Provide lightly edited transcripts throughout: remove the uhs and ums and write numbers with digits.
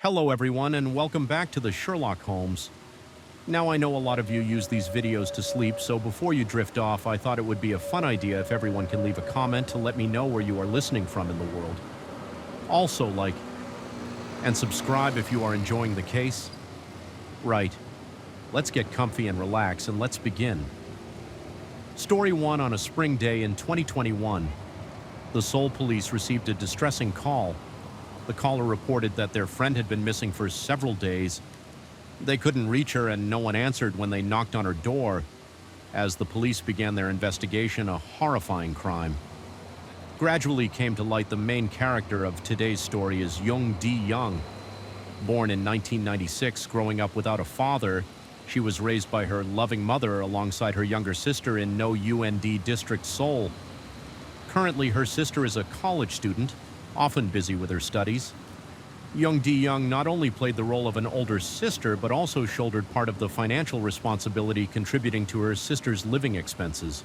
Hello everyone and welcome back to the Sherlock Holmes. Now I know a lot of you use these videos to sleep, so before you drift off, I thought it would be a fun idea if everyone can leave a comment to let me know where you are listening from in the world. Also like and subscribe if you are enjoying the case. Right, let's get comfy and relax and let's begin. Story 1 on a spring day in 2021. The Seoul police received a distressing call. The caller reported that their friend had been missing for several days. They couldn't reach her and no one answered when they knocked on her door. As the police began their investigation, a horrifying crime gradually came to light. The main character of today's story is Young D-young. Born in 1996, growing up without a father, she was raised by her loving mother alongside her younger sister in No UND District, Seoul. Currently, her sister is a college student, often busy with her studies. Young D-young not only played the role of an older sister, but also shouldered part of the financial responsibility, contributing to her sister's living expenses.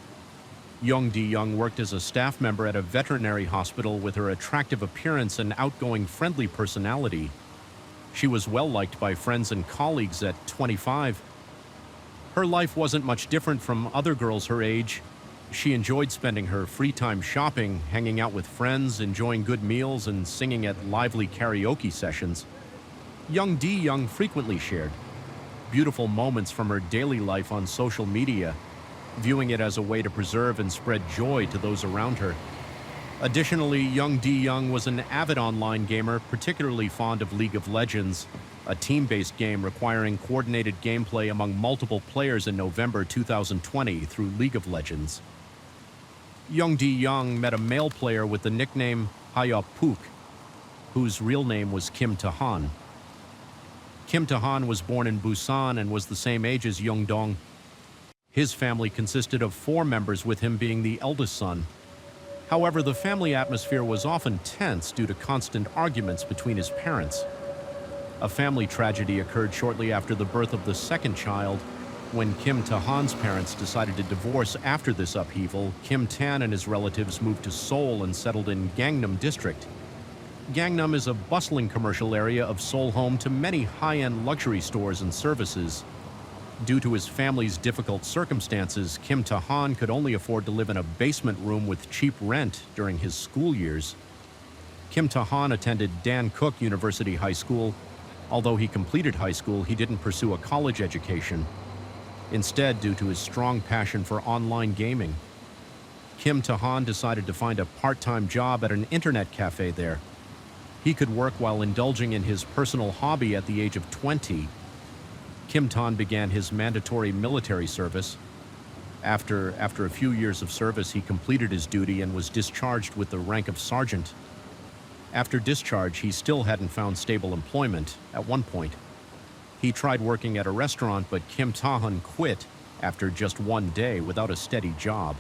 Young D-young worked as a staff member at a veterinary hospital. With her attractive appearance and outgoing, friendly personality, she was well liked by friends and colleagues. At 25, her life wasn't much different from other girls her age. She enjoyed spending her free time shopping, hanging out with friends, enjoying good meals, and singing at lively karaoke sessions. Young D-young frequently shared beautiful moments from her daily life on social media, viewing it as a way to preserve and spread joy to those around her. Additionally, Young D-young was an avid online gamer, particularly fond of League of Legends, a team-based game requiring coordinated gameplay among multiple players. In November 2020, through League of Legends, Young D-young met a male player with the nickname Hayapuk, whose real name was Kim Tahan. Kim Tahan was born in Busan and was the same age as Young Dong. His family consisted of 4 members, with him being the eldest son. However, the family atmosphere was often tense due to constant arguments between his parents. A family tragedy occurred shortly after the birth of the second child, when Kim Tahan's parents decided to divorce. After this upheaval, Kim Tan and his relatives moved to Seoul and settled in Gangnam District. Gangnam is a bustling commercial area of Seoul, home to many high-end luxury stores and services. Due to his family's difficult circumstances, Kim Tahan could only afford to live in a basement room with cheap rent during his school years. Kim Tahan attended Dankook University High School. Although he completed high school, he didn't pursue a college education. Instead, due to his strong passion for online gaming, Kim Tahan decided to find a part-time job at an internet cafe there. He could work while indulging in his personal hobby. At the age of 20, Kim Tan began his mandatory military service. After a few years of service, he completed his duty and was discharged with the rank of sergeant. After discharge, he still hadn't found stable employment. At one point, he tried working at a restaurant, but Kim Tahan quit after just 1 day without a steady job.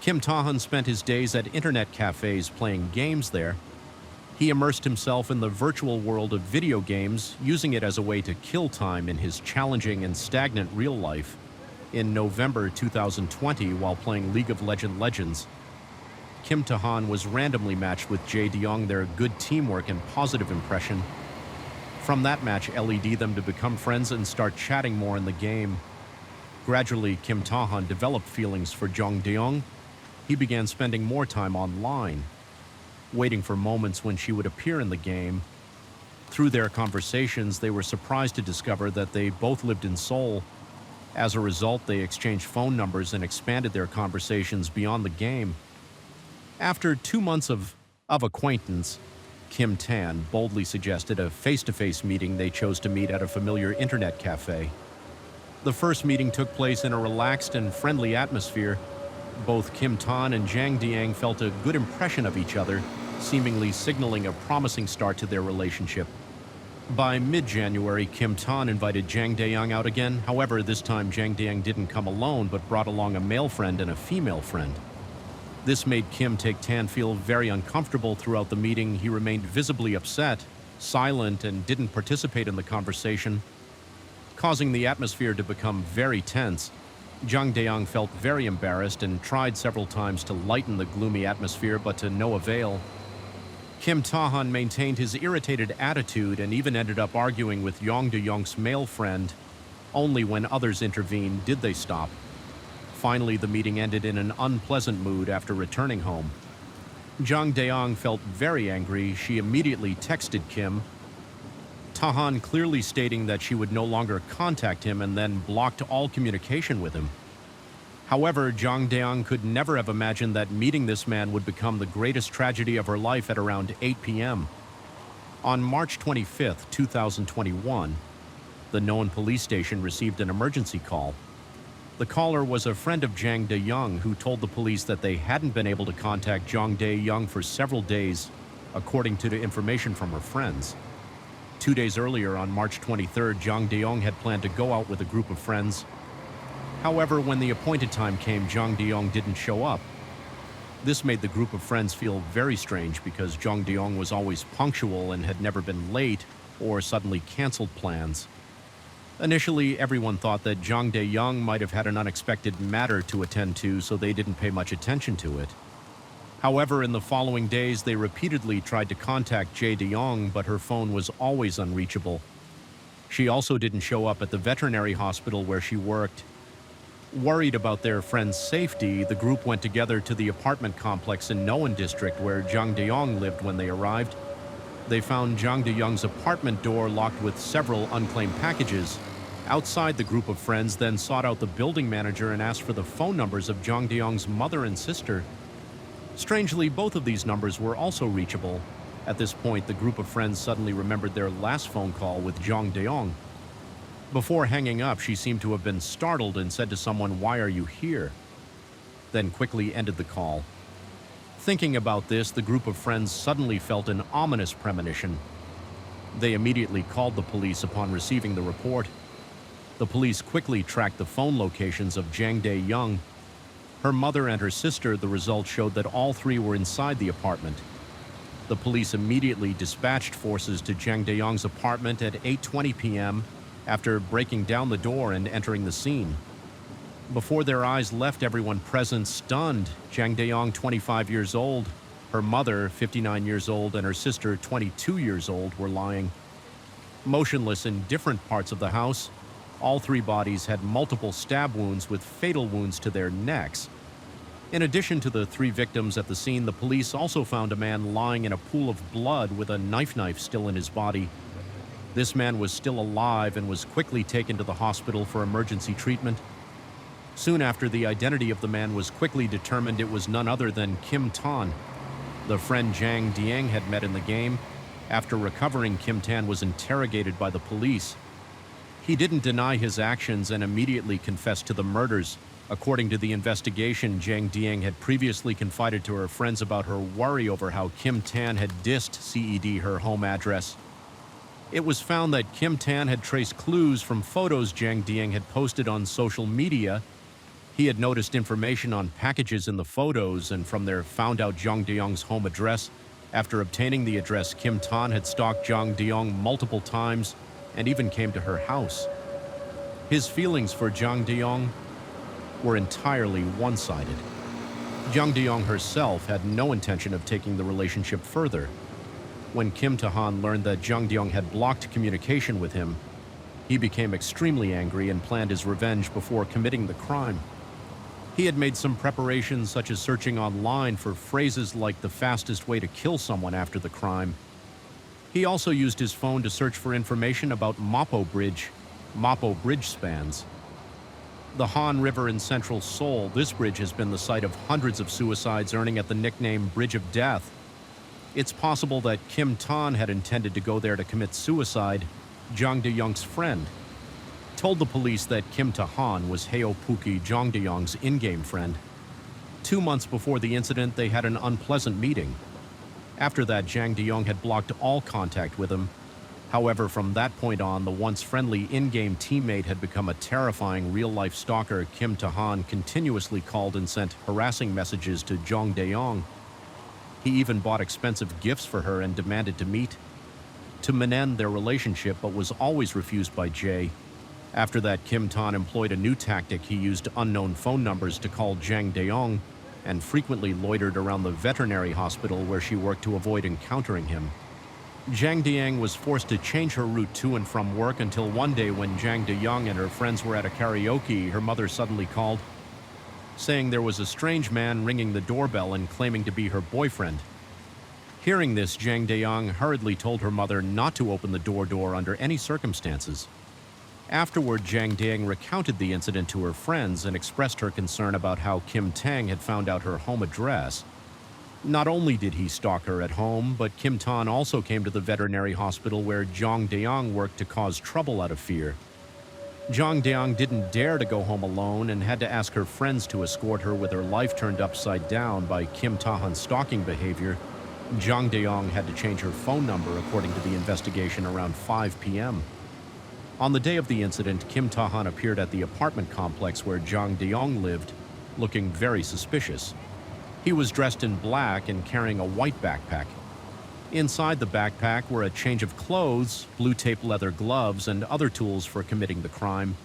Kim Tahan spent his days at internet cafes playing games there. He immersed himself in the virtual world of video games, using it as a way to kill time in his challenging and stagnant real life. In November 2020, while playing League of Legends, Kim Tahan was randomly matched with Jae D-young. Their good teamwork and positive impression from that match led them to become friends and start chatting more in the game. Gradually, Kim Tahan developed feelings for Young D-young. He began spending more time online, waiting for moments when she would appear in the game. Through their conversations, they were surprised to discover that they both lived in Seoul. As a result, they exchanged phone numbers and expanded their conversations beyond the game. After 2 months of acquaintance, Kim Tan boldly suggested a face-to-face meeting. They chose to meet at a familiar internet cafe. The first meeting took place in a relaxed and friendly atmosphere. Both Kim Tan and Jang D-young felt a good impression of each other, seemingly signaling a promising start to their relationship. By mid-January, Kim Tan invited Jang D-young out again. However, this time Jang D-young didn't come alone, but brought along a male friend and a female friend. This made Kim Tan feel very uncomfortable. Throughout the meeting, he remained visibly upset, silent, and didn't participate in the conversation, causing the atmosphere to become very tense. Jang D-young felt very embarrassed and tried several times to lighten the gloomy atmosphere, but to no avail. Kim Ta-han maintained his irritated attitude and even ended up arguing with Yong De-young's male friend. Only when others intervened did they stop. Finally, the meeting ended in an unpleasant mood after returning home. Jang De-young felt very angry. She immediately texted Kim, Ta-han clearly stating that she would no longer contact him and then blocked all communication with him. However, Jang De-young could never have imagined that meeting this man would become the greatest tragedy of her life at around 8 p.m. On March 25, 2021, the known police station received an emergency call. The caller was a friend of Jang De-young who told the police that they hadn't been able to contact Jang De-young for several days, according to the information from her friends. 2 days earlier, on March 23rd, Jang De-young had planned to go out with a group of friends. However, when the appointed time came, Jang De-young didn't show up. This made the group of friends feel very strange because Jang De-young was always punctual and had never been late or suddenly canceled plans. Initially, everyone thought that Jang De-young might have had an unexpected matter to attend to, so they didn't pay much attention to it. However, in the following days, they repeatedly tried to contact Jae De-young, but her phone was always unreachable. She also didn't show up at the veterinary hospital where she worked. Worried about their friend's safety, the group went together to the apartment complex in Noan District where Jang De-young lived when they arrived. They found Jang De-young's apartment door locked with several unclaimed packages. Outside, the group of friends then sought out the building manager and asked for the phone numbers of Jang De-young's mother and sister. Strangely, both of these numbers were also reachable. At this point, the group of friends suddenly remembered their last phone call with Jang De-young. Before hanging up, she seemed to have been startled and said to someone, "Why are you here?" Then quickly ended the call. Thinking about this, the group of friends suddenly felt an ominous premonition. They immediately called the police upon receiving the report. The police quickly tracked the phone locations of Jang De-young. Her mother and her sister. The results showed that all three were inside the apartment. The police immediately dispatched forces to Jang De-young's apartment at 8:20 p.m. after breaking down the door and entering the scene. Before their eyes left everyone present stunned, Jang De-young, 25 years old, her mother, 59 years old, and her sister, 22 years old, were lying motionless in different parts of the house. All three bodies had multiple stab wounds with fatal wounds to their necks. In addition to the three victims at the scene, the police also found a man lying in a pool of blood with a knife still in his body. This man was still alive and was quickly taken to the hospital for emergency treatment. Soon after, the identity of the man was quickly determined. It was none other than Kim Tan, the friend Jang De-young had met in the game. After recovering, Kim Tan was interrogated by the police. He didn't deny his actions and immediately confessed to the murders. According to the investigation, Jang De-young had previously confided to her friends about her worry over how Kim Tan had dissed CED her home address. It was found that Kim Tan had traced clues from photos Jang De-young had posted on social media. He had noticed information on packages in the photos, and from there found out Jang De-young's home address. After obtaining the address, Kim Tan had stalked Jang De-young multiple times and even came to her house. His feelings for Jang De-young were entirely one-sided. Jang De-young herself had no intention of taking the relationship further. When Kim Ta-han learned that Jang De-young had blocked communication with him, he became extremely angry and planned his revenge before committing the crime. He had made some preparations, such as searching online for phrases like the fastest way to kill someone after the crime. He also used his phone to search for information about Mapo Bridge spans. The Han River in central Seoul, this bridge has been the site of hundreds of suicides, earning it the nickname Bridge of Death. It's possible that Kim Tan had intended to go there to commit suicide. Jang De-young's friend told the police that Kim Ta-han was Heo Puki, Jang De-young's in-game friend. 2 months before the incident, they had an unpleasant meeting. After that, Jang De-young had blocked all contact with him. However, from that point on, the once friendly in-game teammate had become a terrifying real-life stalker. Kim Ta-han continuously called and sent harassing messages to Jang De-young. He even bought expensive gifts for her and demanded to meet to end their relationship, but was always refused by Jae. After that, Kim Tan employed a new tactic. He used unknown phone numbers to call Jang De-young. and frequently loitered around the veterinary hospital where she worked to avoid encountering him. Zhang Diang was forced to change her route to and from work until one day when Zhang Diyang and her friends were at a karaoke, her mother suddenly called, saying there was a strange man ringing the doorbell and claiming to be her boyfriend. Hearing this, Zhang Diyang hurriedly told her mother not to open the door under any circumstances. Afterward, Zhang Diang recounted the incident to her friends and expressed her concern about how Kim Tang had found out her home address. Not only did he stalk her at home, but Kim Tan also came to the veterinary hospital where Zhang Diang worked to cause trouble out of fear. Zhang Diang didn't dare to go home alone and had to ask her friends to escort her with her life turned upside down by Kim Tahan's stalking behavior. Zhang Diang had to change her phone number according to the investigation around 5 p.m. On the day of the incident, Kim Tahan appeared at the apartment complex where Zhang Diang lived, looking very suspicious. He was dressed in black and carrying a white backpack. Inside the backpack were a change of clothes, blue tape leather gloves, and other tools for committing the crime.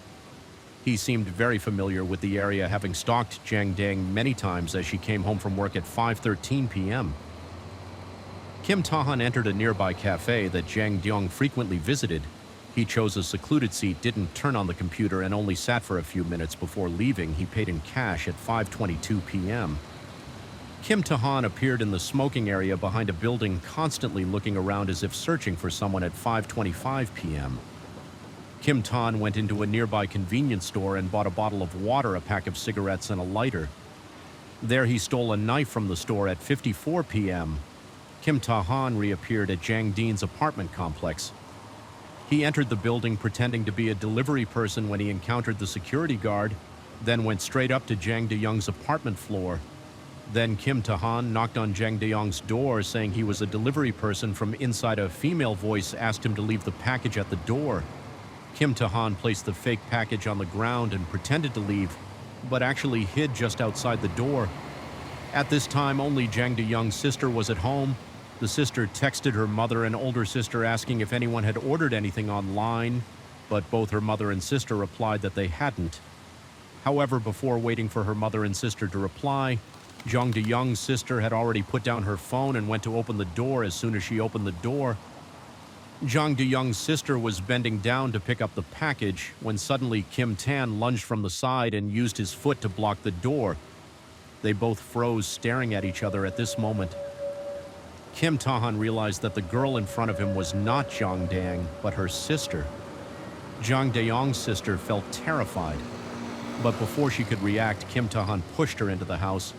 He seemed very familiar with the area, having stalked Zhang Diang many times as she came home from work at 5:13 p.m. Kim Tahan entered a nearby cafe that Zhang Diang frequently visited. He chose a secluded seat, didn't turn on the computer, and only sat for a few minutes before leaving. He paid in cash at 5:22 p.m. Kim Tahan appeared in the smoking area behind a building, constantly looking around as if searching for someone at 5:25 p.m. Kim Tan went into a nearby convenience store and bought a bottle of water, a pack of cigarettes, and a lighter. There he stole a knife from the store at 54 p.m. Kim Tahan reappeared at Zhang Dian's apartment complex. He entered the building pretending to be a delivery person when he encountered the security guard, then went straight up to Zhang Diyang's apartment floor. Then Kim Tahan knocked on Zhang Diyang's door, saying he was a delivery person. From inside, a female voice asked him to leave the package at the door. Kim Tahan placed the fake package on the ground and pretended to leave, but actually hid just outside the door. At this time, only Zhang Diyang's sister was at home. The sister texted her mother and older sister asking if anyone had ordered anything online, but both her mother and sister replied that they hadn't. However, before waiting for her mother and sister to reply, Zhang Diyang's sister had already put down her phone and went to open the door. As soon as she opened the door, Zhang Diyang's sister was bending down to pick up the package when suddenly Kim Tan lunged from the side and used his foot to block the door. They both froze, staring at each other at this moment. Kim Tahan realized that the girl in front of him was not Zhang Diang, but her sister. Zhang Diyang's sister felt terrified, but before she could react, Kim Tahan pushed her into the house.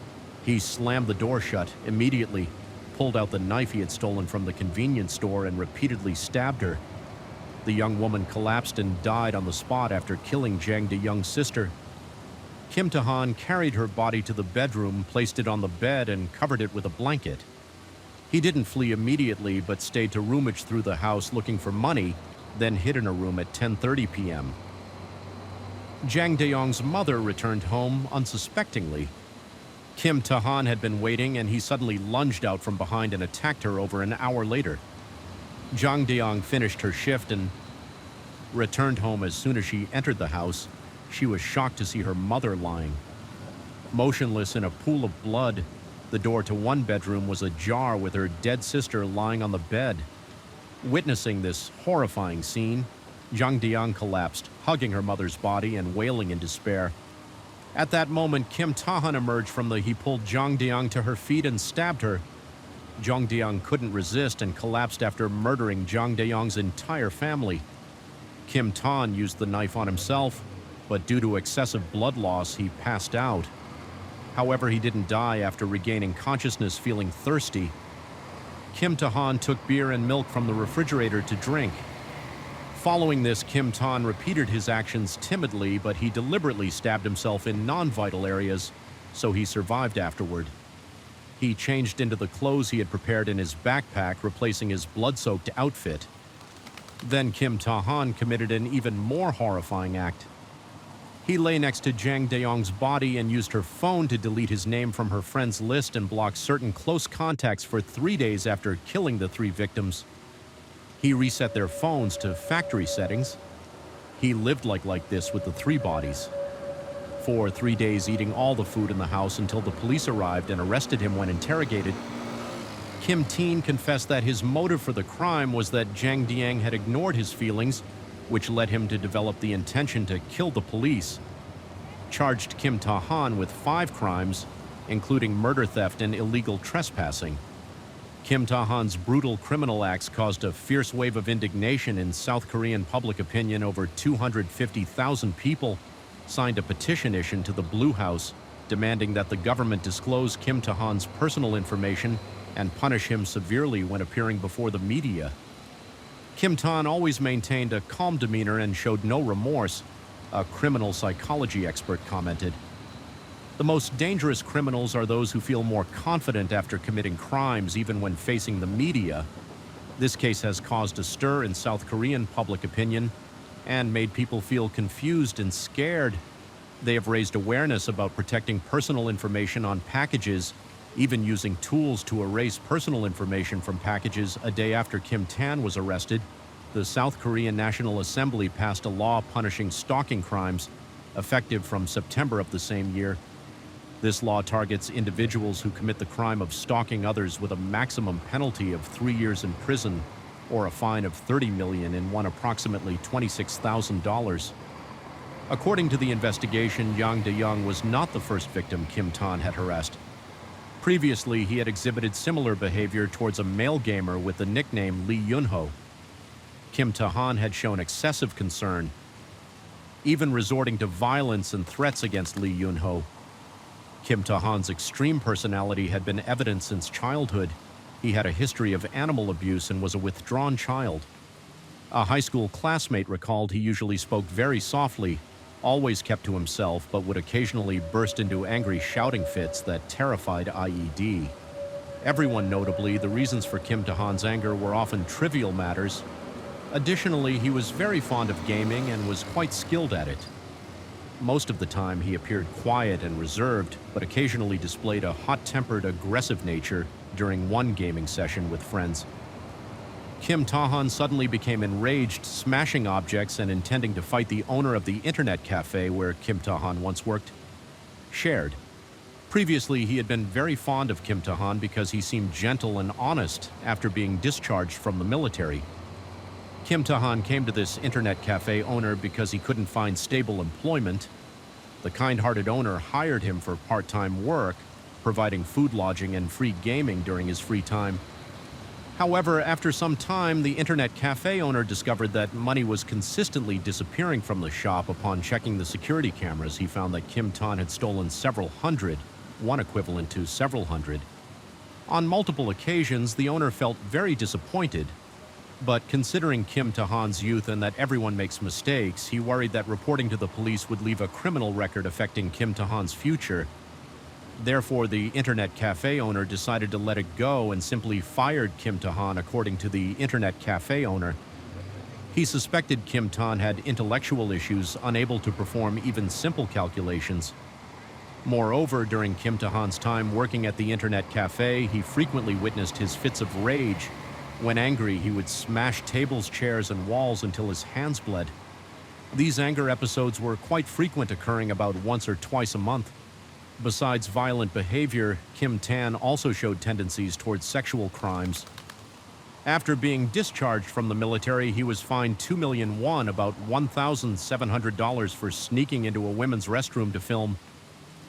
He slammed the door shut immediately, pulled out the knife he had stolen from the convenience store, and repeatedly stabbed her. The young woman collapsed and died on the spot after killing Zhang Diyang's sister. Kim Tahan carried her body to the bedroom, placed it on the bed, and covered it with a blanket. He didn't flee immediately, but stayed to rummage through the house looking for money, then hid in a room at 10:30 p.m. Zhang Diyang's mother returned home unsuspectingly. Kim Tahan had been waiting, and he suddenly lunged out from behind and attacked her over an hour later. Zhang Diyang finished her shift and returned home. As soon as she entered the house, she was shocked to see her mother lying motionless in a pool of blood. The door to one bedroom was ajar with her dead sister lying on the bed. Witnessing this horrifying scene, Zhang Diyang collapsed, hugging her mother's body and wailing in despair. At that moment, Kim Tahan emerged he pulled Zhang Diyang to her feet and stabbed her. Zhang Diyang couldn't resist and collapsed after murdering Zhang Diyang's entire family. Kim Tan used the knife on himself, but due to excessive blood loss, he passed out. However, he didn't die after regaining consciousness, feeling thirsty. Kim Tahan took beer and milk from the refrigerator to drink. Following this, Kim Tan repeated his actions timidly, but he deliberately stabbed himself in non-vital areas, so he survived afterward. He changed into the clothes he had prepared in his backpack, replacing his blood-soaked outfit. Then Kim Tahan committed an even more horrifying act. He lay next to Zhang Diyang's body and used her phone to delete his name from her friends list and block certain close contacts for 3 days after killing the 3 victims. He reset their phones to factory settings. He lived like this with the 3 bodies. For 3 days eating all the food in the house until the police arrived and arrested him when interrogated, Kim Teen confessed that his motive for the crime was that Zhang Diang had ignored his feelings, which led him to develop the intention to kill the police. Charged Kim Ta-han with 5 crimes, including murder, theft, and illegal trespassing. Kim Ta-han's brutal criminal acts caused a fierce wave of indignation in South Korean public opinion. Over 250,000 people signed a petition issued to the Blue House demanding that the government disclose Kim Ta-han's personal information and punish him severely when appearing before the media. Kim Ta-han always maintained a calm demeanor and showed no remorse, a criminal psychology expert commented. The most dangerous criminals are those who feel more confident after committing crimes, even when facing the media. This case has caused a stir in South Korean public opinion and made people feel confused and scared. They have raised awareness about protecting personal information on packages, even using tools to erase personal information from packages. A day after Kim Tan was arrested, the South Korean National Assembly passed a law punishing stalking crimes, effective from September of the same year. This law targets individuals who commit the crime of stalking others with a maximum penalty of 3 years in prison or a fine of $30 million and won approximately $26,000. According to the investigation, Yang De-young was not the first victim Kim Tan had harassed. Previously, he had exhibited similar behavior towards a male gamer with the nickname Lee Yun-ho. Kim Ta-han had shown excessive concern, even resorting to violence and threats against Lee Yun-ho. Kim Ta-han's extreme personality had been evident since childhood. He had a history of animal abuse and was a withdrawn child. A high school classmate recalled he usually spoke very softly, always kept to himself, but would occasionally burst into angry shouting fits that terrified IED. Everyone notably, the reasons for Kim Ta-han's anger were often trivial matters. Additionally, he was very fond of gaming and was quite skilled at it. Most of the time, he appeared quiet and reserved, but occasionally displayed a hot-tempered, aggressive nature during one gaming session with friends. Kim Ta-han suddenly became enraged, smashing objects and intending to fight the owner of the internet cafe where Kim Ta-han once worked. Shared. Previously, he had been very fond of Kim Ta-han because he seemed gentle and honest after being discharged from the military. Kim Ta-han came to this internet cafe owner because he couldn't find stable employment. The kind-hearted owner hired him for part-time work, providing food, lodging, and free gaming during his free time. However, after some time, the internet cafe owner discovered that money was consistently disappearing from the shop. Upon checking the security cameras, he found that Kim Ta-han had stolen several hundred, one equivalent to several hundred. On multiple occasions, the owner felt very disappointed. But considering Kim Ta-han's youth and that everyone makes mistakes, he worried that reporting to the police would leave a criminal record affecting Kim Ta-han's future. Therefore, the internet cafe owner decided to let it go and simply fired Kim Ta-han, according to the internet cafe owner. He suspected Kim Ta-han had intellectual issues, unable to perform even simple calculations. Moreover, during Kim Ta-han's time working at the internet cafe, he frequently witnessed his fits of rage. When angry, he would smash tables, chairs, and walls until his hands bled. These anger episodes were quite frequent, occurring about once or twice a month. Besides violent behavior, Kim Tan also showed tendencies towards sexual crimes. After being discharged from the military, he was fined 2 million won, about $1,700, for sneaking into a women's restroom to film.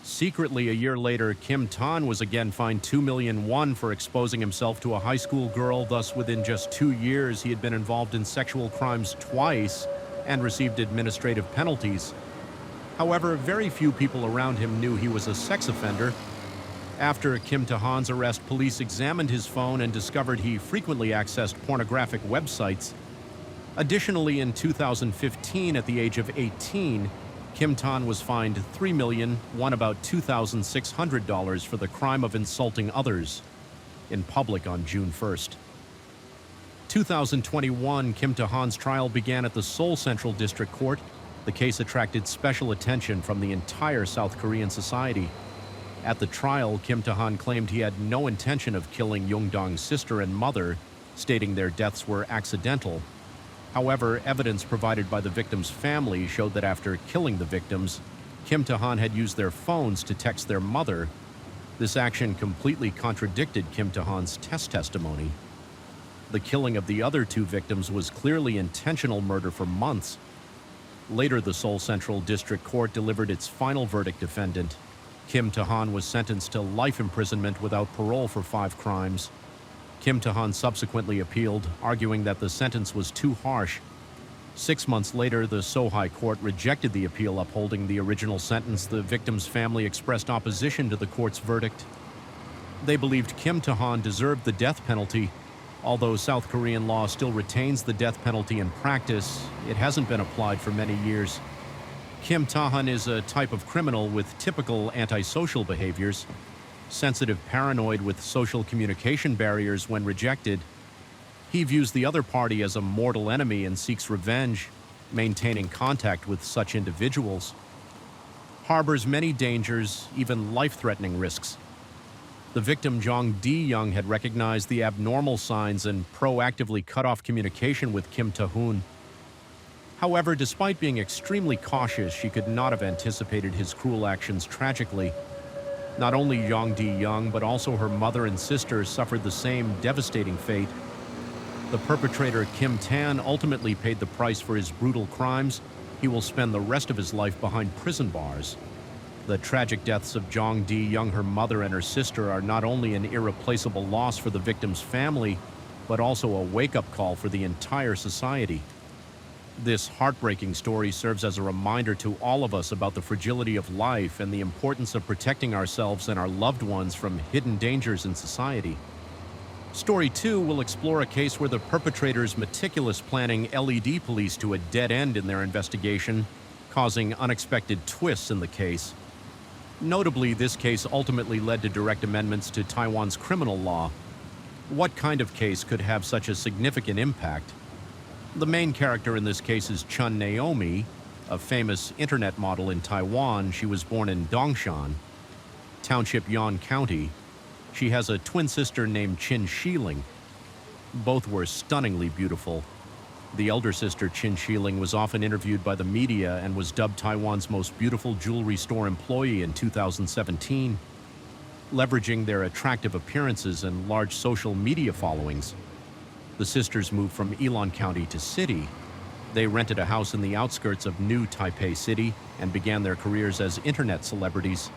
Secretly, a year later, Kim Tan was again fined 2 million won for exposing himself to a high school girl. Thus, within just 2 years, he had been involved in sexual crimes twice and received administrative penalties. However, very few people around him knew he was a sex offender. After Kim Ta-han's arrest, police examined his phone and discovered he frequently accessed pornographic websites. Additionally, in 2015, at the age of 18, Kim Ta-han was fined 3 million, won about $2,600, for the crime of insulting others in public on June 1st. 2021, Kim Ta-han's trial began at the Seoul Central District Court. The case attracted special attention from the entire South Korean society. At the trial, Kim Ta-han claimed he had no intention of killing Yong-dong's sister and mother, stating their deaths were accidental. However, evidence provided by the victims' family showed that after killing the victims, Kim Ta-han had used their phones to text their mother. This action completely contradicted Kim Ta-han's testimony. The killing of the other two victims was clearly intentional murder for months. Later, the Seoul Central District Court delivered its final verdict defendant. Kim Ta-han was sentenced to life imprisonment without parole for 5 crimes. Kim Ta-han subsequently appealed, arguing that the sentence was too harsh. 6 months later, the Seoul High Court rejected the appeal upholding the original sentence. The victim's family expressed opposition to the court's verdict. They believed Kim Ta-han deserved the death penalty. Although South Korean law still retains the death penalty in practice, it hasn't been applied for many years. Kim Ta-han is a type of criminal with typical antisocial behaviors, sensitive, paranoid, with social communication barriers when rejected. He views the other party as a mortal enemy and seeks revenge, maintaining contact with such individuals. Harbors many dangers, even life-threatening risks. The victim, Jong D-young, had recognized the abnormal signs and proactively cut off communication with Kim Ta-hoon. However, despite being extremely cautious, she could not have anticipated his cruel actions tragically. Not only Jong D-young, but also her mother and sister suffered the same devastating fate. The perpetrator, Kim Tan, ultimately paid the price for his brutal crimes. He will spend the rest of his life behind prison bars. The tragic deaths of Jong D-young, her mother, and her sister are not only an irreplaceable loss for the victim's family, but also a wake-up call for the entire society. This heartbreaking story serves as a reminder to all of us about the fragility of life and the importance of protecting ourselves and our loved ones from hidden dangers in society. Story 2 will explore a case where the perpetrator's meticulous planning led police to a dead end in their investigation, causing unexpected twists in the case. Notably, this case ultimately led to direct amendments to Taiwan's criminal law. What kind of case could have such a significant impact? The main character in this case is Chun Naomi, a famous internet model in Taiwan. She was born in Dongshan, Township, Yan County. She has a twin sister named Chin Shiling. Both were stunningly beautiful. The elder sister, Chin Shiling, was often interviewed by the media and was dubbed Taiwan's most beautiful jewelry store employee in 2017. Leveraging their attractive appearances and large social media followings, the sisters moved from Ilan County to city. They rented a house in the outskirts of New Taipei City and began their careers as internet celebrities,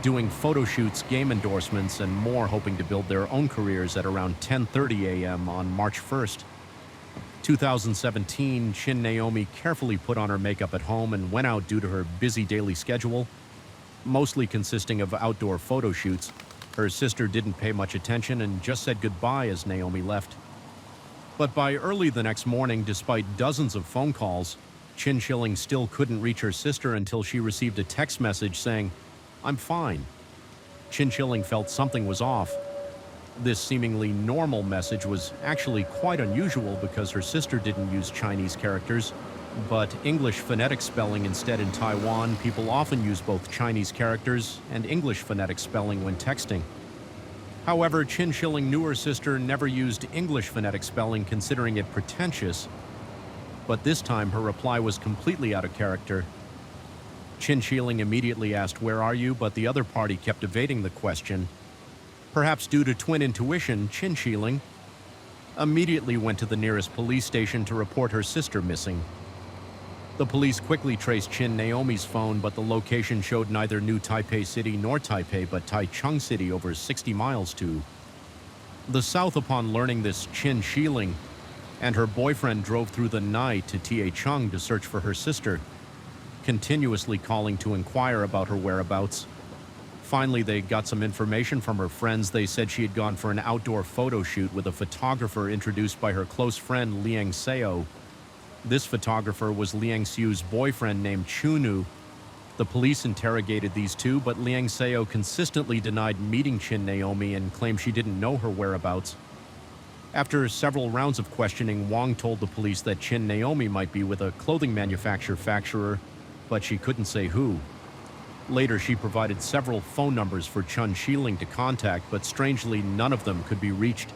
doing photo shoots, game endorsements, and more, hoping to build their own careers at around 10:30 a.m. on March 1st. 2017, Chun Naomi carefully put on her makeup at home and went out due to her busy daily schedule, mostly consisting of outdoor photo shoots. Her sister didn't pay much attention and just said goodbye as Naomi left. But by early the next morning, despite dozens of phone calls, Chin Shiling still couldn't reach her sister until she received a text message saying, "I'm fine." Chin Shiling felt something was off. This seemingly normal message was actually quite unusual because her sister didn't use Chinese characters, but English phonetic spelling instead. In Taiwan, people often use both Chinese characters and English phonetic spelling when texting. However, Chin Shiling knew her sister never used English phonetic spelling, considering it pretentious. But this time, her reply was completely out of character. Chin Shiling immediately asked, "Where are you?" but the other party kept evading the question. Perhaps due to twin intuition, Chin Shiling immediately went to the nearest police station to report her sister missing. The police quickly traced Chin Naomi's phone, but the location showed neither New Taipei City nor Taipei, but Taichung City, over 60 miles to the south. Upon learning this, Chin Shiling and her boyfriend drove through the night to Taichung to search for her sister, continuously calling to inquire about her whereabouts. Finally, they got some information from her friends. They said she had gone for an outdoor photo shoot with a photographer introduced by her close friend Liang Seo. This photographer was Liang Seo's boyfriend named Chunu. The police interrogated these two, but Liang Seo consistently denied meeting Chin Naomi and claimed she didn't know her whereabouts. After several rounds of questioning, Wang told the police that Chin Naomi might be with a clothing manufacturer, but she couldn't say who. Later, she provided several phone numbers for Chun Shiling to contact, but strangely, none of them could be reached.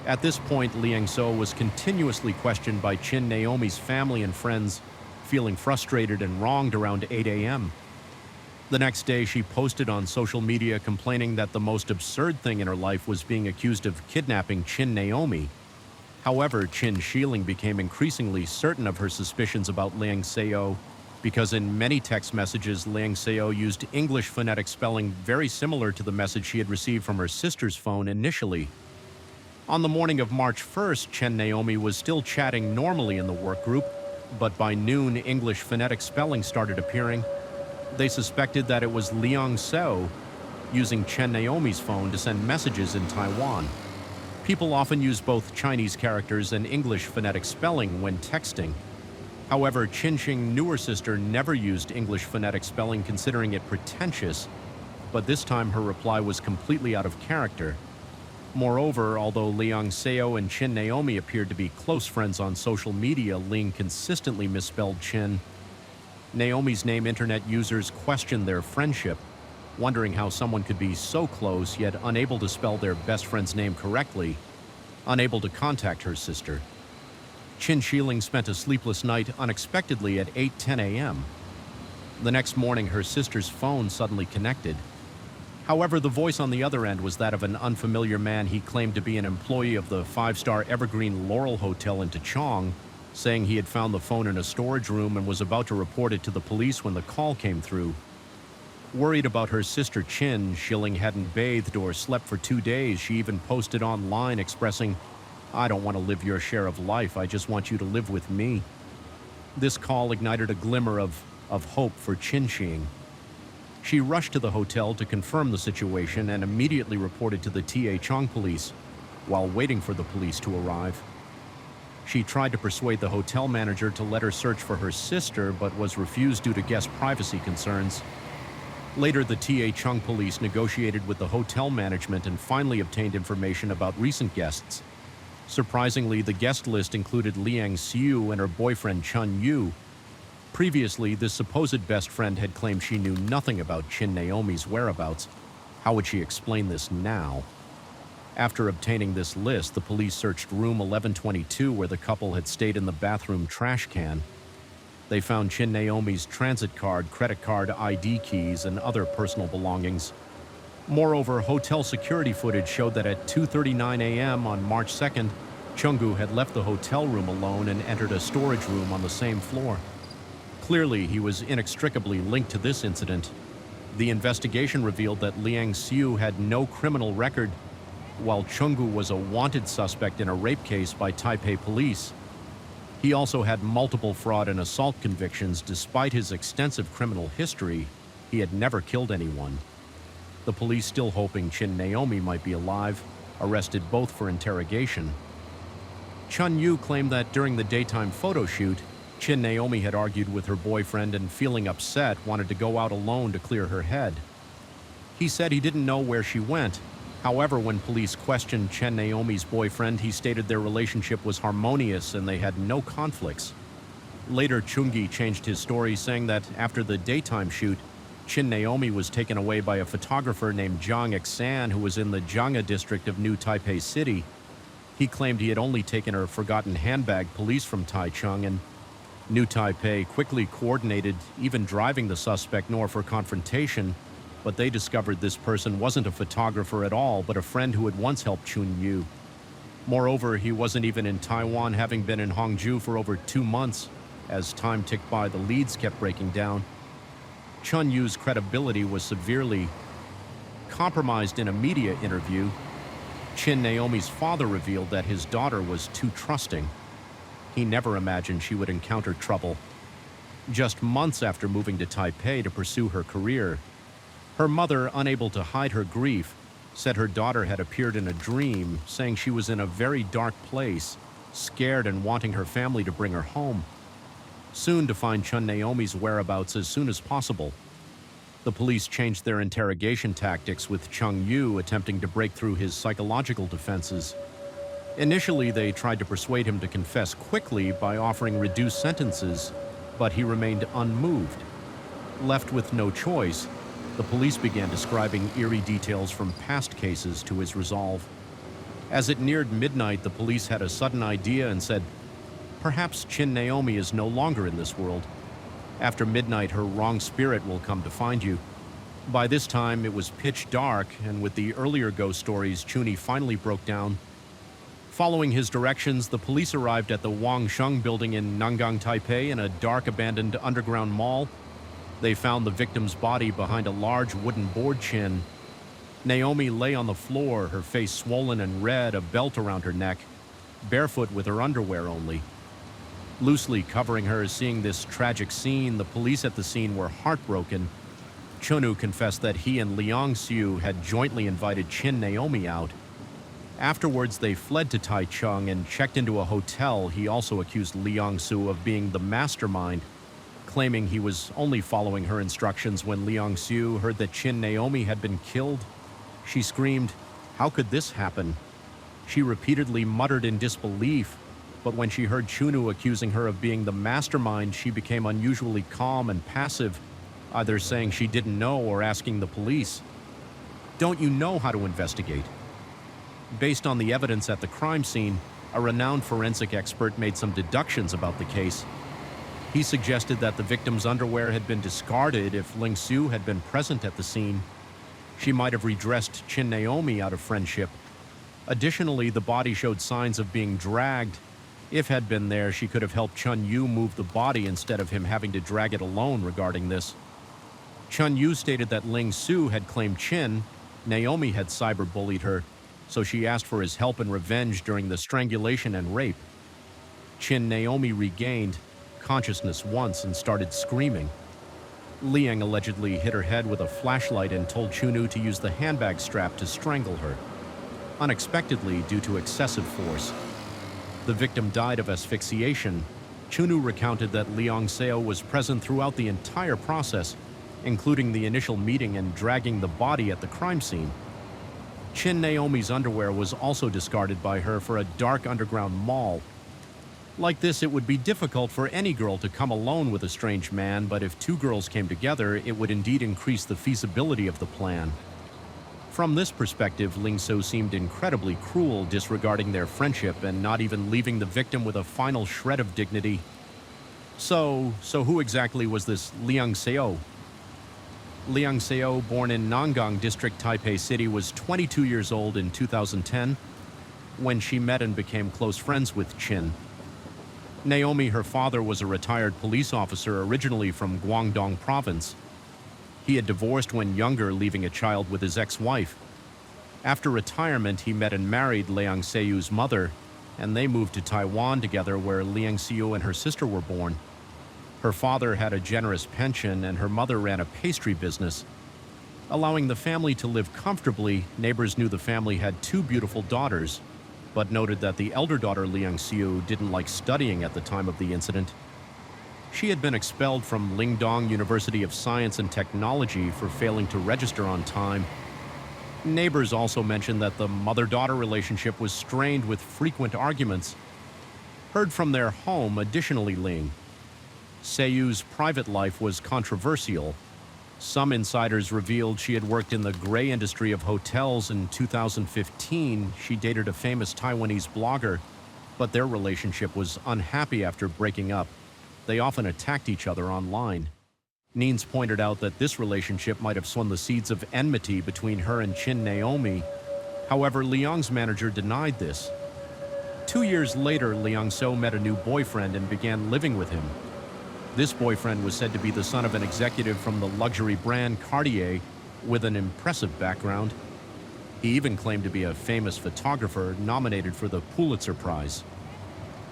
At this point, Liang So was continuously questioned by Chin Naomi's family and friends, feeling frustrated and wronged around 8 a.m. The next day, she posted on social media complaining that the most absurd thing in her life was being accused of kidnapping Chun Naomi. However, Chun Shieling became increasingly certain of her suspicions about Liang Seo because in many text messages, Liang Seo used English phonetic spelling very similar to the message she had received from her sister's phone initially. On the morning of March 1st, Chun Naomi was still chatting normally in the work group, but by noon, English phonetic spelling started appearing. They suspected that it was Liang Seo using Chun Naomi's phone to send messages in Taiwan. People often use both Chinese characters and English phonetic spelling when texting. However, Qinxing knew her sister never used English phonetic spelling, considering it pretentious, but this time her reply was completely out of character. Moreover, although Liang Seo and Chun Naomi appeared to be close friends on social media, Ling consistently misspelled Chin. Naomi's name internet users questioned their friendship, wondering how someone could be so close yet unable to spell their best friend's name correctly, unable to contact her sister. Chun Shieling spent a sleepless night unexpectedly at 8:10 a.m. The next morning, her sister's phone suddenly connected. However, the voice on the other end was that of an unfamiliar man he claimed to be an employee of the five-star Evergreen Laurel Hotel in Tachong, saying he had found the phone in a storage room and was about to report it to the police when the call came through. Worried about her sister Chin, Shilling hadn't bathed or slept for 2 days. She even posted online expressing, "I don't want to live your share of life, I just want you to live with me." This call ignited a glimmer of hope for Chin Shing. She rushed to the hotel to confirm the situation and immediately reported to the Ta Chong police while waiting for the police to arrive. She tried to persuade the hotel manager to let her search for her sister, but was refused due to guest privacy concerns. Later, the Ta Chung police negotiated with the hotel management and finally obtained information about recent guests. Surprisingly, the guest list included Liang Xiu and her boyfriend Chun Yu. Previously, this supposed best friend had claimed she knew nothing about Chun Naomi's whereabouts. How would she explain this now? After obtaining this list, the police searched room 1122 where the couple had stayed in the bathroom trash can. They found Chun Naomi's transit card, credit card, ID keys, and other personal belongings. Moreover, hotel security footage showed that at 2:39 a.m. on March 2nd, Chungu had left the hotel room alone and entered a storage room on the same floor. Clearly, he was inextricably linked to this incident. The investigation revealed that Liang Xiu had no criminal record, while Chungu was a wanted suspect in a rape case by Taipei police. He also had multiple fraud and assault convictions. Despite his extensive criminal history, he had never killed anyone. The police, still hoping Chun Naomi might be alive, arrested both for interrogation. Chun Yu claimed that during the daytime photo shoot, Chun Naomi had argued with her boyfriend and, feeling upset, wanted to go out alone to clear her head. He said he didn't know where she went. However, when police questioned Chun Naomi's boyfriend, he stated their relationship was harmonious and they had no conflicts. Later, Chungi changed his story, saying that after the daytime shoot, Chun Naomi was taken away by a photographer named Zhang Xan, who was in the Jianghe district of New Taipei City. He claimed he had only taken her forgotten handbag. Police from Taichung and New Taipei quickly coordinated, even driving the suspect north for confrontation, but they discovered this person wasn't a photographer at all, but a friend who had once helped Chun Yu. Moreover, he wasn't even in Taiwan, having been in Hangzhou for over 2 months. As time ticked by, the leads kept breaking down. Chun Yu's credibility was severely compromised in a media interview. Chun Naomi's father revealed that his daughter was too trusting. He never imagined she would encounter trouble. Just months after moving to Taipei to pursue her career, her mother, unable to hide her grief, said her daughter had appeared in a dream, saying she was in a very dark place, scared and wanting her family to bring her home. Soon to find Chun Naomi's whereabouts as soon as possible. The police changed their interrogation tactics, with Chung Yu attempting to break through his psychological defenses. Initially, they tried to persuade him to confess quickly by offering reduced sentences, but he remained unmoved. Left with no choice, the police began describing eerie details from past cases to his resolve. As it neared midnight, the police had a sudden idea and said, "Perhaps Chun Naomi is no longer in this world. After midnight, her wrong spirit will come to find you. By this time, it was pitch dark, and with the earlier ghost stories, Chuni finally broke down. Following his directions, the police arrived at the Wang Sheng building in Nangang, Taipei, in a dark, abandoned underground mall. They found the victim's body behind a large wooden board chin. Naomi lay on the floor, her face swollen and red, a belt around her neck, barefoot with her underwear only. Loosely covering her, seeing this tragic scene, the police at the scene were heartbroken. Chunu confessed that he and Liang Xiu had jointly invited Chun Naomi out. Afterwards, they fled to Taichung and checked into a hotel. He also accused Liang Xiu of being the mastermind, claiming he was only following her instructions. When Liang Xiu heard that Chun Naomi had been killed, she screamed, "How could this happen?" She repeatedly muttered in disbelief, but when she heard Chunu accusing her of being the mastermind, she became unusually calm and passive, either saying she didn't know or asking the police, "Don't you know how to investigate?" Based on the evidence at the crime scene, a renowned forensic expert made some deductions about the case. He suggested that the victim's underwear had been discarded. If Ling Xiu had been present at the scene, she might have redressed Chun Naomi out of friendship. Additionally, the body showed signs of being dragged. If had been there, she could have helped Chun Yu move the body instead of him having to drag it alone. Regarding this, Chun Yu stated that Ling Xiu had claimed Chin, Naomi had cyberbullied her, so she asked for his help and revenge during the strangulation and rape. Chun Naomi regained consciousness once and started screaming. Liang allegedly hit her head with a flashlight and told Chunu to use the handbag strap to strangle her, unexpectedly due to excessive force. The victim died of asphyxiation. Chunu recounted that Liang Xiu was present throughout the entire process, including the initial meeting and dragging the body at the crime scene. Chun Naomi's underwear was also discarded by her for a dark underground mall. Like this, it would be difficult for any girl to come alone with a strange man, but if two girls came together, it would indeed increase the feasibility of the plan. From this perspective, Ling Xiu seemed incredibly cruel, disregarding their friendship and not even leaving the victim with a final shred of dignity. So who exactly was this Liang Xiu? Liang Xiu, born in Nangang District, Taipei City, was 22 years old in 2010 when she met and became close friends with Chin. Naomi, her father, was a retired police officer originally from Guangdong Province. He had divorced when younger, leaving a child with his ex-wife. After retirement, he met and married Liang Xiu's mother, and they moved to Taiwan together, where Liang Xiu and her sister were born. Her father had a generous pension, and her mother ran a pastry business. Allowing the family to live comfortably, neighbors knew the family had two beautiful daughters, but noted that the elder daughter, Liang Xiu, didn't like studying at the time of the incident. She had been expelled from Lingdong University of Science and Technology for failing to register on time. Neighbors also mentioned that the mother-daughter relationship was strained with frequent arguments. Heard from their home, additionally, Ling Xiu's private life was controversial. Some insiders revealed she had worked in the gray industry of hotels. In 2015, she dated a famous Taiwanese blogger, but their relationship was unhappy after breaking up. They often attacked each other online. Nines pointed out that this relationship might have sown the seeds of enmity between her and Chun Naomi. However, Liang's manager denied this. 2 years later, Liang Xiu met a new boyfriend and began living with him. This boyfriend was said to be the son of an executive from the luxury brand Cartier with an impressive background. He even claimed to be a famous photographer nominated for the Pulitzer Prize.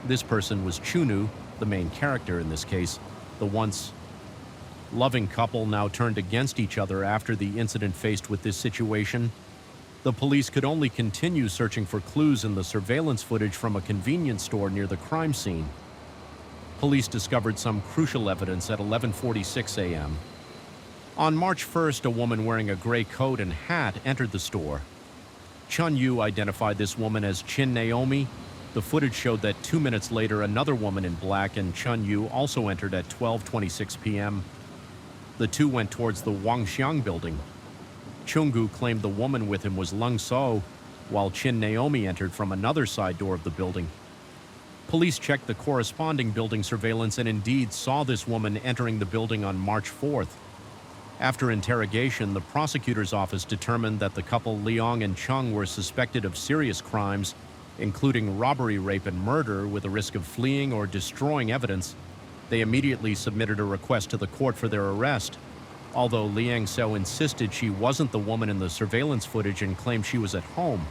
This person was Chunu, the main character in this case. The once loving couple now turned against each other after the incident. Faced with this situation, the police could only continue searching for clues in the surveillance footage from a convenience store near the crime scene. Police discovered some crucial evidence at 11:46 a.m. On March 1st, a woman wearing a gray coat and hat entered the store. Chun Yu identified this woman as Chun Naomi. The footage showed that 2 minutes later, another woman in black and Chun Yu also entered at 12:26 p.m. The two went towards the Wangxiang building. Chungu claimed the woman with him was Lung So, while Chun Naomi entered from another side door of the building. Police checked the corresponding building surveillance and indeed saw this woman entering the building on March 4th. After interrogation, the prosecutor's office determined that the couple Leong and Chung were suspected of serious crimes, including robbery, rape, and murder, with a risk of fleeing or destroying evidence. They immediately submitted a request to the court for their arrest, although Liang Xiao insisted she wasn't the woman in the surveillance footage and claimed she was at home.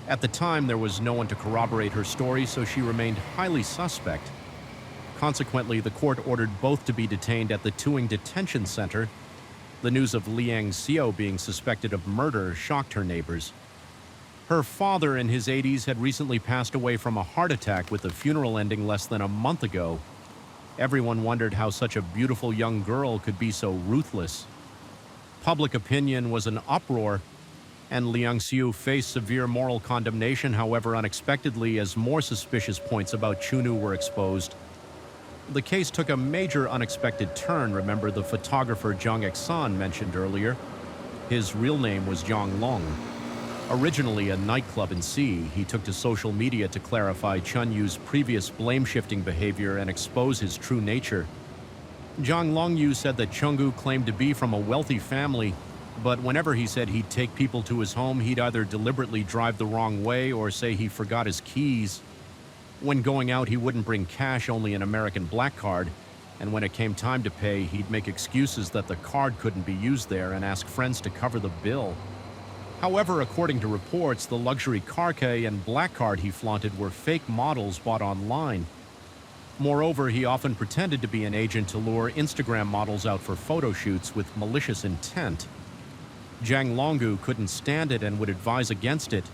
At the time, there was no one to corroborate her story, so she remained highly suspect. Consequently, the court ordered both to be detained at the Tuing Detention Center. The news of Liang Xiao being suspected of murder shocked her neighbors. Her father, in his 80s, had recently passed away from a heart attack, with the funeral ending less than a month ago. Everyone wondered how such a beautiful young girl could be so ruthless. Public opinion was in uproar, and Liang Xiu faced severe moral condemnation, however, unexpectedly, as more suspicious points about Chunu were exposed. The case took a major unexpected turn. Remember the photographer Zhang Exan mentioned earlier? His real name was Zhang Long. Originally a nightclub in C, he took to social media to clarify Chun Yu's previous blame-shifting behavior and expose his true nature. Zhang Longyu said that Chungu claimed to be from a wealthy family, but whenever he said he'd take people to his home, he'd either deliberately drive the wrong way or say he forgot his keys. When going out, he wouldn't bring cash, only an American black card, and when it came time to pay, he'd make excuses that the card couldn't be used there and ask friends to cover the bill. However, according to reports, the luxury car key and black card he flaunted were fake models bought online. Moreover, he often pretended to be an agent to lure Instagram models out for photo shoots with malicious intent. Zhang Longgu couldn't stand it and would advise against it.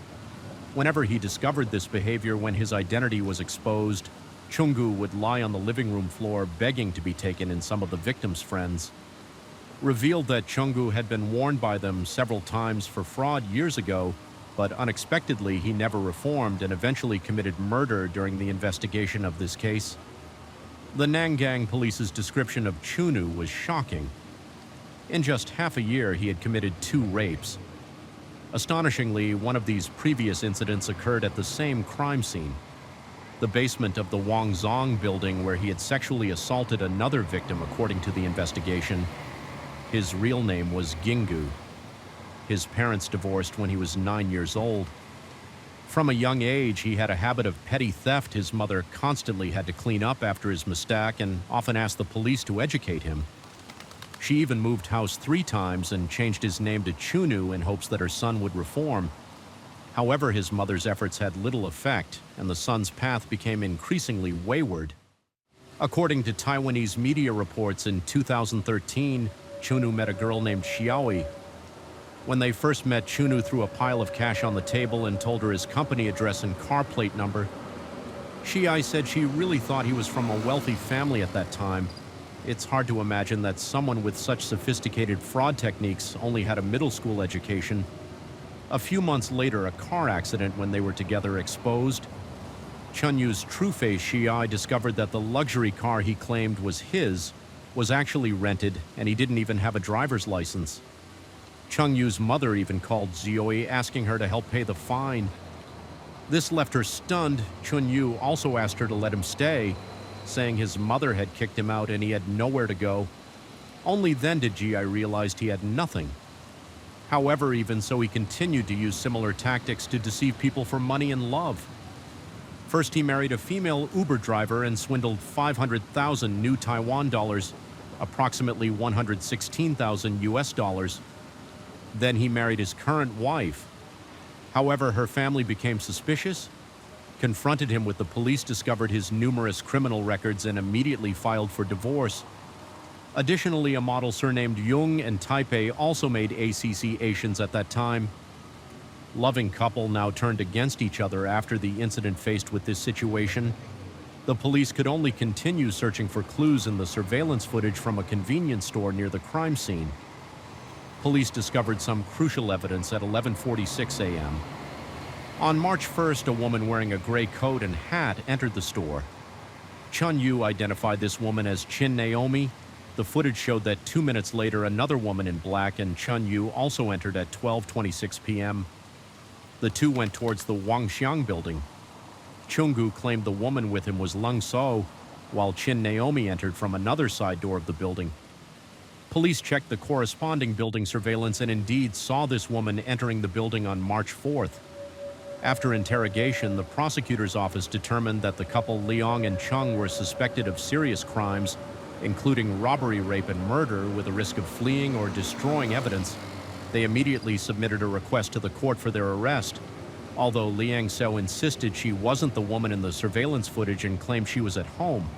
Whenever he discovered this behavior when his identity was exposed, Chungu would lie on the living room floor begging to be taken in some of the victims' friends. Revealed that Chungu had been warned by them several times for fraud years ago, but unexpectedly he never reformed and eventually committed murder during the investigation of this case. The Nangang police's description of Chunu was shocking. In just half a year, he had committed 2 rapes. Astonishingly, one of these previous incidents occurred at the same crime scene, the basement of the Wangzong building, where he had sexually assaulted another victim, according to the investigation. His real name was Gingu. His parents divorced when he was 9 years old. From a young age, he had a habit of petty theft. His mother constantly had to clean up after his mistake and often asked the police to educate him. She even moved house 3 times and changed his name to Chunu in hopes that her son would reform. However, his mother's efforts had little effect, and the son's path became increasingly wayward. According to Taiwanese media reports, in 2013, Chunu met a girl named Xiaoi. When they first met, Chunu threw a pile of cash on the table and told her his company address and car plate number. Xiaoi said she really thought he was from a wealthy family at that time. It's hard to imagine that someone with such sophisticated fraud techniques only had a middle school education. A few months later, a car accident when they were together exposed. Chun Yu's true face, Xiaoi, discovered that the luxury car he claimed was his was actually rented, and he didn't even have a driver's license. Chun Yu's mother even called Zioi, asking her to help pay the fine. This left her stunned. Chun Yu also asked her to let him stay, saying his mother had kicked him out and he had nowhere to go. Only then did Ji realize he had nothing. However, even so, he continued to use similar tactics to deceive people for money and love. First, he married a female Uber driver and swindled 500,000 new Taiwan dollars, approximately 116,000 US dollars. Then he married his current wife. However, her family became suspicious, confronted him with the police, discovered his numerous criminal records, and immediately filed for divorce. Additionally, a model surnamed Jung and Taipei also made ACC Asians at that time. Loving couple now turned against each other after the incident. Faced with this situation, the police could only continue searching for clues in the surveillance footage from a convenience store near the crime scene. Police discovered some crucial evidence at 11:46 a.m. On March 1st, a woman wearing a gray coat and hat entered the store. Chun Yu identified this woman as Chun Naomi. The footage showed that 2 minutes later, another woman in black and Chun Yu also entered at 12:26 p.m. The two went towards the Wangxiang building. Chungu claimed the woman with him was Lung So, while Chun Naomi entered from another side door of the building. Police checked the corresponding building surveillance and indeed saw this woman entering the building on March 4th. After interrogation, the prosecutor's office determined that the couple Liang and Chung were suspected of serious crimes, including robbery, rape, and murder, with a risk of fleeing or destroying evidence. They immediately submitted a request to the court for their arrest, although Liang Xiao insisted she wasn't the woman in the surveillance footage and claimed she was at home.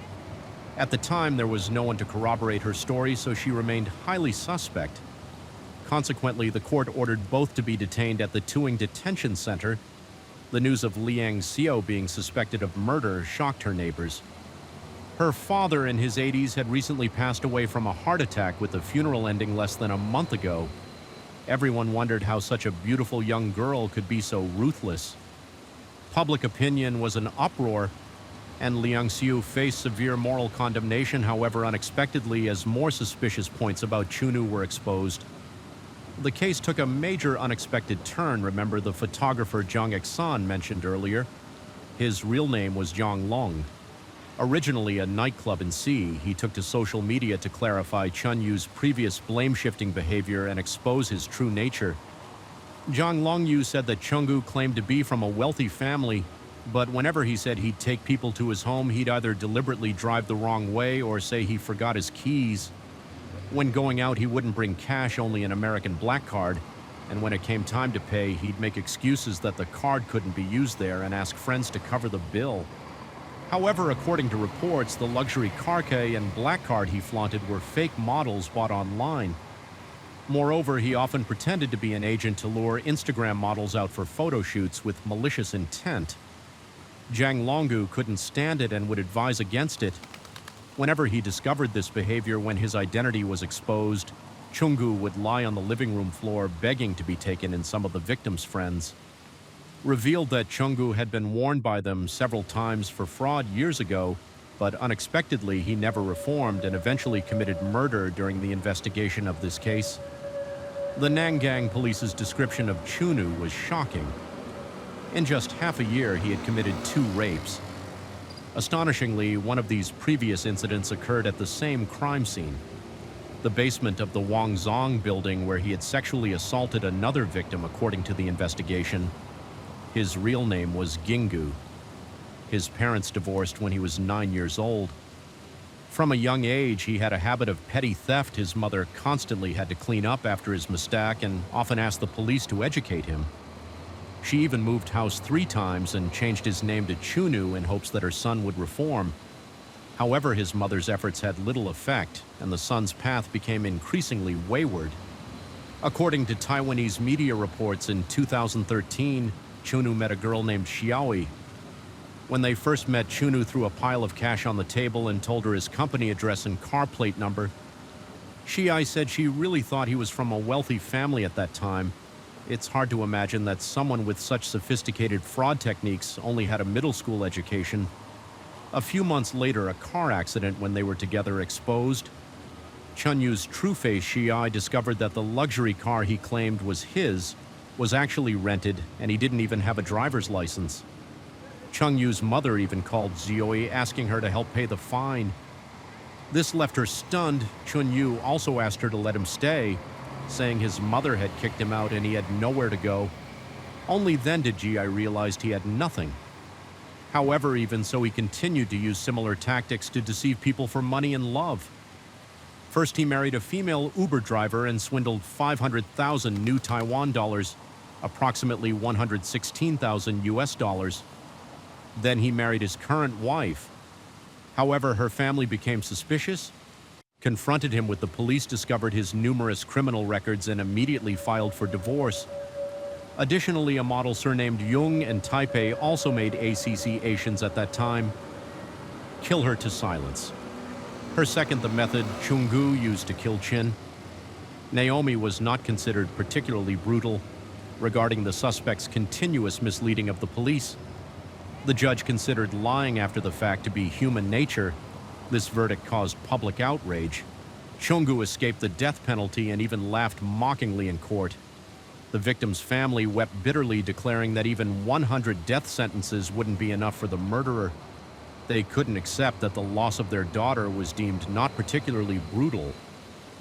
At the time, there was no one to corroborate her story, so she remained highly suspect. Consequently, the court ordered both to be detained at the Tuing Detention Center. The news of Liang Xiao being suspected of murder shocked her neighbors. Her father, in his 80s, had recently passed away from a heart attack, with the funeral ending less than a month ago. Everyone wondered how such a beautiful young girl could be so ruthless. Public opinion was in uproar, and Liang Xiu faced severe moral condemnation, however, unexpectedly, as more suspicious points about Chunu were exposed. The case took a major unexpected turn. Remember the photographer Zhang Exan mentioned earlier? His real name was Zhang Long. Originally a nightclub in C, he took to social media to clarify Chun Yu's previous blame-shifting behavior and expose his true nature. Zhang Longyu said that Chungu claimed to be from a wealthy family, but whenever he said he'd take people to his home, he'd either deliberately drive the wrong way or say he forgot his keys. When going out, he wouldn't bring cash, only an American black card, and when it came time to pay, he'd make excuses that the card couldn't be used there and ask friends to cover the bill. However, according to reports, the luxury car key and black card he flaunted were fake models bought online. Moreover, he often pretended to be an agent to lure Instagram models out for photo shoots with malicious intent. Zhang Longgu couldn't stand it and would advise against it. Whenever he discovered this behavior when his identity was exposed, Chungu would lie on the living room floor begging to be taken in some of the victims' friends. Revealed that Chungu had been warned by them several times for fraud years ago, but unexpectedly he never reformed and eventually committed murder during the investigation of this case. The Nangang police's description of Chunu was shocking. In just half a year, he had committed 2 rapes. Astonishingly, one of these previous incidents occurred at the same crime scene, the basement of the Wangzong building, where he had sexually assaulted another victim, according to the investigation. His real name was Gingu. His parents divorced when he was 9 years old. From a young age, he had a habit of petty theft. His mother constantly had to clean up after his mistake and often asked the police to educate him. She even moved house 3 times and changed his name to Chunu in hopes that her son would reform. However, his mother's efforts had little effect, and the son's path became increasingly wayward. According to Taiwanese media reports, in 2013, Chunu met a girl named Xiaoi. When they first met, Chunu threw a pile of cash on the table and told her his company address and car plate number. Xiaoi said she really thought he was from a wealthy family at that time. It's hard to imagine that someone with such sophisticated fraud techniques only had a middle school education. A few months later, a car accident when they were together exposed. Chun Yu's true face, Xiaoi, discovered that the luxury car he claimed was his was actually rented, and he didn't even have a driver's license. Chun Yu's mother even called Zioi, asking her to help pay the fine. This left her stunned. Chun Yu also asked her to let him stay, saying his mother had kicked him out and he had nowhere to go. Only then did Ji realize he had nothing. However, even so, he continued to use similar tactics to deceive people for money and love. First, he married a female Uber driver and swindled 500,000 new Taiwan dollars, approximately 116,000 US dollars. Then he married his current wife. However, her family became suspicious, confronted him with the police, discovered his numerous criminal records, and immediately filed for divorce. Additionally, a model surnamed Jung and Taipei also made ACC Asians at that time. Kill her to silence. Her second, the method Chungu used to kill Chin. Naomi was not considered particularly brutal. Regarding the suspect's continuous misleading of the police, the judge considered lying after the fact to be human nature. This verdict caused public outrage. Chungu escaped the death penalty and even laughed mockingly in court. The victim's family wept bitterly, declaring that even 100 death sentences wouldn't be enough for the murderer. They couldn't accept that the loss of their daughter was deemed not particularly brutal.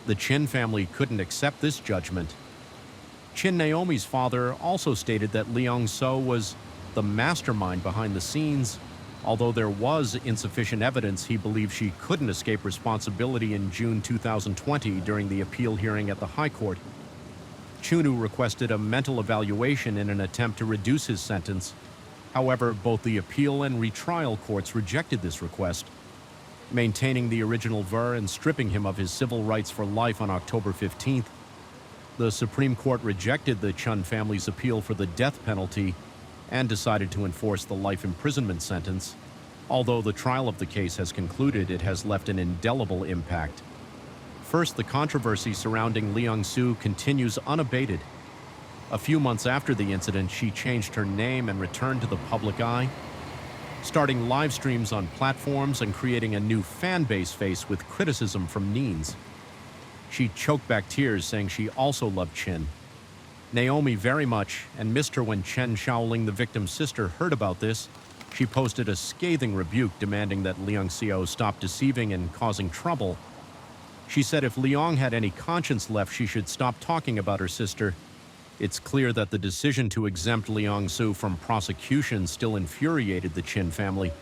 The Chun family couldn't accept this judgment. Chun Naomi's father also stated that Leong So was the mastermind behind the scenes. Although there was insufficient evidence, he believed she couldn't escape responsibility in June 2020 during the appeal hearing at the High Court. Chun requested a mental evaluation in an attempt to reduce his sentence. However, both the appeal and retrial courts rejected this request, maintaining the original ver and stripping him of his civil rights for life on October 15th. The Supreme Court rejected the Chun family's appeal for the death penalty and decided to enforce the life imprisonment sentence. Although the trial of the case has concluded, it has left an indelible impact. First, the controversy surrounding Leong So continues unabated. A few months after the incident, she changed her name and returned to the public eye, starting live streams on platforms and creating a new fan base faced with criticism from Neens. She choked back tears, saying she also loved Chun Naomi very much and missed her. When Chen Shaoling, the victim's sister, heard about this, she posted a scathing rebuke demanding that Leong So stop deceiving and causing trouble. She said if Leong had any conscience left, she should stop talking about her sister. It's clear that the decision to exempt Leong So from prosecution still infuriated the Chun family.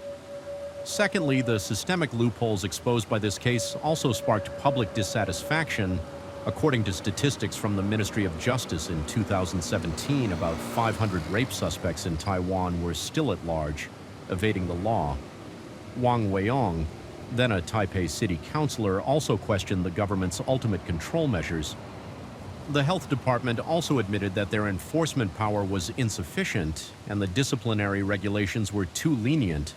Secondly, the systemic loopholes exposed by this case also sparked public dissatisfaction. According to statistics from the Ministry of Justice in 2017, about 500 rape suspects in Taiwan were still at large, evading the law. Wang Weiyong, then a Taipei city councilor, also questioned the government's ultimate control measures. The health department also admitted that their enforcement power was insufficient and the disciplinary regulations were too lenient.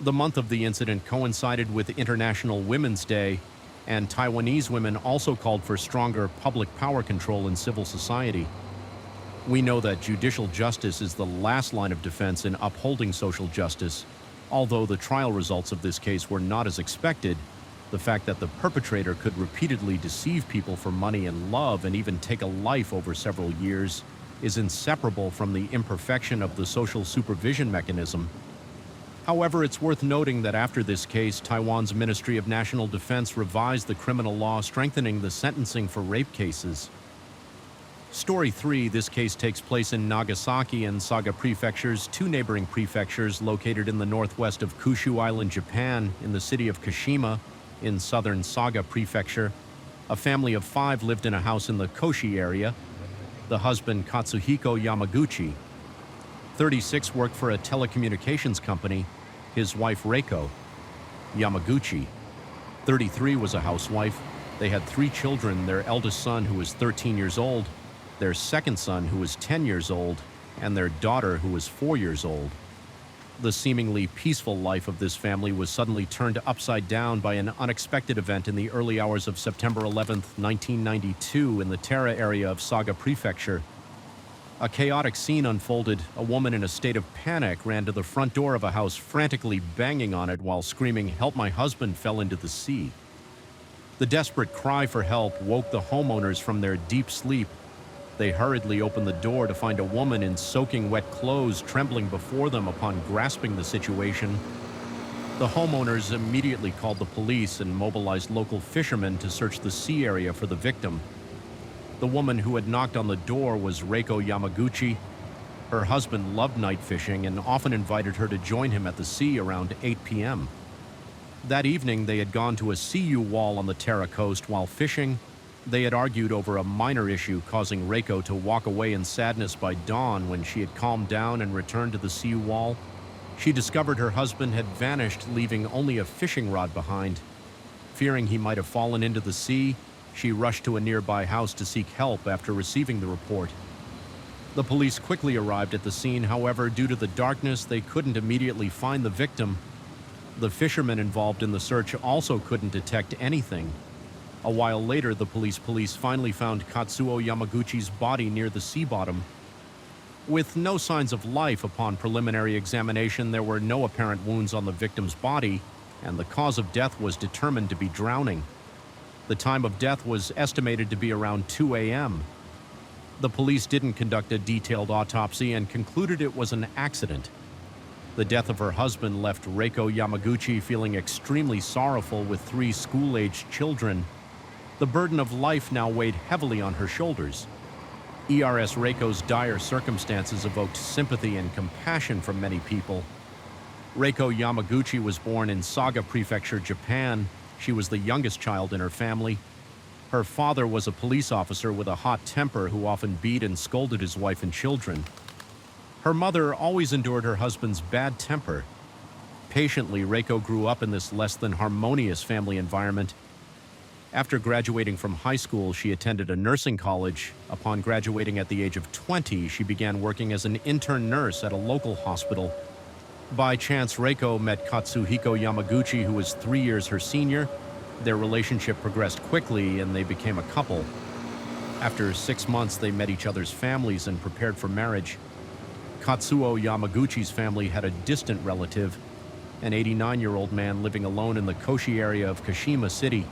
The month of the incident coincided with International Women's Day, and Taiwanese women also called for stronger public power control in civil society. We know that judicial justice is the last line of defense in upholding social justice. Although the trial results of this case were not as expected, the fact that the perpetrator could repeatedly deceive people for money and love and even take a life over several years is inseparable from the imperfection of the social supervision mechanism. However, it's worth noting that after this case, Taiwan's Ministry of National Defense revised the criminal law, strengthening the sentencing for rape cases. Story 3, this case takes place in Nagasaki and Saga prefectures, two neighboring prefectures located in the northwest of Kyushu Island, Japan, in the city of Kashima, in southern Saga prefecture. A family of 5 lived in a house in the Koshi area. The husband, Katsuhiko Yamaguchi, 36, worked for a telecommunications company. His wife, Reiko Yamaguchi, 33, was a housewife. They had 3 children, their eldest son, who was 13 years old, their second son, who was 10 years old, and their daughter, who was 4 years old. The seemingly peaceful life of this family was suddenly turned upside down by an unexpected event in the early hours of September 11, 1992, in the Tara area of Saga Prefecture. A chaotic scene unfolded. A woman in a state of panic ran to the front door of a house, frantically banging on it while screaming, "Help, my husband fell into the sea." The desperate cry for help woke the homeowners from their deep sleep. They hurriedly opened the door to find a woman in soaking wet clothes trembling before them. Upon grasping the situation, the homeowners immediately called the police and mobilized local fishermen to search the sea area for the victim. The woman who had knocked on the door was Reiko Yamaguchi. Her husband loved night fishing and often invited her to join him at the sea around 8 p.m. That evening, they had gone to a CU wall on the Tara coast while fishing. They had argued over a minor issue, causing Reiko to walk away in sadness. By dawn, when she had calmed down and returned to the CU wall, she discovered her husband had vanished, leaving only a fishing rod behind. Fearing he might have fallen into the sea, she rushed to a nearby house to seek help after receiving the report. The police quickly arrived at the scene. However, due to the darkness, they couldn't immediately find the victim. The fishermen involved in the search also couldn't detect anything. A while later, the police finally found Katsuo Yamaguchi's body near the sea bottom. With no signs of life upon preliminary examination, there were no apparent wounds on the victim's body, and the cause of death was determined to be drowning. The time of death was estimated to be around 2 a.m. The police didn't conduct a detailed autopsy and concluded it was an accident. The death of her husband left Reiko Yamaguchi feeling extremely sorrowful with 3 school-aged children. The burden of life now weighed heavily on her shoulders. ERS Reiko's dire circumstances evoked sympathy and compassion from many people. Reiko Yamaguchi was born in Saga Prefecture, Japan. She was the youngest child in her family. Her father was a police officer with a hot temper who often beat and scolded his wife and children. Her mother always endured her husband's bad temper. Patiently, Reiko grew up in this less than harmonious family environment. After graduating from high school, she attended a nursing college. Upon graduating at the age of 20, she began working as an intern nurse at a local hospital. By chance, Reiko met Katsuhiko Yamaguchi, who was 3 years her senior. Their relationship progressed quickly, and they became a couple. After 6 months, they met each other's families and prepared for marriage. Katsuo Yamaguchi's family had a distant relative, an 89-year-old man living alone in the Koshi area of Kashima City.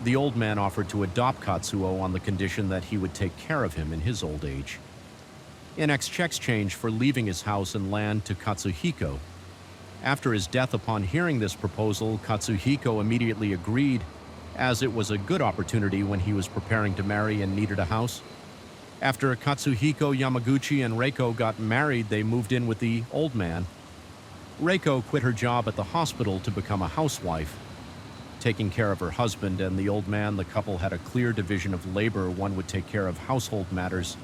The old man offered to adopt Katsuo on the condition that he would take care of him in his old age, in exchange for leaving his house and land to Katsuhiko. After his death, upon hearing this proposal, Katsuhiko immediately agreed, as it was a good opportunity when he was preparing to marry and needed a house. After Katsuhiko Yamaguchi and Reiko got married, they moved in with the old man. Reiko quit her job at the hospital to become a housewife. Taking care of her husband and the old man, the couple had a clear division of labor. One would take care of household matters,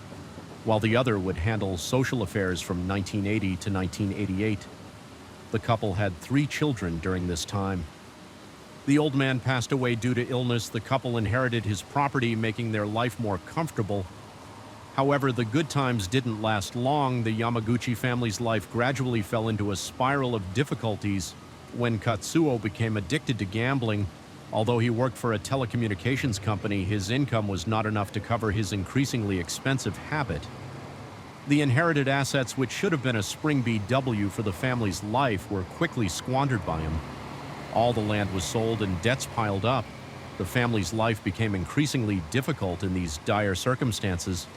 while the other would handle social affairs from 1980 to 1988. The couple had 3 children during this time. The old man passed away due to illness. The couple inherited his property, making their life more comfortable. However, the good times didn't last long. The Yamaguchi family's life gradually fell into a spiral of difficulties when Katsuo became addicted to gambling. Although he worked for a telecommunications company, his income was not enough to cover his increasingly expensive habit. The inherited assets, which should have been a spring BW for the family's life, were quickly squandered by him. All the land was sold and debts piled up. The family's life became increasingly difficult in these dire circumstances.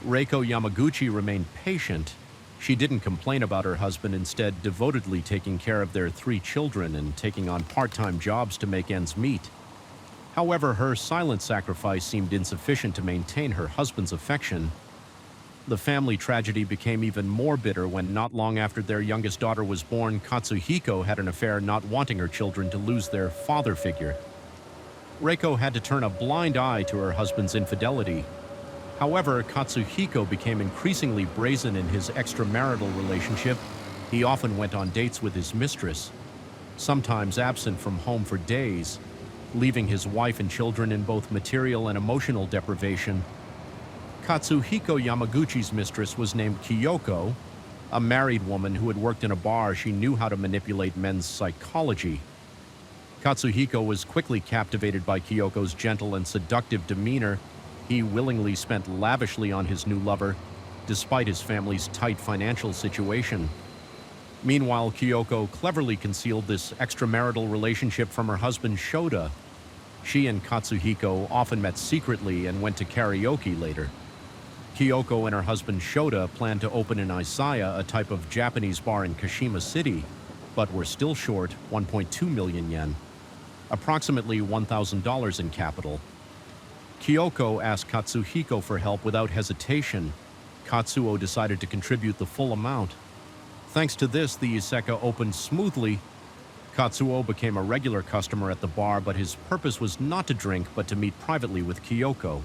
Reiko Yamaguchi remained patient. She didn't complain about her husband, instead devotedly taking care of their 3 children and taking on part-time jobs to make ends meet. However, her silent sacrifice seemed insufficient to maintain her husband's affection. The family tragedy became even more bitter when, not long after their youngest daughter was born, Katsuhiko had an affair, not wanting her children to lose their father figure. Reiko had to turn a blind eye to her husband's infidelity. However, Katsuhiko became increasingly brazen in his extramarital relationship. He often went on dates with his mistress, sometimes absent from home for days, leaving his wife and children in both material and emotional deprivation. Katsuhiko Yamaguchi's mistress was named Kyoko, a married woman who had worked in a bar. She knew how to manipulate men's psychology. Katsuhiko was quickly captivated by Kyoko's gentle and seductive demeanor. He willingly spent lavishly on his new lover, despite his family's tight financial situation. Meanwhile, Kyoko cleverly concealed this extramarital relationship from her husband Shota. She and Katsuhiko often met secretly and went to karaoke later. Kyoko and her husband Shota planned to open in Isaya, a type of Japanese bar in Kashima City, but were still short 1.2 million yen, approximately $1,000 in capital. Kyoko asked Katsuhiko for help without hesitation. Katsuo decided to contribute the full amount. Thanks to this, the izaka opened smoothly. Katsuo became a regular customer at the bar, but his purpose was not to drink, but to meet privately with Kyoko.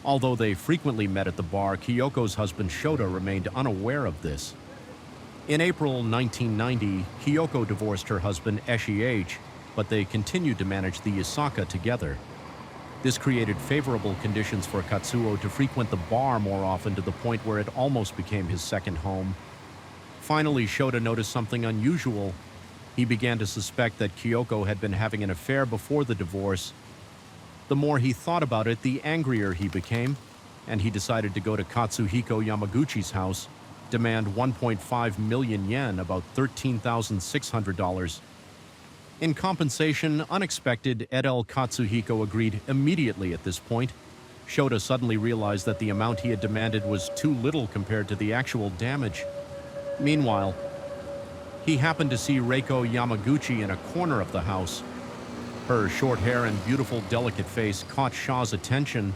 Although they frequently met at the bar, Kyoko's husband Shota remained unaware of this. In April 1990, Kyoko divorced her husband Eshi, but they continued to manage the izaka together. This created favorable conditions for Katsuo to frequent the bar more often, to the point where it almost became his second home. Finally, Shota noticed something unusual. He began to suspect that Kyoko had been having an affair before the divorce. The more he thought about it, the angrier he became, and he decided to go to Katsuhiko Yamaguchi's house, demand 1.5 million yen, about $13,600. In compensation, unexpected, Edel Katsuhiko agreed immediately at this point. Shota suddenly realized that the amount he had demanded was too little compared to the actual damage. Meanwhile, he happened to see Reiko Yamaguchi in a corner of the house. Her short hair and beautiful, delicate face caught Shaw's attention.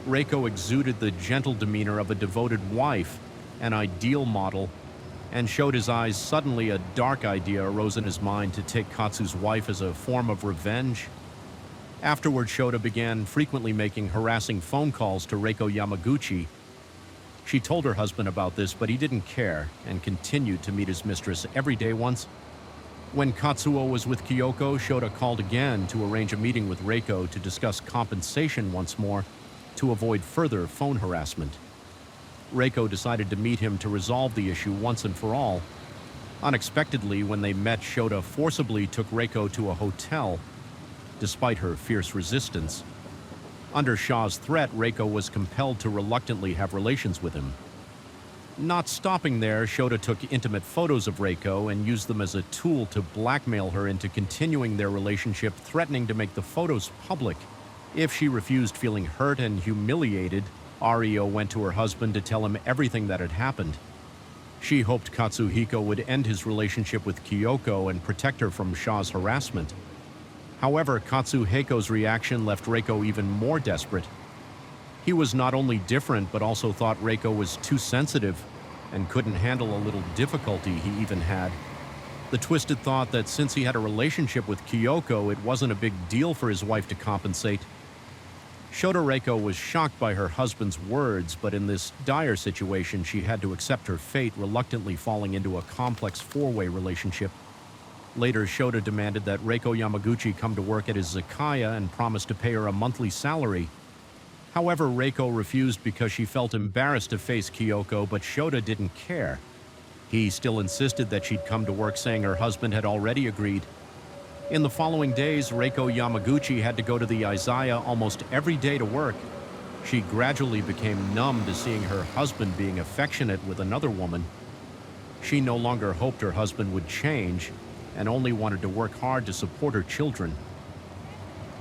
Reiko exuded the gentle demeanor of a devoted wife, an ideal model, and showed his eyes. Suddenly, a dark idea arose in his mind to take Katsu's wife as a form of revenge. Afterward, Shota began frequently making harassing phone calls to Reiko Yamaguchi. She told her husband about this, but he didn't care and continued to meet his mistress every day once. When Katsuo was with Kyoko, Shota called again to arrange a meeting with Reiko to discuss compensation once more to avoid further phone harassment. Reiko decided to meet him to resolve the issue once and for all. Unexpectedly, when they met, Shota forcibly took Reiko to a hotel, despite her fierce resistance. Under Shaw's threat, Reiko was compelled to reluctantly have relations with him. Not stopping there, Shota took intimate photos of Reiko and used them as a tool to blackmail her into continuing their relationship, threatening to make the photos public. If she refused, feeling hurt and humiliated, Ario went to her husband to tell him everything that had happened. She hoped Katsuhiko would end his relationship with Kyoko and protect her from Shaw's harassment. However, Katsuhiko's reaction left Reiko even more desperate. He was not only different, but also thought Reiko was too sensitive and couldn't handle a little difficulty he even had. The twisted thought that since he had a relationship with Kyoko, it wasn't a big deal for his wife to compensate. Shota Reiko was shocked by her husband's words, but in this dire situation, she had to accept her fate, reluctantly falling into a complex four-way relationship. Later, Shota demanded that Reiko Yamaguchi come to work at his izakaya and promised to pay her a monthly salary. However, Reiko refused because she felt embarrassed to face Kyoko, but Shota didn't care. He still insisted that she'd come to work, saying her husband had already agreed. In the following days, Reiko Yamaguchi had to go to the izaya almost every day to work. She gradually became numb to seeing her husband being affectionate with another woman. She no longer hoped her husband would change and only wanted to work hard to support her children.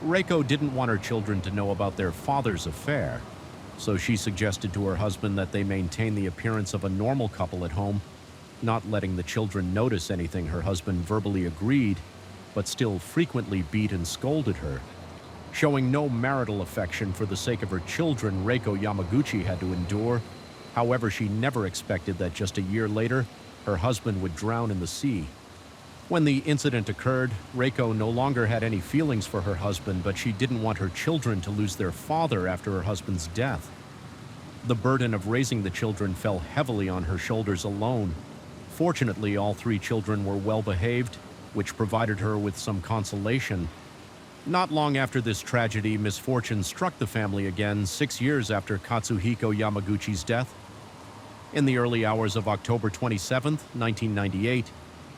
Reiko didn't want her children to know about their father's affair, so she suggested to her husband that they maintain the appearance of a normal couple at home, not letting the children notice anything. Her husband verbally agreed, but still frequently beat and scolded her. Showing no marital affection for the sake of her children, Reiko Yamaguchi had to endure. However, she never expected that just a year later, her husband would drown in the sea. When the incident occurred, Reiko no longer had any feelings for her husband, but she didn't want her children to lose their father after her husband's death. The burden of raising the children fell heavily on her shoulders alone. Fortunately, all three children were well behaved, which provided her with some consolation. Not long after this tragedy, misfortune struck the family again, 6 years after Katsuhiko Yamaguchi's death. In the early hours of October 27, 1998,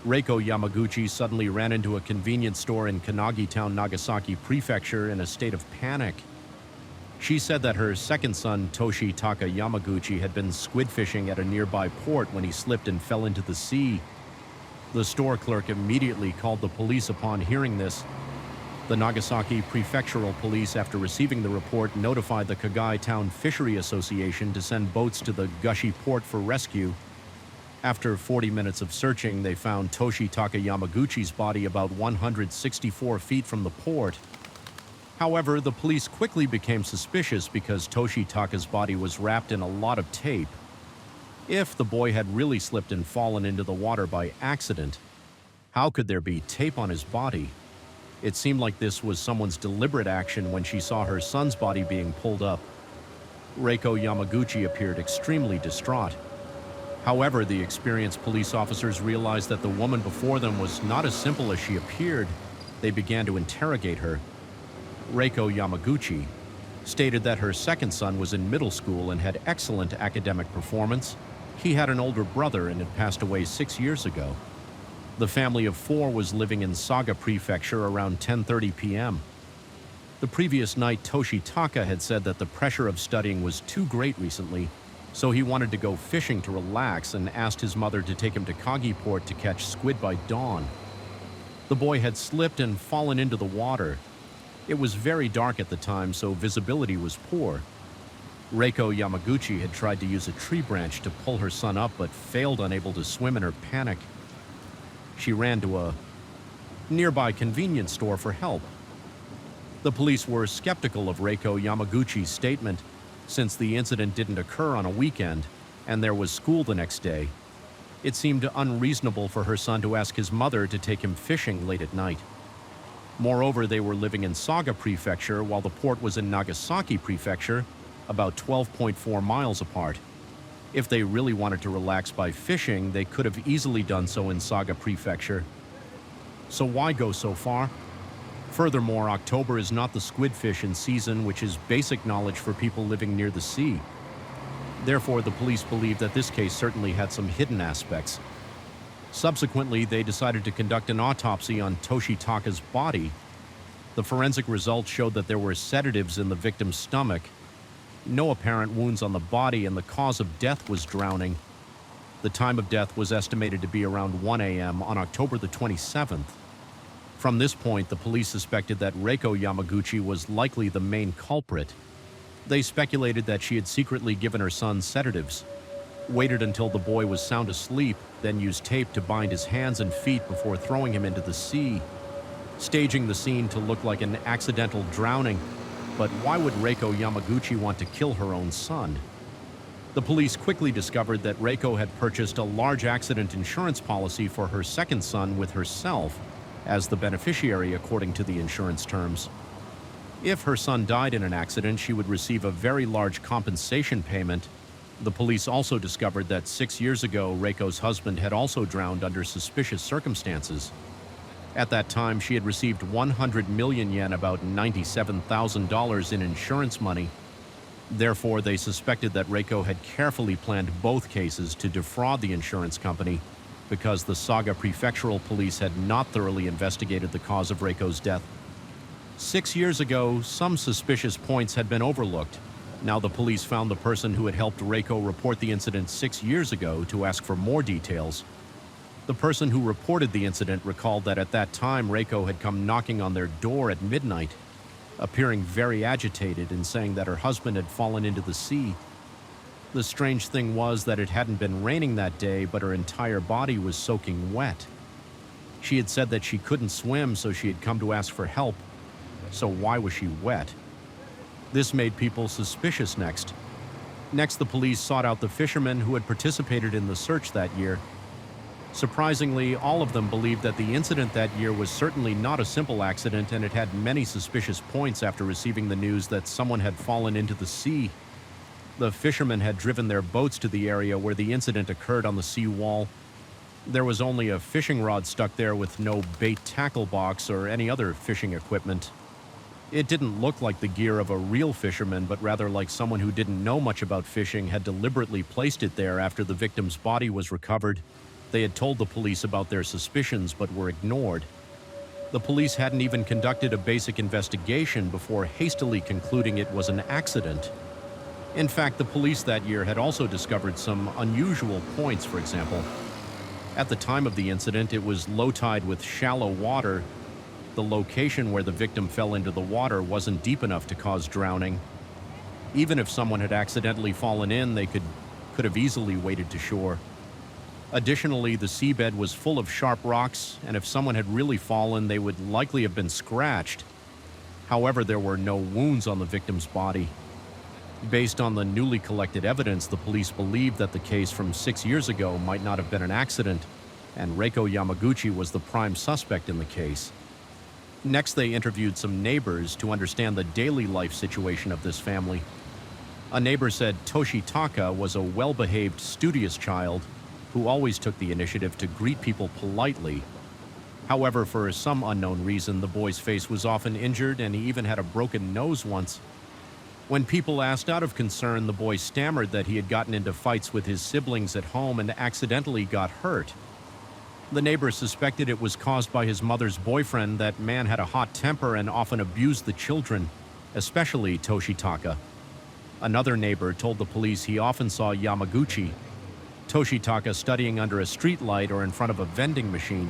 Reiko Yamaguchi suddenly ran into a convenience store in Kanagi Town, Nagasaki Prefecture in a state of panic. She said that her second son, Toshitaka Yamaguchi, had been squid fishing at a nearby port when he slipped and fell into the sea. The store clerk immediately called the police upon hearing this. The Nagasaki Prefectural Police, after receiving the report, notified the Kagai Town Fishery Association to send boats to the Gushi port for rescue. After 40 minutes of searching, they found Toshitaka Yamaguchi's body about 164 feet from the port. However, the police quickly became suspicious because Toshitaka's body was wrapped in a lot of tape. If the boy had really slipped and fallen into the water by accident, how could there be tape on his body? It seemed like this was someone's deliberate action when she saw her son's body being pulled up. Reiko Yamaguchi appeared extremely distraught. However, the experienced police officers realized that the woman before them was not as simple as she appeared. They began to interrogate her. Reiko Yamaguchi stated that her second son was in middle school and had excellent academic performance. He had an older brother and had passed away 6 years ago. The family of 4 was living in Saga Prefecture around 10:30 p.m. The previous night, Toshitaka had said that the pressure of studying was too great recently, so he wanted to go fishing to relax and asked his mother to take him to Kagi Port to catch squid by dawn. The boy had slipped and fallen into the water. It was very dark at the time, so visibility was poor. Reiko Yamaguchi had tried to use a tree branch to pull her son up, but failed, unable to swim in her panic. She ran to a nearby convenience store for help. The police were skeptical of Reiko Yamaguchi's statement, since the incident didn't occur on a weekend and there was school the next day. It seemed unreasonable for her son to ask his mother to take him fishing late at night. Moreover, they were living in Saga Prefecture while the port was in Nagasaki Prefecture, about 12.4 miles apart. If they really wanted to relax by fishing, they could have easily done so in Saga Prefecture. So why go so far? Furthermore, October is not the squidfish in season, which is basic knowledge for people living near the sea. Therefore, the police believe that this case certainly had some hidden aspects. Subsequently, they decided to conduct an autopsy on Toshitaka's body. The forensic results showed that there were sedatives in the victim's stomach, no apparent wounds on the body, and the cause of death was drowning. The time of death was estimated to be around 1 a.m. on October the 27th. From this point, the police suspected that Reiko Yamaguchi was likely the main culprit. They speculated that she had secretly given her son sedatives, waited until the boy was sound asleep, then used tape to bind his hands and feet before throwing him into the sea, staging the scene to look like an accidental drowning. But why would Reiko Yamaguchi want to kill her own son? The police quickly discovered that Reiko had purchased a large accident insurance policy for her second son with herself as the beneficiary according to the insurance terms. If her son died in an accident, she would receive a very large compensation payment. The police also discovered that 6 years ago, Reiko's husband had also drowned under suspicious circumstances. At that time, she had received 100 million yen, about $97,000 in insurance money. Therefore, they suspected that Reiko had carefully planned both cases to defraud the insurance company because the Saga Prefectural Police had not thoroughly investigated the cause of Reiko's death. 6 years ago, some suspicious points had been overlooked. Now the police found the person who had helped Reiko report the incident 6 years ago to ask for more details. The person who reported the incident recalled that at that time Reiko had come knocking on their door at midnight, appearing very agitated and saying that her husband had fallen into the sea. The strange thing was that it hadn't been raining that day, but her entire body was soaking wet. She had said that she couldn't swim, so she had come to ask for help. So why was she wet? This made people suspicious next. Next, the police sought out the fishermen who had participated in the search that year. Surprisingly, all of them believed that the incident that year was certainly not a simple accident, and it had many suspicious points after receiving the news that someone had fallen into the sea. The fishermen had driven their boats to the area where the incident occurred on the sea wall. There was only a fishing rod stuck there with no bait tackle box or any other fishing equipment. It didn't look like the gear of a real fisherman, but rather like someone who didn't know much about fishing had deliberately placed it there after the victim's body was recovered. They had told the police about their suspicions, but were ignored. The police hadn't even conducted a basic investigation before hastily concluding it was an accident. In fact, the police that year had also discovered some unusual points. For example, at the time of the incident, it was low tide with shallow water. The location where the victim fell into the water wasn't deep enough to cause drowning. Even if someone had accidentally fallen in, they could have easily waded to shore. Additionally, the seabed was full of sharp rocks, and if someone had really fallen, they would likely have been scratched. However, there were no wounds on the victim's body. Based on the newly collected evidence, the police believed that the case from 6 years ago might not have been an accident, and Reiko Yamaguchi was the prime suspect in the case. Next, they interviewed some neighbors to understand the daily life situation of this family. A neighbor said Toshitaka was a well-behaved, studious child who always took the initiative to greet people politely. However, for some unknown reason, the boy's face was often injured, and he even had a broken nose once. When people asked out of concern, the boy stammered that he had gotten into fights with his siblings at home and accidentally got hurt. The neighbor suspected it was caused by his mother's boyfriend. That man had a hot temper and often abused the children, especially Toshitaka. Another neighbor told the police he often saw Yamaguchi, Toshitaka, studying under a streetlight or in front of a vending machine.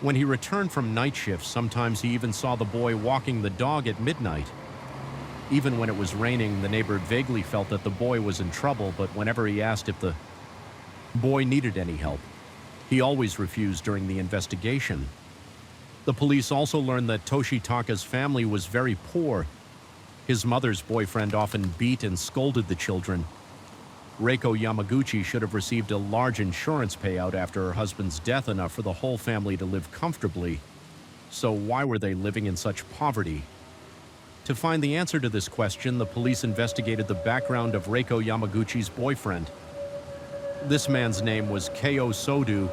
When he returned from night shifts, sometimes he even saw the boy walking the dog at midnight. Even when it was raining, the neighbor vaguely felt that the boy was in trouble, but whenever he asked if the boy needed any help, he always refused during the investigation. The police also learned that Toshitaka's family was very poor. His mother's boyfriend often beat and scolded the children. Reiko Yamaguchi should have received a large insurance payout after her husband's death, enough for the whole family to live comfortably. So why were they living in such poverty? To find the answer to this question, the police investigated the background of Reiko Yamaguchi's boyfriend. This man's name was Keo Sodu.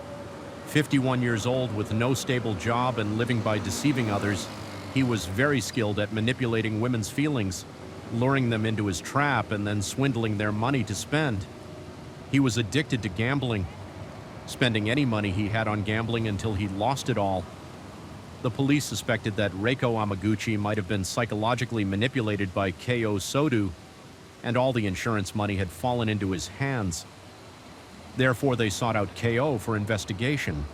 51 years old with no stable job and living by deceiving others, he was very skilled at manipulating women's feelings, luring them into his trap and then swindling their money to spend. He was addicted to gambling, spending any money he had on gambling until he lost it all. The police suspected that Reiko Yamaguchi might have been psychologically manipulated by Keo Sodu, and all the insurance money had fallen into his hands. Therefore, they sought out Keo for investigation.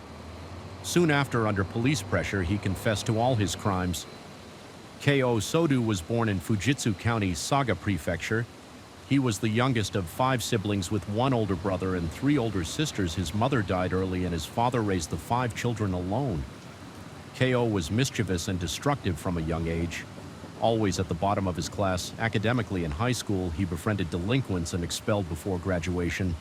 Soon after, under police pressure, he confessed to all his crimes. Keo Sodu was born in Fujitsu County, Saga Prefecture. He was the youngest of 5 siblings with 1 older brother and 3 older sisters. His mother died early and his father raised the 5 children alone. Keo was mischievous and destructive from a young age. Always at the bottom of his class, academically in high school, he befriended delinquents and expelled before graduation.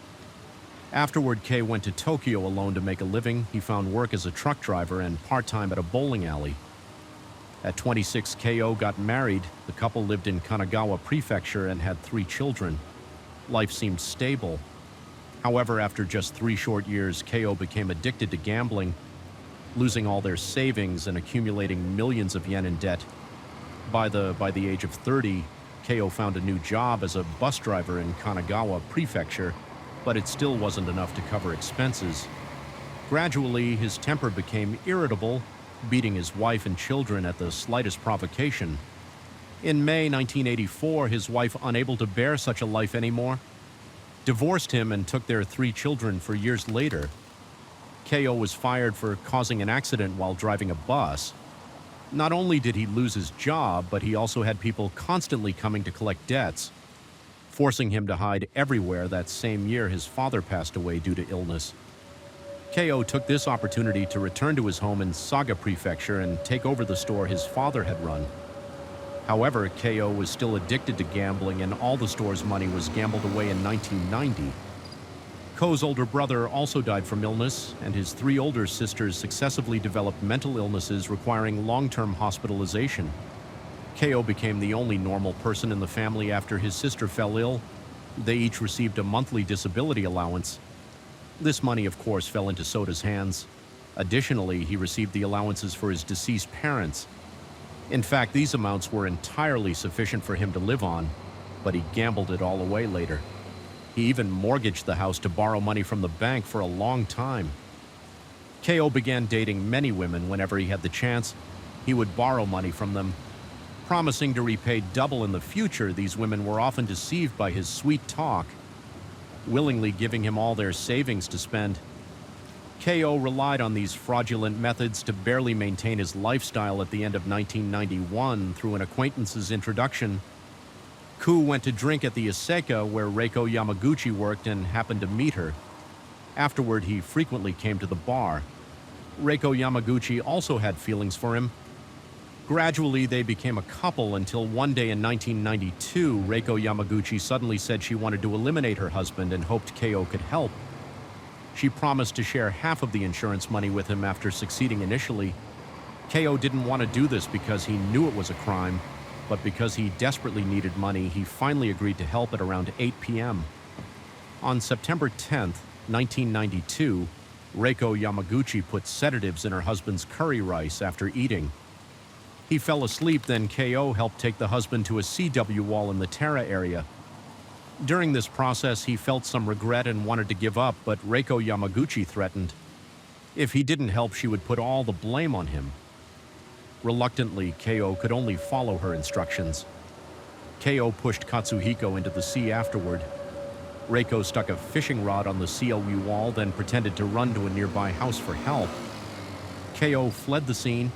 Afterward, Kei went to Tokyo alone to make a living. He found work as a truck driver and part-time at a bowling alley. At 26, Keo got married. The couple lived in Kanagawa Prefecture and had 3 children. Life seemed stable. However, after just 3 short years, Keo became addicted to gambling, losing all their savings and accumulating millions of yen in debt. By the age of 30, Keo found a new job as a bus driver in Kanagawa Prefecture, but it still wasn't enough to cover expenses. Gradually, his temper became irritable, beating his wife and children at the slightest provocation. In May 1984, his wife, unable to bear such a life anymore, divorced him and took their 3 children for years later. Keo was fired for causing an accident while driving a bus. Not only did he lose his job, but he also had people constantly coming to collect debts, forcing him to hide everywhere. That same year, his father passed away due to illness. Keo took this opportunity to return to his home in Saga Prefecture and take over the store his father had run. However, Keo was still addicted to gambling, and all the store's money was gambled away in 1990. Ko's older brother also died from illness, and his 3 older sisters successively developed mental illnesses requiring long-term hospitalization. Keo became the only normal person in the family after his sister fell ill. They each received a monthly disability allowance. This money, of course, fell into Soda's hands. Additionally, he received the allowances for his deceased parents. In fact, these amounts were entirely sufficient for him to live on, but he gambled it all away later. He even mortgaged the house to borrow money from the bank for a long time. Keo began dating many women. Whenever he had the chance, he would borrow money from them, promising to repay double in the future. These women were often deceived by his sweet talk, willingly giving him all their savings to spend. Keo relied on these fraudulent methods to barely maintain his lifestyle. At the end of 1991, through an acquaintance's introduction, Ku went to drink at the Iseka where Reiko Yamaguchi worked and happened to meet her. Afterward, he frequently came to the bar. Reiko Yamaguchi also had feelings for him. Gradually, they became a couple until one day in 1992, Reiko Yamaguchi suddenly said she wanted to eliminate her husband and hoped Keo could help. She promised to share half of the insurance money with him after succeeding initially. Keo didn't want to do this because he knew it was a crime, but because he desperately needed money, he finally agreed to help at around 8 p.m. On September 10th, 1992, Reiko Yamaguchi put sedatives in her husband's curry rice after eating. He fell asleep, then Keo helped take the husband to a CW wall in the Tara area. During this process, he felt some regret and wanted to give up, but Reiko Yamaguchi threatened. If he didn't help, she would put all the blame on him. Reluctantly, Keo could only follow her instructions. Keo pushed Katsuhiko into the sea afterward. Reiko stuck a fishing rod on the CLU wall, then pretended to run to a nearby house for help. Keo fled the scene.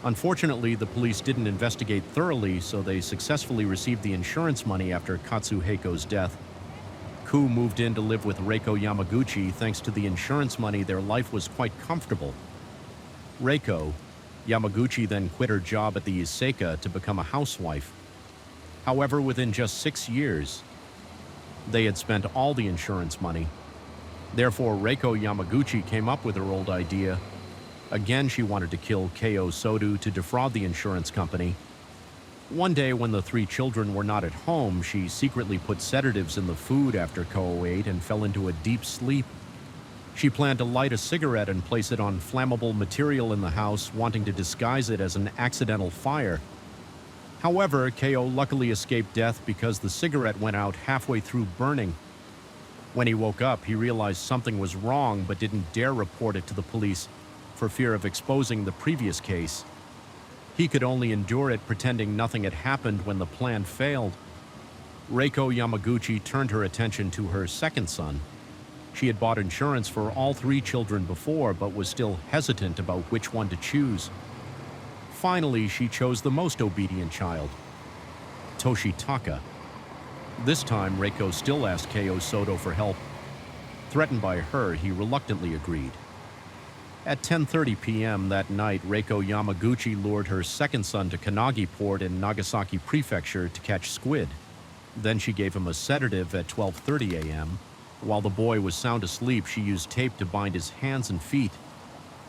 Unfortunately, the police didn't investigate thoroughly, so they successfully received the insurance money after Katsuhiko's death. Ku moved in to live with Reiko Yamaguchi. Thanks to the insurance money, their life was quite comfortable. Reiko, Yamaguchi then quit her job at the Iseka to become a housewife. However, within just 6 years, they had spent all the insurance money. Therefore, Reiko Yamaguchi came up with her old idea. Again, she wanted to kill Keiyo Sodu to defraud the insurance company. One day, when the 3 children were not at home, she secretly put sedatives in the food after Ko ate and fell into a deep sleep. She planned to light a cigarette and place it on flammable material in the house, wanting to disguise it as an accidental fire. However, Keiyo luckily escaped death because the cigarette went out halfway through burning. When he woke up, he realized something was wrong but didn't dare report it to the police for fear of exposing the previous case. He could only endure it, pretending nothing had happened when the plan failed. Reiko Yamaguchi turned her attention to her second son. She had bought insurance for all 3 children before, but was still hesitant about which one to choose. Finally, she chose the most obedient child, Toshitaka. This time, Reiko still asked Keiyo Sodo for help. Threatened by her, he reluctantly agreed. At 10:30 p.m. that night, Reiko Yamaguchi lured her second son to Kanagi Port in Nagasaki Prefecture to catch squid. Then she gave him a sedative at 12:30 a.m. While the boy was sound asleep, she used tape to bind his hands and feet.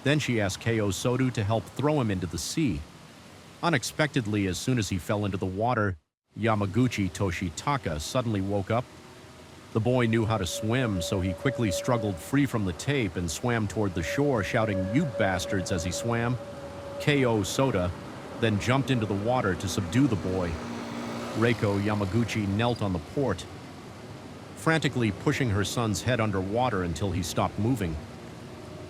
Then she asked Keiyo Sodu to help throw him into the sea. Unexpectedly, as soon as he fell into the water, Yamaguchi Toshitaka suddenly woke up. The boy knew how to swim, so he quickly struggled free from the tape and swam toward the shore, shouting, "You bastards," as he swam. Keiyo Soda then jumped into the water to subdue the boy. Reiko Yamaguchi knelt on the port, frantically pushing her son's head underwater until he stopped moving.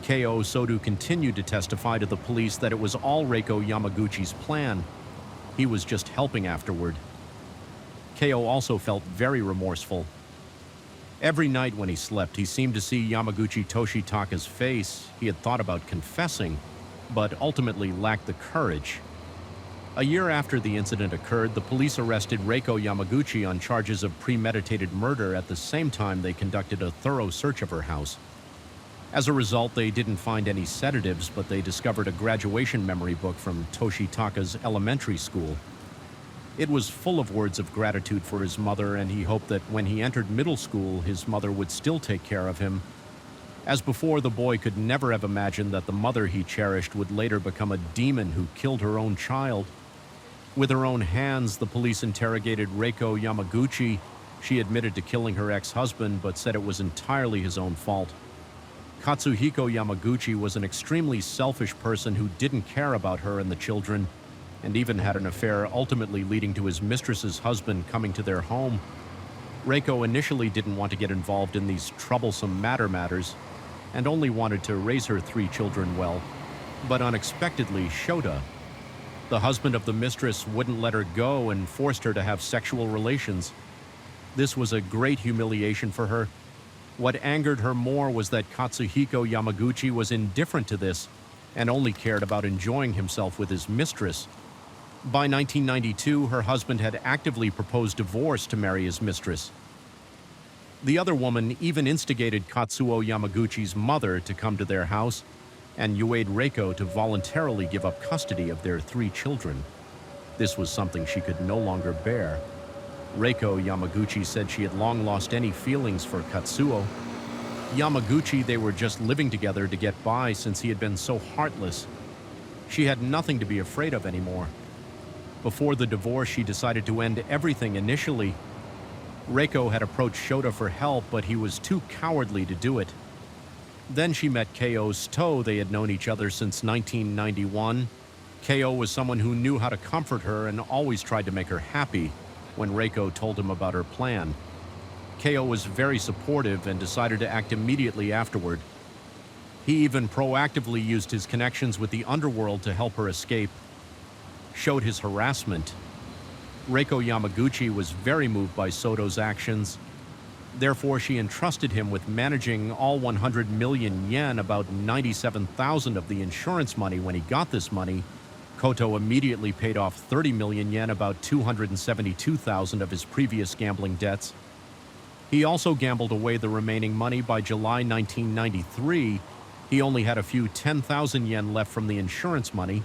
Keiyo Sodu continued to testify to the police that it was all Reiko Yamaguchi's plan. He was just helping afterward. Keiyo also felt very remorseful. Every night when he slept, he seemed to see Yamaguchi Toshitaka's face. He had thought about confessing, but ultimately lacked the courage. A year after the incident occurred, the police arrested Reiko Yamaguchi on charges of premeditated murder at the same time they conducted a thorough search of her house. As a result, they didn't find any sedatives, but they discovered a graduation memory book from Toshitaka's elementary school. It was full of words of gratitude for his mother, and he hoped that when he entered middle school, his mother would still take care of him. As before, the boy could never have imagined that the mother he cherished would later become a demon who killed her own child. With her own hands, the police interrogated Reiko Yamaguchi. She admitted to killing her ex-husband, but said it was entirely his own fault. Katsuhiko Yamaguchi was an extremely selfish person who didn't care about her and the children, and even had an affair ultimately leading to his mistress's husband coming to their home. Reiko initially didn't want to get involved in these troublesome matters, and only wanted to raise her 3 children well. But unexpectedly, Shota, the husband of the mistress, wouldn't let her go and forced her to have sexual relations. This was a great humiliation for her. What angered her more was that Katsuhiko Yamaguchi was indifferent to this and only cared about enjoying himself with his mistress. By 1992, her husband had actively proposed divorce to marry his mistress. The other woman even instigated Katsuo Yamaguchi's mother to come to their house and Yuade Reiko to voluntarily give up custody of their 3 children. This was something she could no longer bear. Reiko Yamaguchi said she had long lost any feelings for Katsuo. Yamaguchi, they were just living together to get by since he had been so heartless. She had nothing to be afraid of anymore. Before the divorce, she decided to end everything initially. Reiko had approached Shota for help, but he was too cowardly to do it. Then she met Keiyo Sodo. They had known each other since 1991. Keiyo was someone who knew how to comfort her and always tried to make her happy when Reiko told him about her plan. Keiyo was very supportive and decided to act immediately afterward. He even proactively used his connections with the underworld to help her escape, showed his harassment. Reiko Yamaguchi was very moved by Sodo's actions. Therefore, she entrusted him with managing all 100 million yen, about 97,000 of the insurance money. When he got this money, Koto immediately paid off 30 million yen, about 272,000 of his previous gambling debts. He also gambled away the remaining money. By July 1993, he only had a few 10,000 yen left from the insurance money.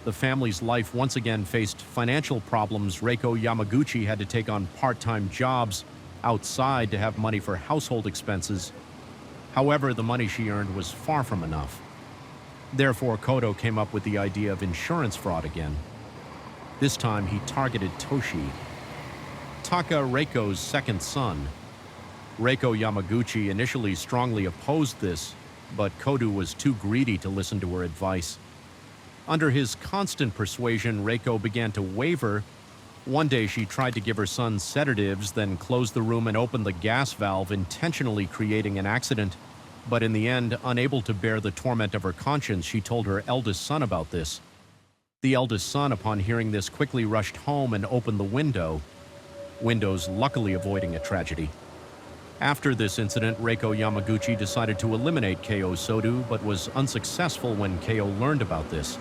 the family's life once again faced financial problems. Reiko Yamaguchi had to take on part-time jobs outside to have money for household expenses. However, the money she earned was far from enough. Therefore, Kodo came up with the idea of insurance fraud again. This time, he targeted Toshi, Taka Reiko's second son. Reiko Yamaguchi initially strongly opposed this, but Kodo was too greedy to listen to her advice. Under his constant persuasion, Reiko began to waver. One day she tried to give her son sedatives, then closed the room and opened the gas valve, intentionally creating an accident. But in the end, unable to bear the torment of her conscience, she told her eldest son about this. The eldest son, upon hearing this, quickly rushed home and opened the windows luckily avoiding a tragedy. After this incident, Reiko Yamaguchi decided to eliminate Keiyo Sodu, but was unsuccessful when Keiyo learned about this.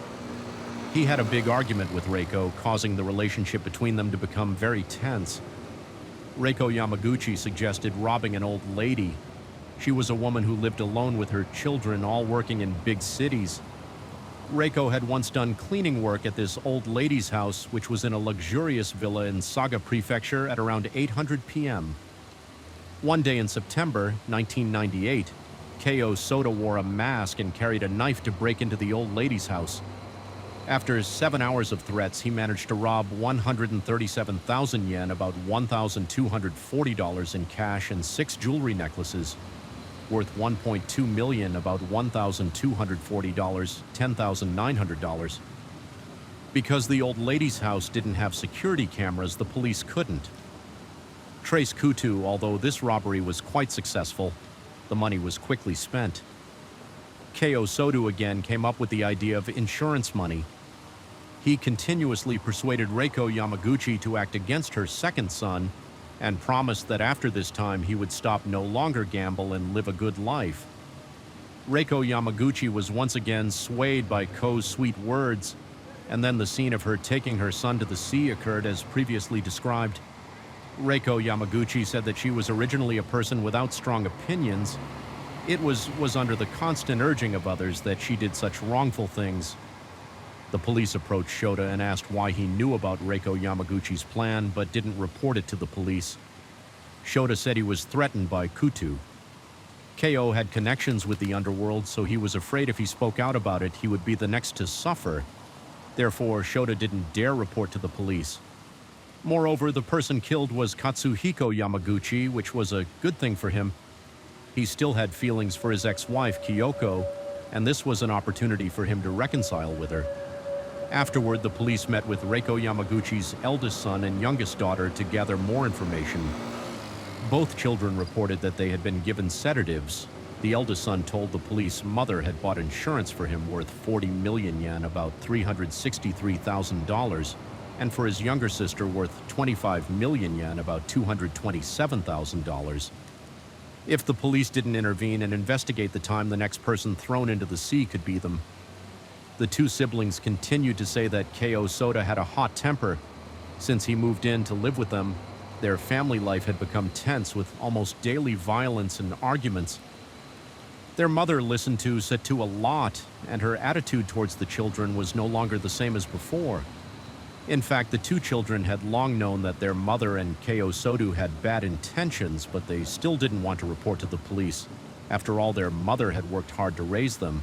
He had a big argument with Reiko, causing the relationship between them to become very tense. Reiko Yamaguchi suggested robbing an old lady. She was a woman who lived alone with her children, all working in big cities. Reiko had once done cleaning work at this old lady's house, which was in a luxurious villa in Saga Prefecture at around 800 p.m. One day in September 1998, Keiyo Soda wore a mask and carried a knife to break into the old lady's house. After 7 hours of threats, he managed to rob 137,000 yen, about $1,240 in cash, and 6 jewelry necklaces worth 1.2 million, about $1,240, $10,900. Because the old lady's house didn't have security cameras, the police couldn't trace Kutu. Although this robbery was quite successful, the money was quickly spent. Keiyo Sodu again came up with the idea of insurance money. He continuously persuaded Reiko Yamaguchi to act against her second son and promised that after this time he would stop no longer gamble and live a good life. Reiko Yamaguchi was once again swayed by Ko's sweet words, and then the scene of her taking her son to the sea occurred as previously described. Reiko Yamaguchi said that she was originally a person without strong opinions. It was under the constant urging of others that she did such wrongful things. The police approached Shota and asked why he knew about Reiko Yamaguchi's plan but didn't report it to the police. Shota said he was threatened by Kutu. Keiyo had connections with the underworld, so he was afraid if he spoke out about it, he would be the next to suffer. Therefore, Shota didn't dare report to the police. Moreover, the person killed was Katsuhiko Yamaguchi, which was a good thing for him. He still had feelings for his ex-wife, Kyoko, and this was an opportunity for him to reconcile with her. Afterward, the police met with Reiko Yamaguchi's eldest son and youngest daughter to gather more information. Both children reported that they had been given sedatives. The eldest son told the police mother had bought insurance for him worth 40 million yen, about $363,000, and for his younger sister worth 25 million yen, about $227,000. If the police didn't intervene and investigate the time, the next person thrown into the sea could be them. The two siblings continued to say that Keiyo Soda had a hot temper. Since he moved in to live with them, their family life had become tense with almost daily violence and arguments. Their mother listened to Setu a lot, and her attitude towards the children was no longer the same as before. In fact, the two children had long known that their mother and Keiyo Sodu had bad intentions, but they still didn't want to report to the police. After all, their mother had worked hard to raise them,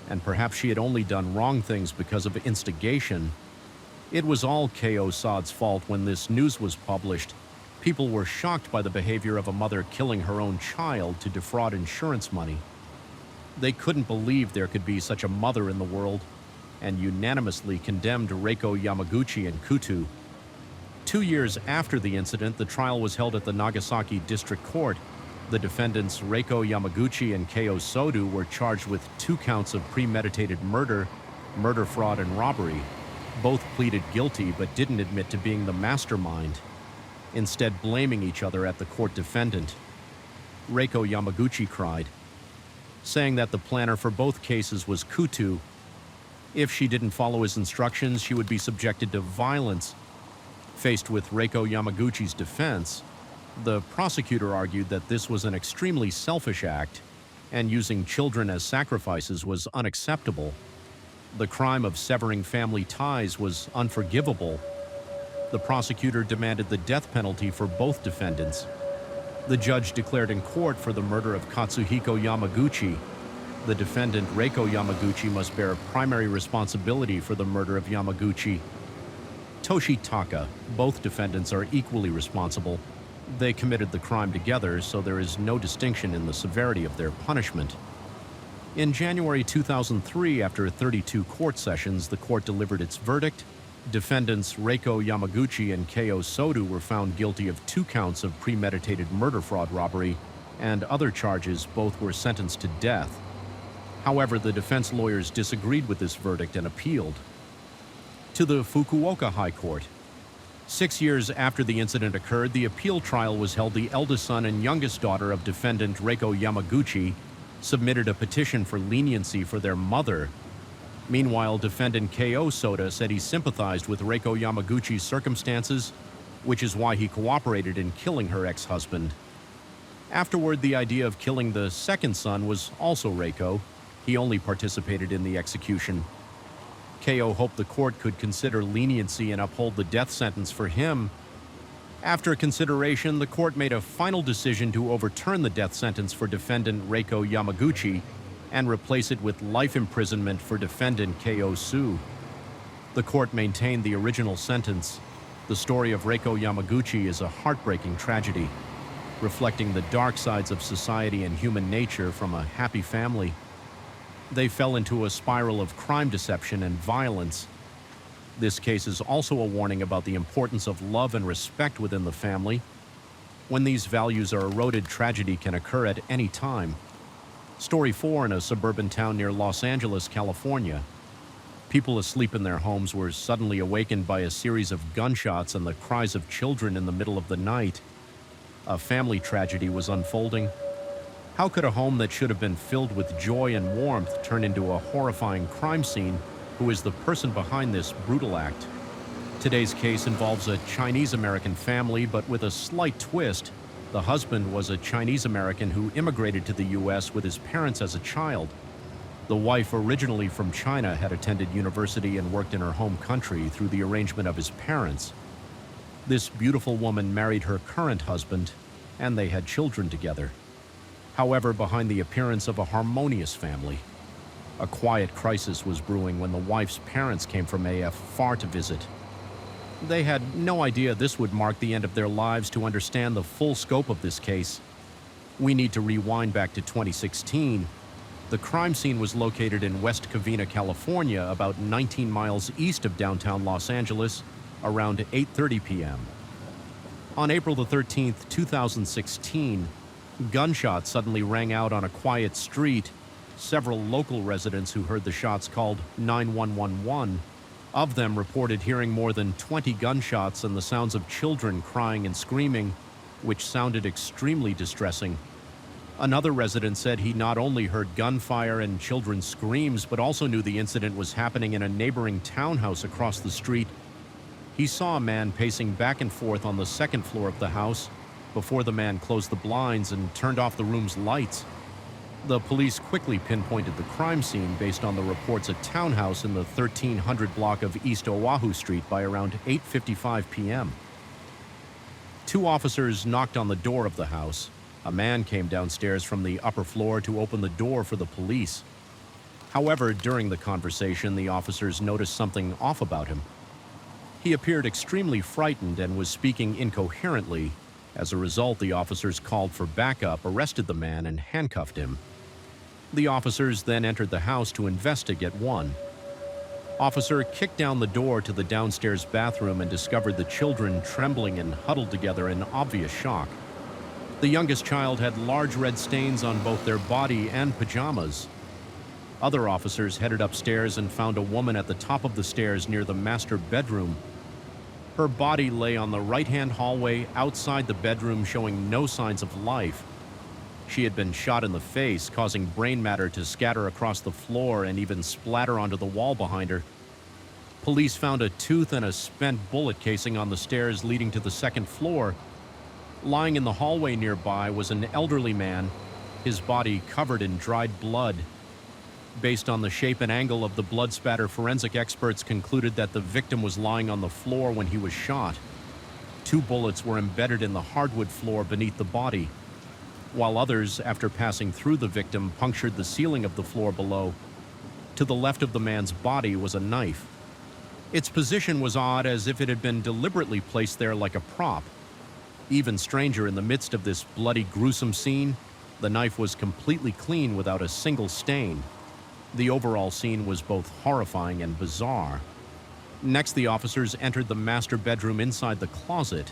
and perhaps she had only done wrong things because of instigation. It was all Keiyo Soda's fault when this news was published. People were shocked by the behavior of a mother killing her own child to defraud insurance money. They couldn't believe there could be such a mother in the world, and unanimously condemned Reiko Yamaguchi and Kutu. 2 years after the incident, the trial was held at the Nagasaki District Court. The defendants, Reiko Yamaguchi and Keiyo Sodu, were charged with 2 counts of premeditated murder, murder, fraud, and robbery. Both pleaded guilty but didn't admit to being the mastermind, instead blaming each other at the court defendant. Reiko Yamaguchi cried, saying that the planner for both cases was Kutu. If she didn't follow his instructions, she would be subjected to violence. Faced with Reiko Yamaguchi's defense, the prosecutor argued that this was an extremely selfish act, and using children as sacrifices was unacceptable. The crime of severing family ties was unforgivable. The prosecutor demanded the death penalty for both defendants. The judge declared in court for the murder of Katsuhiko Yamaguchi. The defendant, Reiko Yamaguchi, must bear primary responsibility for the murder of Yamaguchi. Toshi Taka, both defendants are equally responsible. They committed the crime together, so there is no distinction in the severity of their punishment. In January 2003, after 32 court sessions, the court delivered its verdict. Defendants Reiko Yamaguchi and Keiyo Sodu were found guilty of 2 counts of premeditated murder fraud robbery, and other charges. Both were sentenced to death. However, the defense lawyers disagreed with this verdict and appealed to the Fukuoka High Court. 6 years after the incident occurred, the appeal trial was held. The eldest son and youngest daughter of defendant Reiko Yamaguchi submitted a petition for leniency for their mother. Meanwhile, defendant Keiyo Soda said he sympathized with Reiko Yamaguchi's circumstances, which is why he cooperated in killing her ex-husband. Afterward, the idea of killing the second son was also Reiko. He only participated in the execution. Keiyo hoped the court could consider leniency and uphold the death sentence for him. After consideration, the court made a final decision to overturn the death sentence for defendant Reiko Yamaguchi and replace it with life imprisonment for defendant Keiyo Su. The court maintained the original sentence. The story of Reiko Yamaguchi is a heartbreaking tragedy, reflecting the dark sides of society and human nature from a happy family. They fell into a spiral of crime, deception, and violence. This case is also a warning about the importance of love and respect within the family. When these values are eroded, tragedy can occur at any time. Story 4 in a suburban town near Los Angeles, California. People asleep in their homes were suddenly awakened by a series of gunshots and the cries of children in the middle of the night. A family tragedy was unfolding. How could a home that should have been filled with joy and warmth turn into a horrifying crime scene? Who is the person behind this brutal act? Today's case involves a Chinese-American family, but with a slight twist. The husband was a Chinese-American who immigrated to the U.S. with his parents as a child. The wife, originally from China, had attended university and worked in her home country through the arrangement of his parents. This beautiful woman married her current husband, and they had children together. However, behind the appearance of a harmonious family, a quiet crisis was brewing when the wife's parents came from AF far to visit. They had no idea this would mark the end of their lives. To understand the full scope of this case, we need to rewind back to 2016. The crime scene was located in West Covina, California, about 19 miles east of downtown Los Angeles, around 8:30 p.m. On April the 13th, 2016, gunshots suddenly rang out on a quiet street. Several local residents who heard the shots called 911. Of them reported hearing more than 20 gunshots and the sounds of children crying and screaming, which sounded extremely distressing. Another resident said he not only heard gunfire and children's screams, but also knew the incident was happening in a neighboring townhouse across the street. He saw a man pacing back and forth on the second floor of the house before the man closed the blinds and turned off the room's lights. The police quickly pinpointed the crime scene based on the reports. A townhouse in the 1300 block of East Oahu Street by around 8:55 p.m. 2 officers knocked on the door of the house. A man came downstairs from the upper floor to open the door for the police. However, during the conversation, the officers noticed something off about him. He appeared extremely frightened and was speaking incoherently. As a result, the officers called for backup, arrested the man, and handcuffed him. The officers then entered the house to investigate. One officer kicked down the door to the downstairs bathroom and discovered the children trembling and huddled together in obvious shock. The youngest child had large red stains on both their body and pajamas. Other officers headed upstairs and found a woman at the top of the stairs near the master bedroom. Her body lay on the right-hand hallway outside the bedroom, showing no signs of life. She had been shot in the face, causing brain matter to scatter across the floor and even splatter onto the wall behind her. Police found a tooth and a spent bullet casing on the stairs leading to the second floor. Lying in the hallway nearby was an elderly man, his body covered in dried blood. Based on the shape and angle of the blood spatter, forensic experts concluded that the victim was lying on the floor when he was shot. 2 bullets were embedded in the hardwood floor beneath the body, while others, after passing through the victim, punctured the ceiling of the floor below. To the left of the man's body was a knife. Its position was odd, as if it had been deliberately placed there like a prop. Even stranger, in the midst of this bloody, gruesome scene, the knife was completely clean without a single stain. The overall scene was both horrifying and bizarre. Next, the officers entered the master bedroom inside the closet.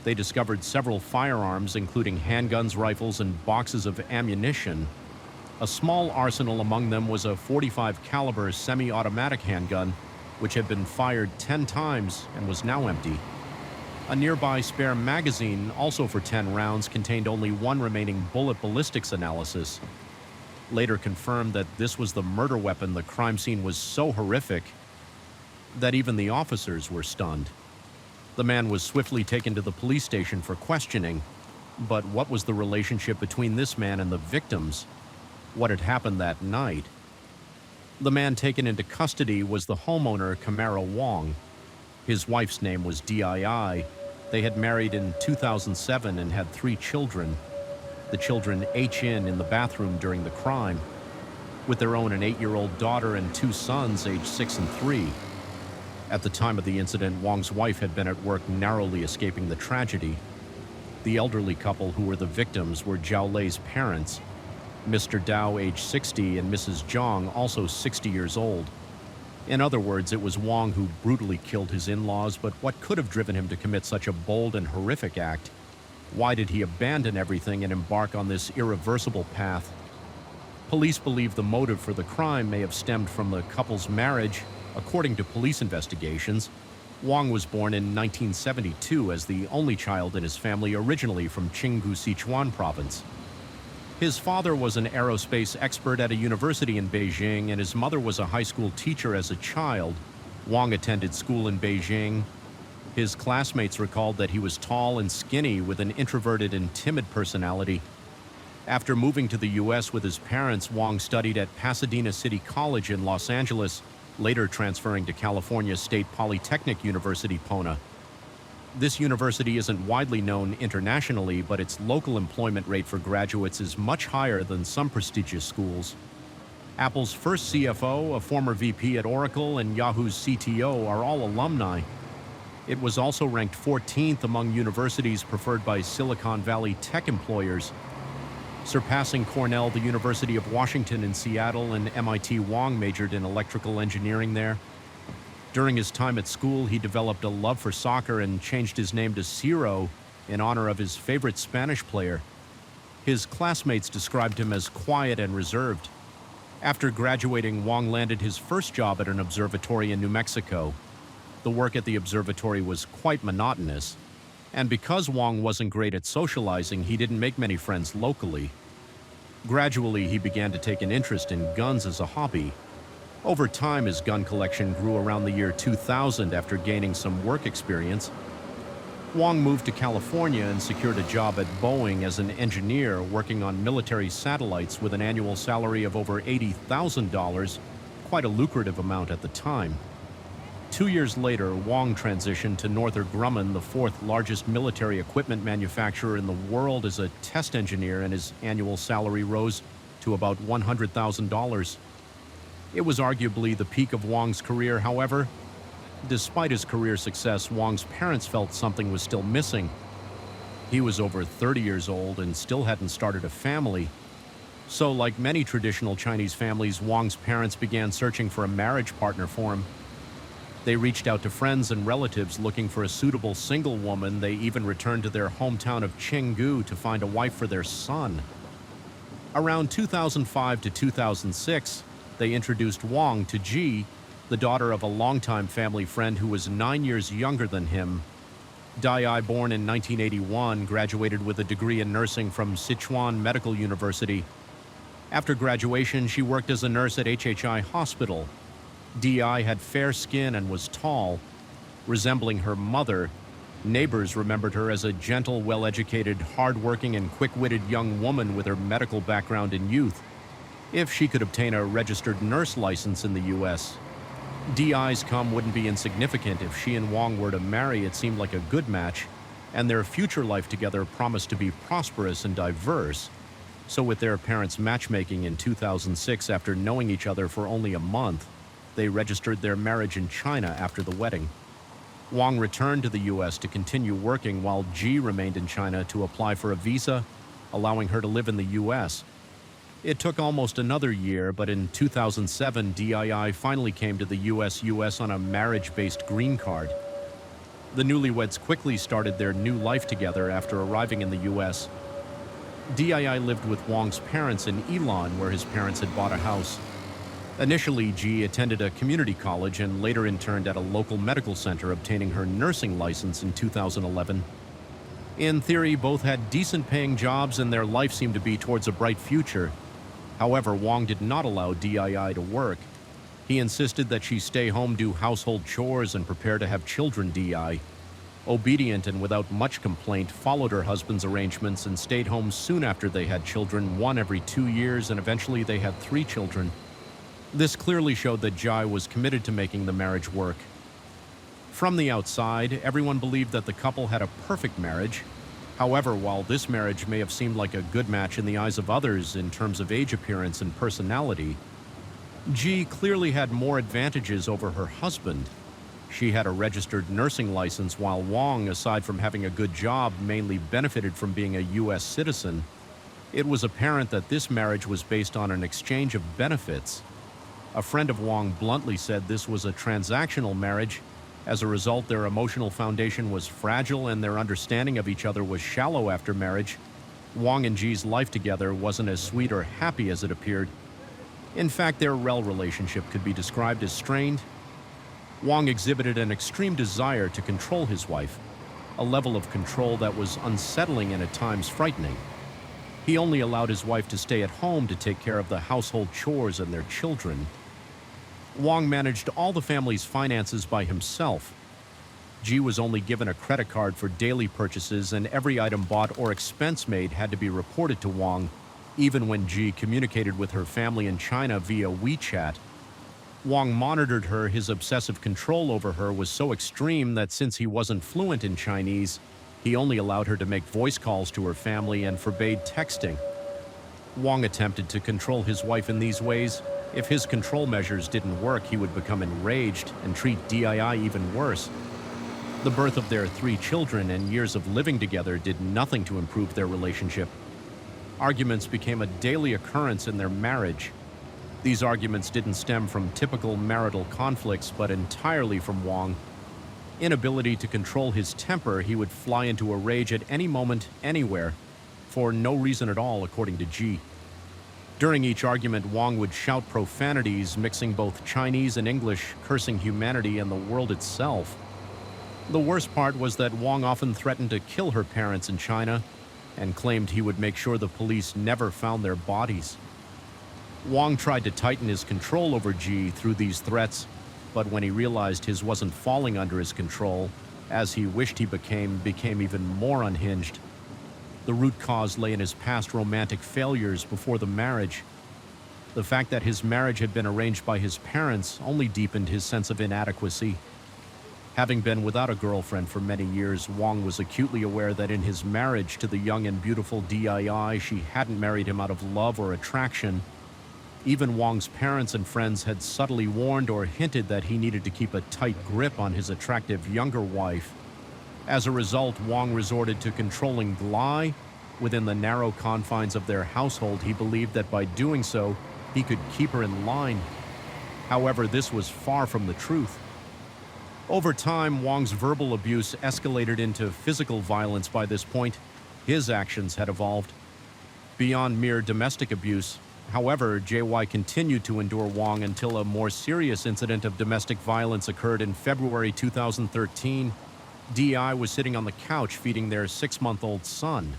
They discovered several firearms, including handguns, rifles, and boxes of ammunition. A small arsenal among them was a .45 caliber semi-automatic handgun, which had been fired 10 times and was now empty. A nearby spare magazine, also for 10 rounds, contained only 1 remaining bullet. Ballistics analysis later confirmed that this was the murder weapon. The crime scene was so horrific that even the officers were stunned. The man was swiftly taken to the police station for questioning. But what was the relationship between this man and the victims? What had happened that night? The man taken into custody was the homeowner, Camara Wong. His wife's name was Dii. They had married in 2007 and had 3 children. The children in the bathroom during the crime, with their own an 8-year-old daughter and 2 sons aged 6 and 3. At the time of the incident, Wong's wife had been at work, narrowly escaping the tragedy. The elderly couple who were the victims were Zhao Lei's parents, Mr. Dao, age 60, and Mrs. Zhang, also 60 years old. In other words, it was Wong who brutally killed his in-laws, but what could have driven him to commit such a bold and horrific act? Why did he abandon everything and embark on this irreversible path? Police believe the motive for the crime may have stemmed from the couple's marriage. According to police investigations, Wong was born in 1972 as the only child in his family, originally from Qinggu, Sichuan province. His father was an aerospace expert at a university in Beijing, and his mother was a high school teacher as a child. Wong attended school in Beijing. His classmates recalled that he was tall and skinny with an introverted and timid personality. After moving to the U.S. with his parents, Wong studied at Pasadena City College in Los Angeles, later transferring to California State Polytechnic University, Pona. This university isn't widely known internationally, but its local employment rate for graduates is much higher than some prestigious schools. Apple's first CFO, a former VP at Oracle, and Yahoo's CTO are all alumni. It was also ranked 14th among universities preferred by Silicon Valley tech employers, surpassing Cornell, the University of Washington in Seattle, and MIT. Wong majored in electrical engineering there. During his time at school, he developed a love for soccer and changed his name to Ciro in honor of his favorite Spanish player. His classmates described him as quiet and reserved. After graduating, Wong landed his first job at an observatory in New Mexico. The work at the observatory was quite monotonous, and because Wong wasn't great at socializing, he didn't make many friends locally. Gradually, he began to take an interest in guns as a hobby. Over time, his gun collection grew around the year 2000 after gaining some work experience. Wong moved to California and secured a job at Boeing as an engineer working on military satellites with an annual salary of over $80,000, quite a lucrative amount at the time. 2 years later, Wong transitioned to Northrop Grumman, the 4th largest military equipment manufacturer in the world, as a test engineer, and his annual salary rose to about $100,000. It was arguably the peak of Wong's career. However, despite his career success, Wong's parents felt something was still missing. He was over 30 years old and still hadn't started a family. So, like many traditional Chinese families, Wong's parents began searching for a marriage partner for him. They reached out to friends and relatives looking for a suitable single woman. They even returned to their hometown of Chengdu to find a wife for their son. Around 2005 to 2006, they introduced Wong to Ji, the daughter of a longtime family friend who was 9 years younger than him. Dai, born in 1981, graduated with a degree in nursing from Sichuan Medical University. After graduation, she worked as a nurse at HHI Hospital. Di had fair skin and was tall. Resembling her mother, neighbors remembered her as a gentle, well-educated, hard-working, and quick-witted young woman with her medical background in youth. if she could obtain a registered nurse license in the U.S. Di's come wouldn't be insignificant. If she and Wong were to marry, it seemed like a good match, and their future life together promised to be prosperous and diverse. So with their parents' matchmaking in 2006, after knowing each other for only a month, they registered their marriage in China after the wedding. Wong returned to the U.S. to continue working while Ji remained in China to apply for a visa, allowing her to live in the U.S. It took almost another year, but in 2007, DII finally came to the U.S. on a marriage-based green card. The newlyweds quickly started their new life together after arriving in the U.S. DII lived with Wong's parents in Elon, where his parents had bought a house. Initially, Ji attended a community college and later interned at a local medical center, obtaining her nursing license in 2011. In theory, both had decent-paying jobs and their life seemed to be towards a bright future. However, Wong did not allow DII to work. He insisted that she stay home, do household chores, and prepare to have children. DI, obedient and without much complaint, followed her husband's arrangements and stayed home soon after they had children, one every 2 years, and eventually they had 3 children. This clearly showed that Jai was committed to making the marriage work. From the outside, everyone believed that the couple had a perfect marriage. However, while this marriage may have seemed like a good match in the eyes of others in terms of age, appearance, and personality, Ji clearly had more advantages over her husband. She had a registered nursing license, while Wong, aside from having a good job, mainly benefited from being a U.S. citizen. It was apparent that this marriage was based on an exchange of benefits. A friend of Wong bluntly said this was a transactional marriage. As a result, their emotional foundation was fragile and their understanding of each other was shallow after marriage. Wong and Ji's life together wasn't as sweet or happy as it appeared. In fact, their relationship could be described as strained. Wong exhibited an extreme desire to control his wife, a level of control that was unsettling and at times frightening. He only allowed his wife to stay at home to take care of the household chores and their children. Wong managed all the family's finances by himself. Ji was only given a credit card for daily purchases, and every item bought or expense made had to be reported to Wong, even when Ji communicated with her family in China via WeChat. Wong monitored her. His obsessive control over her was so extreme that since he wasn't fluent in Chinese, he only allowed her to make voice calls to her family and forbade texting. Wong attempted to control his wife in these ways. If his control measures didn't work, he would become enraged and treat DII even worse. The birth of their 3 children and years of living together did nothing to improve their relationship. Arguments became a daily occurrence in their marriage. These arguments didn't stem from typical marital conflicts, but entirely from Wong. Inability to control his temper, he would fly into a rage at any moment, anywhere, for no reason at all, according to Ji. During each argument, Wong would shout profanities, mixing both Chinese and English, cursing humanity and the world itself. The worst part was that Wong often threatened to kill her parents in China and claimed he would make sure the police never found their bodies. Wong tried to tighten his control over Ji through these threats, but when he realized his wasn't falling under his control, as he wished he became even more unhinged. The root cause lay in his past romantic failures before the marriage. The fact that his marriage had been arranged by his parents only deepened his sense of inadequacy. Having been without a girlfriend for many years, Wong was acutely aware that in his marriage to the young and beautiful DII, she hadn't married him out of love or attraction. Even Wong's parents and friends had subtly warned or hinted that he needed to keep a tight grip on his attractive younger wife. As a result, Wong resorted to controlling Glai. Within the narrow confines of their household, he believed that by doing so, he could keep her in line. However, this was far from the truth. Over time, Wong's verbal abuse escalated into physical violence. By this point, his actions had evolved beyond mere domestic abuse. However, JY continued to endure Wong until a more serious incident of domestic violence occurred in February 2013. DI was sitting on the couch feeding their 6-month-old son.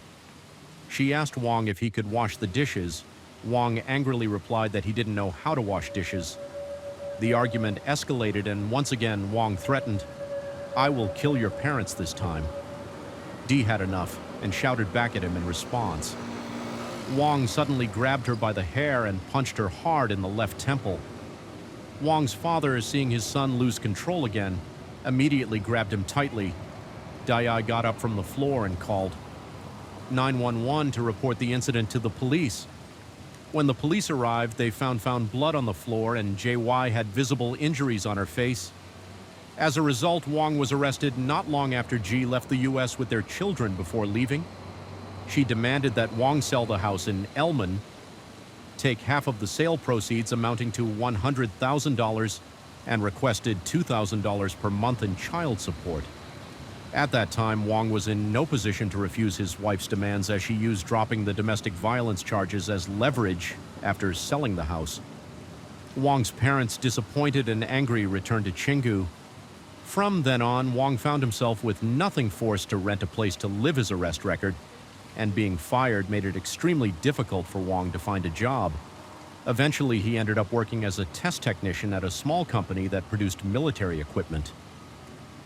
She asked Wong if he could wash the dishes. Wong angrily replied that he didn't know how to wash dishes. The argument escalated, and once again, Wong threatened, "I will kill your parents this time." D had enough and shouted back at him in response. Wong suddenly grabbed her by the hair and punched her hard in the left temple. Wong's father, seeing his son lose control again, immediately grabbed him tightly. Dai got up from the floor and called 911 to report the incident to the police. When the police arrived, they found blood on the floor and JY had visible injuries on her face. As a result, Wong was arrested not long after G left the U.S. with their children before leaving. She demanded that Wong sell the house in Elman, take half of the sale proceeds amounting to $100,000, and requested $2,000 per month in child support. At that time, Wong was in no position to refuse his wife's demands, as she used dropping the domestic violence charges as leverage after selling the house. Wong's parents, disappointed and angry, returned to Chingu. From then on, Wong found himself with nothing, forced to rent a place to live his arrest record, and being fired made it extremely difficult for Wong to find a job. Eventually, he ended up working as a test technician at a small company that produced military equipment.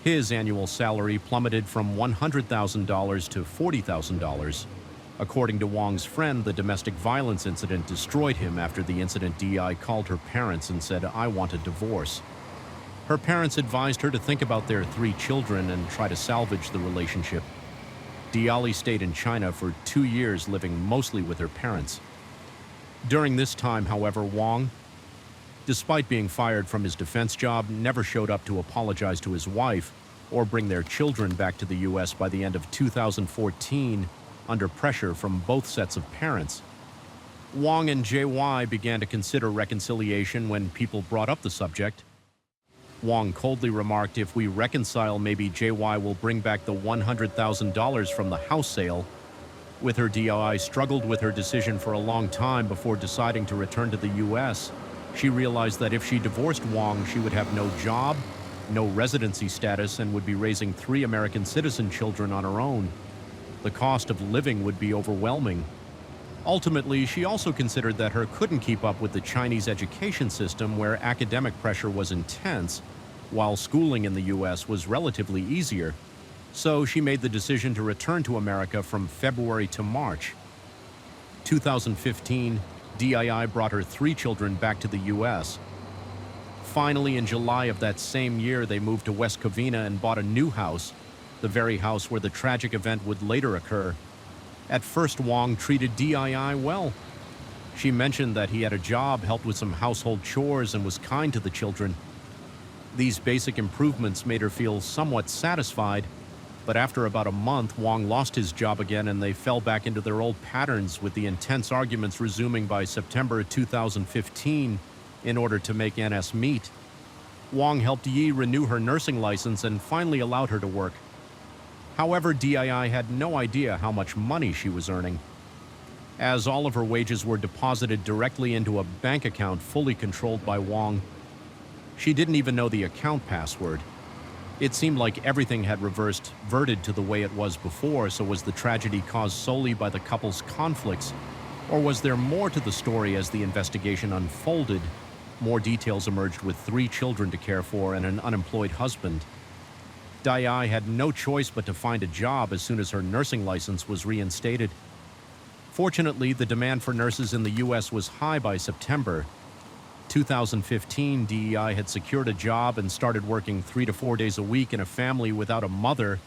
His annual salary plummeted from $100,000 to $40,000. According to Wong's friend, the domestic violence incident destroyed him. After the incident, Di called her parents and said, "I want a divorce." Her parents advised her to think about their 3 children and try to salvage the relationship. Diali stayed in China for 2 years, living mostly with her parents. During this time, however, Wong, despite being fired from his defense job, never showed up to apologize to his wife or bring their children back to the U.S. by the end of 2014, under pressure from both sets of parents. Wong and JY began to consider reconciliation when people brought up the subject. Wong coldly remarked, "If we reconcile, maybe JY will bring back the $100,000 from the house sale." With her, Di struggled with her decision for a long time before deciding to return to the U.S. She realized that if she divorced Wong, she would have no job, no residency status, and would be raising 3 American citizen children on her own. The cost of living would be overwhelming. Ultimately, she also considered that her couldn't keep up with the Chinese education system, where academic pressure was intense, while schooling in the U.S. was relatively easier. So she made the decision to return to America from February to March. 2015, DII brought her 3 children back to the U.S. Finally, in July of that same year, they moved to West Covina and bought a new house, the very house where the tragic event would later occur. At first, Wong treated DII well. She mentioned that he had a job, helped with some household chores, and was kind to the children. These basic improvements made her feel somewhat satisfied, but after about a month, Wong lost his job again and they fell back into their old patterns, with the intense arguments resuming by September 2015 in order to make ends meet. Wong helped Yi renew her nursing license and finally allowed her to work. However, DII had no idea how much money she was earning, as all of her wages were deposited directly into a bank account fully controlled by Wong. She didn't even know the account password. It seemed like everything had reverted to the way it was before. So was the tragedy caused solely by the couple's conflicts? Or was there more to the story as the investigation unfolded? More details emerged, with 3 children to care for and an unemployed husband. Dai had no choice but to find a job as soon as her nursing license was reinstated. Fortunately, the demand for nurses in the U.S. was high by September 2015. DEI had secured a job and started working 3 to 4 days a week in a family without a mother.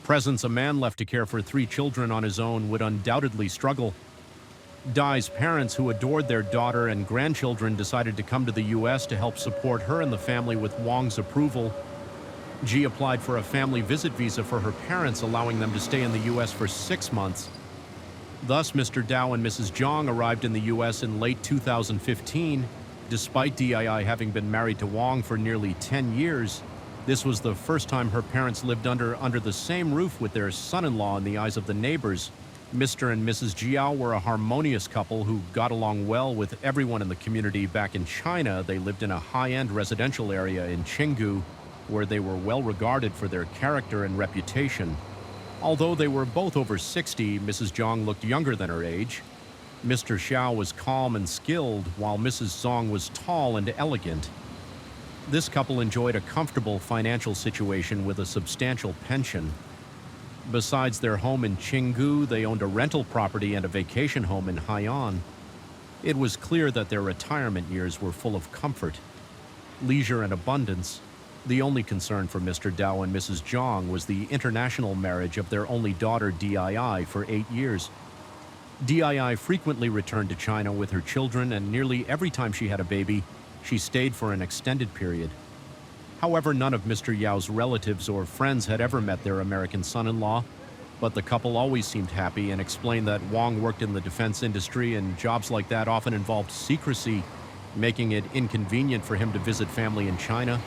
Presence, a man left to care for 3 children on his own, would undoubtedly struggle. Dai's parents, who adored their daughter and grandchildren, decided to come to the U.S. to help support her and the family with Wong's approval. Ji applied for a family visit visa for her parents, allowing them to stay in the U.S. for 6 months. Thus, Mr. Dao and Mrs. Zhang arrived in the U.S. in late 2015. Despite DII having been married to Wong for nearly 10 years, this was the first time her parents lived under the same roof with their son-in-law in the eyes of the neighbors. Mr. and Mrs. Jiao were a harmonious couple who got along well with everyone in the community. Back in China, they lived in a high-end residential area in Chengdu, where they were well regarded for their character and reputation. Although they were both over 60, Mrs. Zhang looked younger than her age. Mr. Xiao was calm and skilled, while Mrs. Zhang was tall and elegant. This couple enjoyed a comfortable financial situation with a substantial pension. Besides their home in Qinggu, they owned a rental property and a vacation home in Haiyan. It was clear that their retirement years were full of comfort, leisure, and abundance. The only concern for Mr. Dao and Mrs. Zhang was the international marriage of their only daughter, Dii, for 8 years. Dii frequently returned to China with her children, and nearly every time she had a baby, she stayed for an extended period. However, none of Mr. Yao's relatives or friends had ever met their American son-in-law, but the couple always seemed happy and explained that Wang worked in the defense industry and jobs like that often involved secrecy, making it inconvenient for him to visit family in China.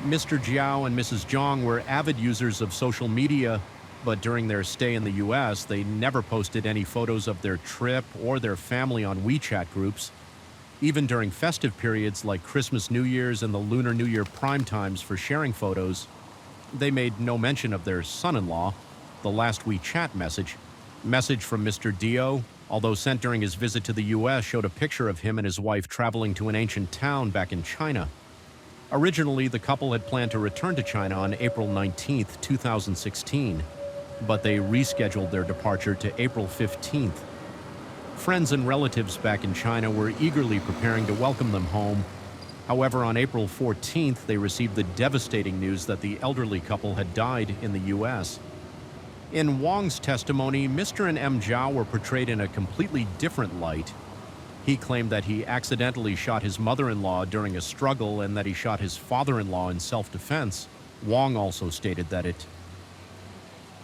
Mr. Jiao and Mrs. Zhang were avid users of social media, but during their stay in the US, they never posted any photos of their trip or their family on WeChat groups. Even during festive periods like Christmas, New Year's, and the Lunar New Year prime times for sharing photos, they made no mention of their son-in-law. The last WeChat message from Mr. Dio, although sent during his visit to the US, showed a picture of him and his wife traveling to an ancient town back in China. Originally, the couple had planned to return to China on April 19, 2016, but they rescheduled their departure to April 15th. Friends and relatives back in China were eagerly preparing to welcome them home. However, on April 14th, they received the devastating news that the elderly couple had died in the US. In Wang's testimony, Mr. and M. Zhao were portrayed in a completely different light. He claimed that he accidentally shot his mother-in-law during a struggle and that he shot his father-in-law in self-defense. Wang also stated that it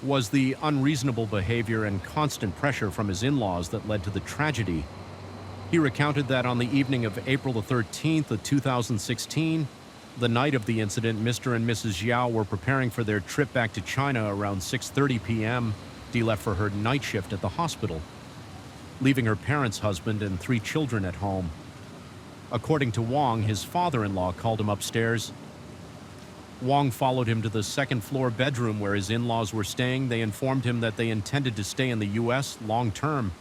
was the unreasonable behavior and constant pressure from his in-laws that led to the tragedy. He recounted that on the evening of April the 13th of 2016, the night of the incident, Mr. and Mrs. Yao were preparing for their trip back to China around 6:30 p.m. Dee left for her night shift at the hospital, leaving her parents' husband and 3 children at home. According to Wang, his father-in-law called him upstairs. Wang followed him to the second-floor bedroom where his in-laws were staying. They informed him that they intended to stay in the U.S. long-term.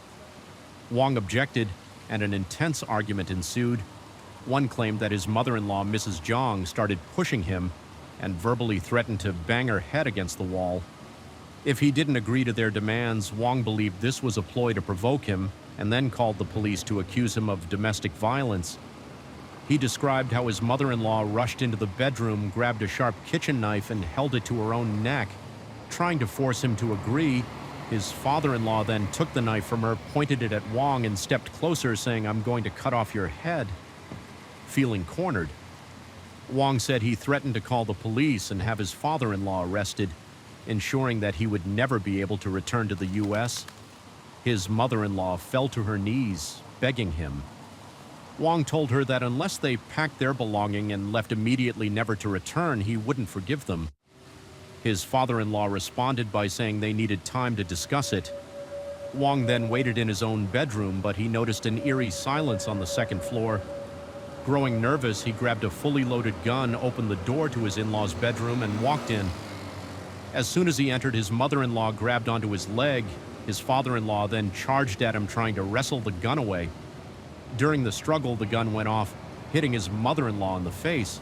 Wang objected, and an intense argument ensued. One claimed that his mother-in-law, Mrs. Zhang, started pushing him and verbally threatened to bang her head against the wall. If he didn't agree to their demands, Wang believed this was a ploy to provoke him and then called the police to accuse him of domestic violence. He described how his mother-in-law rushed into the bedroom, grabbed a sharp kitchen knife, and held it to her own neck, trying to force him to agree. His father-in-law then took the knife from her, pointed it at Wang, and stepped closer, saying, "I'm going to cut off your head." Feeling cornered, Wang said he threatened to call the police and have his father-in-law arrested, ensuring that he would never be able to return to the U.S. His mother-in-law fell to her knees, begging him. Wang told her that unless they packed their belonging and left immediately never to return, he wouldn't forgive them. His father-in-law responded by saying they needed time to discuss it. Wang then waited in his own bedroom, but he noticed an eerie silence on the second floor. Growing nervous, he grabbed a fully loaded gun, opened the door to his in-law's bedroom, and walked in. As soon as he entered, his mother-in-law grabbed onto his leg. His father-in-law then charged at him, trying to wrestle the gun away. During the struggle, the gun went off, hitting his mother-in-law in the face.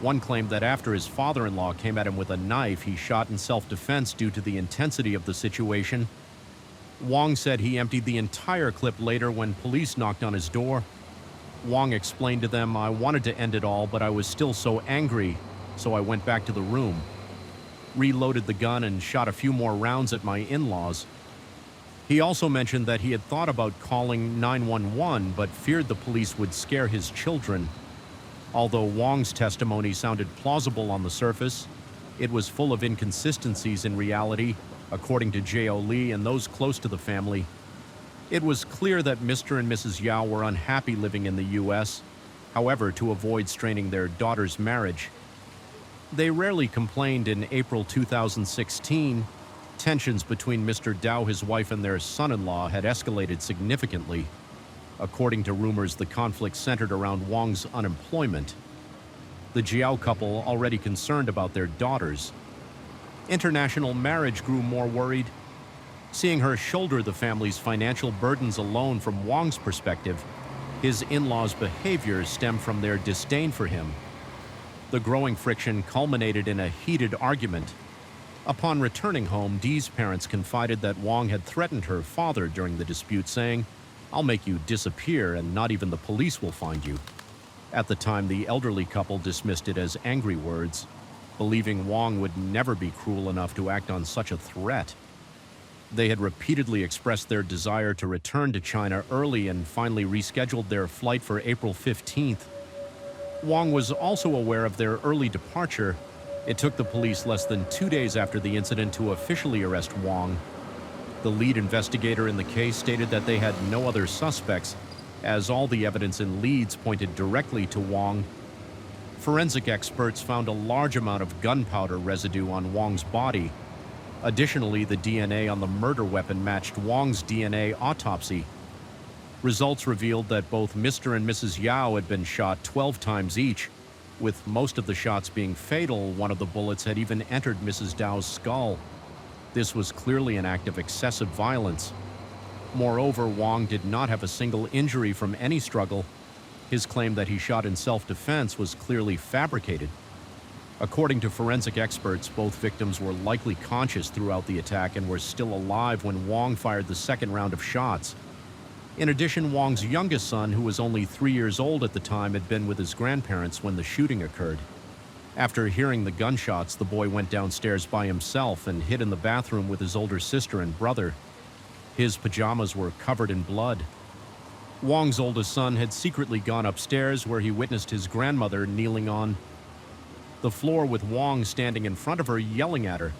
One claimed that after his father-in-law came at him with a knife, he shot in self-defense due to the intensity of the situation. Wang said he emptied the entire clip later when police knocked on his door. Wang explained to them, "I wanted to end it all, but I was still so angry, so I went back to the room, reloaded the gun, and shot a few more rounds at my in-laws." He also mentioned that he had thought about calling 911, but feared the police would scare his children. Although Wang's testimony sounded plausible on the surface, it was full of inconsistencies in reality, according to J.O. Lee and those close to the family. It was clear that Mr. and Mrs. Yao were unhappy living in the U.S., however, to avoid straining their daughter's marriage. They rarely complained. In April 2016, tensions between Mr. Dao, his wife, and their son-in-law had escalated significantly. According to rumors, the conflict centered around Wang's unemployment. The Jiao couple, already concerned about their daughters. International marriage grew more worried. Seeing her shoulder the family's financial burdens alone from Wang's perspective, his in-laws' behavior stemmed from their disdain for him. The growing friction culminated in a heated argument. Upon returning home, Dee's parents confided that Wong had threatened her father during the dispute, saying, "I'll make you disappear and not even the police will find you." At the time, the elderly couple dismissed it as angry words, believing Wong would never be cruel enough to act on such a threat. They had repeatedly expressed their desire to return to China early and finally rescheduled their flight for April 15th. Wong was also aware of their early departure. It took the police less than 2 days after the incident to officially arrest Wong. The lead investigator in the case stated that they had no other suspects, as all the evidence in Leeds pointed directly to Wong. Forensic experts found a large amount of gunpowder residue on Wong's body. Additionally, the DNA on the murder weapon matched Wong's DNA autopsy. Results revealed that both Mr. and Mrs. Yao had been shot 12 times each. With most of the shots being fatal, one of the bullets had even entered Mrs. Dao's skull. This was clearly an act of excessive violence. Moreover, Wong did not have a single injury from any struggle. His claim that he shot in self-defense was clearly fabricated. According to forensic experts, both victims were likely conscious throughout the attack and were still alive when Wong fired the second round of shots. In addition, Wong's youngest son, who was only 3 years old at the time, had been with his grandparents when the shooting occurred. After hearing the gunshots, the boy went downstairs by himself and hid in the bathroom with his older sister and brother. His pajamas were covered in blood. Wong's oldest son had secretly gone upstairs, where he witnessed his grandmother kneeling on the floor with Wong standing in front of her, yelling at her.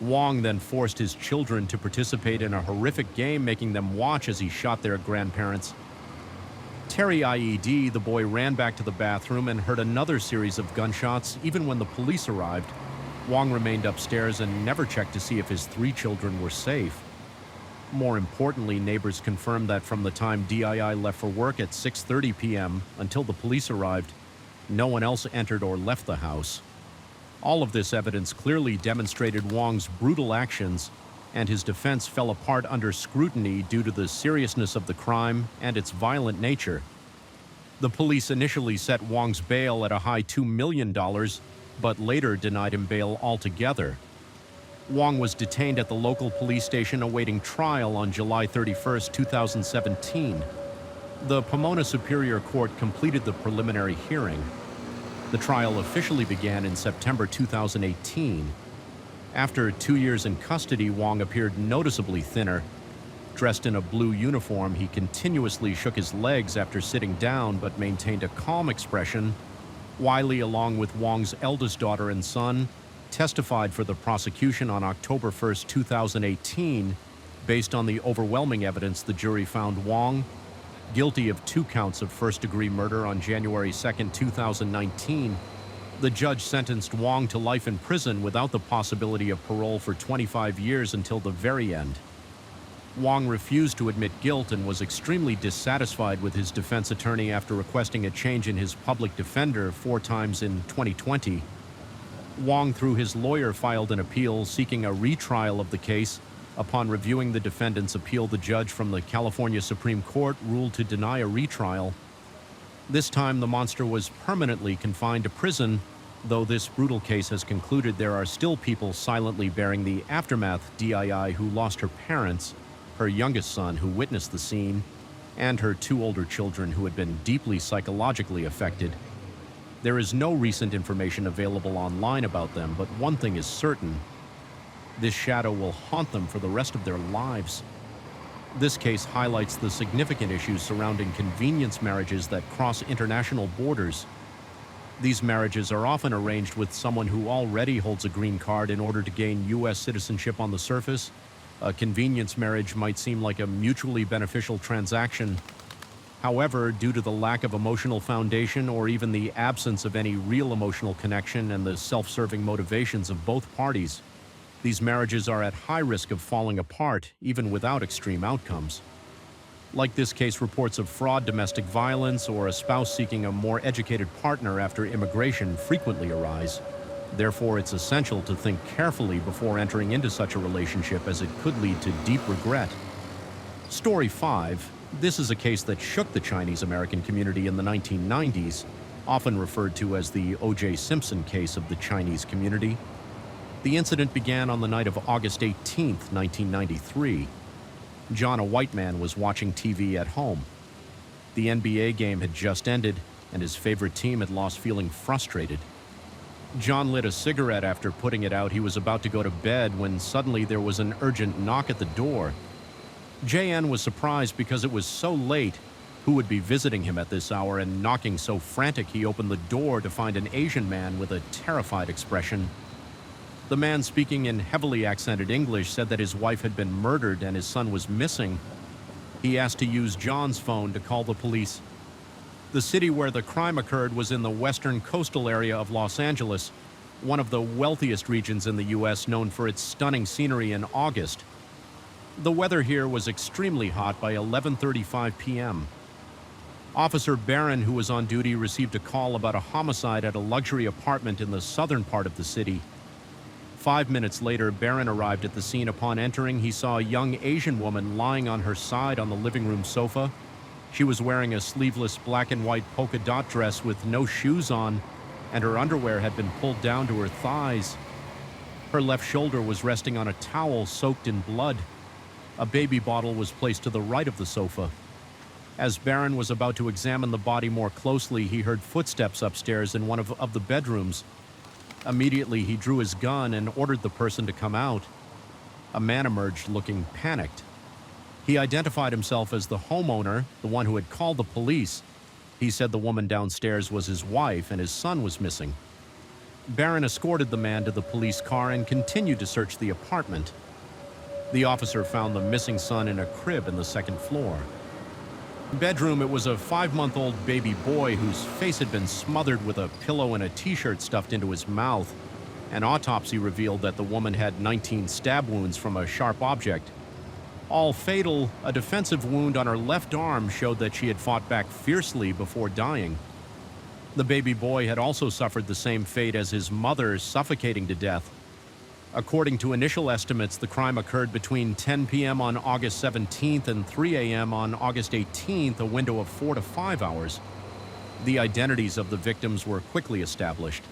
Wong then forced his children to participate in a horrific game, making them watch as he shot their grandparents. Terry IED, the boy ran back to the bathroom and heard another series of gunshots. Even when the police arrived, Wong remained upstairs and never checked to see if his 3 children were safe. More importantly, neighbors confirmed that from the time DII left for work at 6:30 p.m. until the police arrived, no one else entered or left the house. All of this evidence clearly demonstrated Wong's brutal actions, and his defense fell apart under scrutiny due to the seriousness of the crime and its violent nature. The police initially set Wong's bail at a high $2 million, but later denied him bail altogether. Wong was detained at the local police station awaiting trial on July 31, 2017. The Pomona Superior Court completed the preliminary hearing. The trial officially began in September 2018. After 2 years in custody, Wong appeared noticeably thinner. Dressed in a blue uniform, he continuously shook his legs after sitting down but maintained a calm expression. Wiley, along with Wong's eldest daughter and son, testified for the prosecution on October 1, 2018. Based on the overwhelming evidence, the jury found Wong guilty of 2 counts of first-degree murder on January 2, 2019. The judge sentenced Wong to life in prison without the possibility of parole for 25 years until the very end. Wong refused to admit guilt and was extremely dissatisfied with his defense attorney after requesting a change in his public defender 4 times in 2020. Wong, through his lawyer, filed an appeal seeking a retrial of the case. Upon reviewing the defendant's appeal, the judge from the California Supreme Court ruled to deny a retrial. This time, the monster was permanently confined to prison. Though this brutal case has concluded, there are still people silently bearing the aftermath. DII, who lost her parents, her youngest son, who witnessed the scene, and her 2 older children, who had been deeply psychologically affected. There is no recent information available online about them, but one thing is certain: this shadow will haunt them for the rest of their lives. This case highlights the significant issues surrounding convenience marriages that cross international borders. These marriages are often arranged with someone who already holds a green card in order to gain U.S. citizenship on the surface. A convenience marriage might seem like a mutually beneficial transaction. However, due to the lack of emotional foundation or even the absence of any real emotional connection and the self-serving motivations of both parties, these marriages are at high risk of falling apart, even without extreme outcomes. Like this case, reports of fraud, domestic violence, or a spouse seeking a more educated partner after immigration frequently arise. Therefore, it's essential to think carefully before entering into such a relationship, as it could lead to deep regret. Story 5. This is a case that shook the Chinese-American community in the 1990s, often referred to as the O.J. Simpson case of the Chinese community. The incident began on the night of August 18, 1993. John, a white man, was watching TV at home. The NBA game had just ended, and his favorite team had lost, feeling frustrated. John lit a cigarette after putting it out. He was about to go to bed when suddenly there was an urgent knock at the door. JN was surprised because it was so late. Who would be visiting him at this hour and knocking so frantic? He opened the door to find an Asian man with a terrified expression. The man, speaking in heavily accented English, said that his wife had been murdered and his son was missing. He asked to use John's phone to call the police. The city where the crime occurred was in the western coastal area of Los Angeles, one of the wealthiest regions in the U.S., known for its stunning scenery in August. The weather here was extremely hot by 11:35 p.m. Officer Barron, who was on duty, received a call about a homicide at a luxury apartment in the southern part of the city. 5 minutes later, Barron arrived at the scene. Upon entering, he saw a young Asian woman lying on her side on the living room sofa. She was wearing a sleeveless black and white polka dot dress with no shoes on, and her underwear had been pulled down to her thighs. Her left shoulder was resting on a towel soaked in blood. A baby bottle was placed to the right of the sofa. As Barron was about to examine the body more closely, he heard footsteps upstairs in one of the bedrooms. Immediately, he drew his gun and ordered the person to come out. A man emerged looking panicked. He identified himself as the homeowner, the one who had called the police. He said the woman downstairs was his wife and his son was missing. Barron escorted the man to the police car and continued to search the apartment. The officer found the missing son in a crib in the second floor. Bedroom, it was a 5-month-old baby boy whose face had been smothered with a pillow and a t-shirt stuffed into his mouth. An autopsy revealed that the woman had 19 stab wounds from a sharp object. All fatal, a defensive wound on her left arm showed that she had fought back fiercely before dying. The baby boy had also suffered the same fate as his mother, suffocating to death. According to initial estimates, the crime occurred between 10 p.m. on August 17th and 3 a.m. on August 18th, a window of 4 to 5 hours. The identities of the victims were quickly established.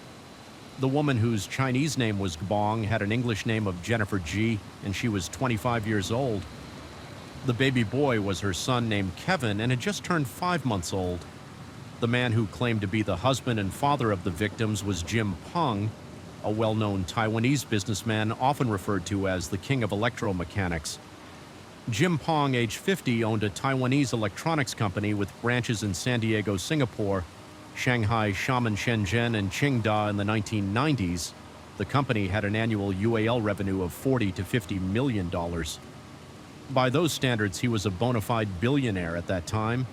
The woman, whose Chinese name was Gbong, had an English name of Jennifer G., and she was 25 years old. The baby boy was her son, named Kevin, and had just turned 5 months old. The man who claimed to be the husband and father of the victims was Chun Naomi, a well-known Taiwanese businessman often referred to as the king of electromechanics. Chun Naomi, age 50, owned a Taiwanese electronics company with branches in San Diego, Singapore, Shanghai, Xiamen, Shenzhen, and Qingda in the 1990s. The company had an annual UAL revenue of $40 to $50 million. By those standards, he was a bona fide billionaire at that time.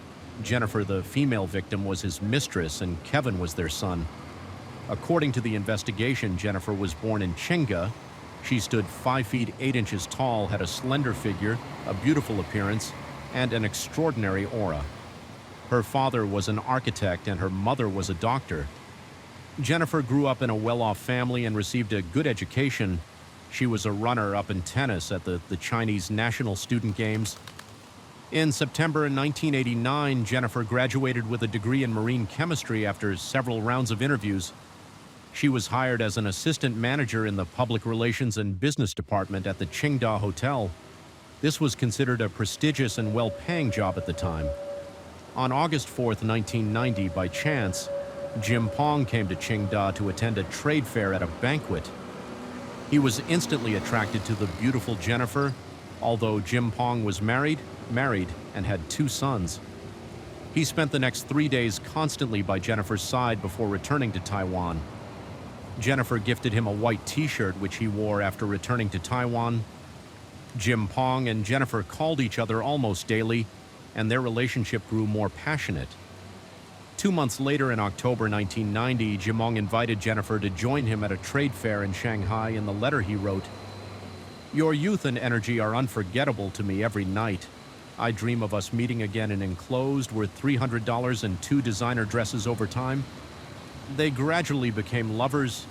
Jennifer, the female victim, was his mistress, and Kevin was their son. According to the investigation, Jennifer was born in Qingda. She stood 5 feet 8 inches tall, had a slender figure, a beautiful appearance, and an extraordinary aura. Her father was an architect and her mother was a doctor. Jennifer grew up in a well-off family and received a good education. She was a runner-up in tennis at the Chinese National Student Games. In September 1989, Jennifer graduated with a degree in marine chemistry after several rounds of interviews. She was hired as an assistant manager in the public relations and business department at the Qingda Hotel. This was considered a prestigious and well-paying job at the time. On August 4th, 1990, by chance, Chun Naomi came to Qingda to attend a trade fair at a banquet. He was instantly attracted to the beautiful Jennifer, although Chun Naomi was married, and had 2 sons. He spent the next 3 days constantly by Jennifer's side before returning to Taiwan. Jennifer gifted him a white t-shirt, which he wore after returning to Taiwan. Chun Naomi and Jennifer called each other almost daily, and their relationship grew more passionate. 2 months later, in October 1990, Chun Naomi invited Jennifer to join him at a trade fair in Shanghai. In the letter he wrote, "Your youth and energy are unforgettable to me every night. I dream of us meeting again in enclosed worth $300 and 2 designer dresses over time." They gradually became lovers.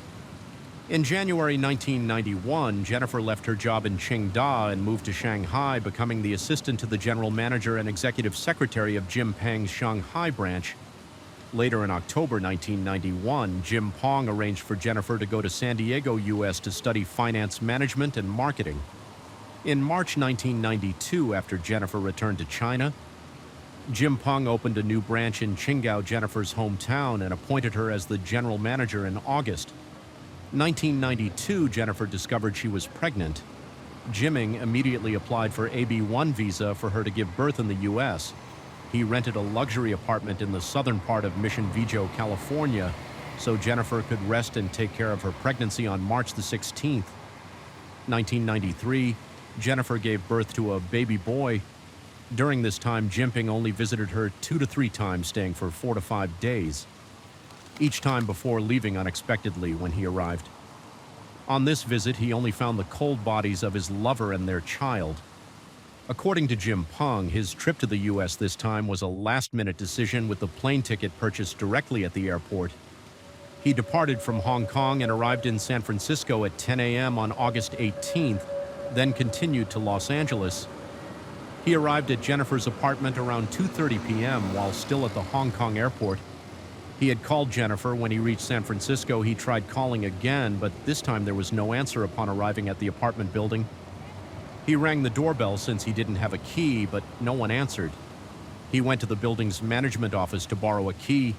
In January 1991, Jennifer left her job in Qingda and moved to Shanghai, becoming the assistant to the general manager and executive secretary of Chun Naomi's Shanghai branch. Later in October 1991, Jim Pong arranged for Jennifer to go to San Diego, U.S. to study finance management and marketing. In March 1992, after Jennifer returned to China, Jim Pong opened a new branch in Qingdao, Jennifer's hometown, and appointed her as the general manager in August. 1992, Jennifer discovered she was pregnant. Jimming immediately applied for AB-1 visa for her to give birth in the U.S. He rented a luxury apartment in the southern part of Mission Viejo, California, so Jennifer could rest and take care of her pregnancy on March the 16th. 1993, Jennifer gave birth to a baby boy. During this time, Jimping only visited her 2 to 3 times, staying for 4 to 5 days, each time before leaving unexpectedly when he arrived. On this visit, he only found the cold bodies of his lover and their child. According to Jim Pong, his trip to the U.S. this time was a last-minute decision with the plane ticket purchased directly at the airport. He departed from Hong Kong and arrived in San Francisco at 10 a.m. on August 18th, then continued to Los Angeles. He arrived at Jennifer's apartment around 2:30 p.m. while still at the Hong Kong airport. He had called Jennifer. When he reached San Francisco, he tried calling again, but this time there was no answer upon arriving at the apartment building. He rang the doorbell since he didn't have a key, but no one answered. He went to the building's management office to borrow a key,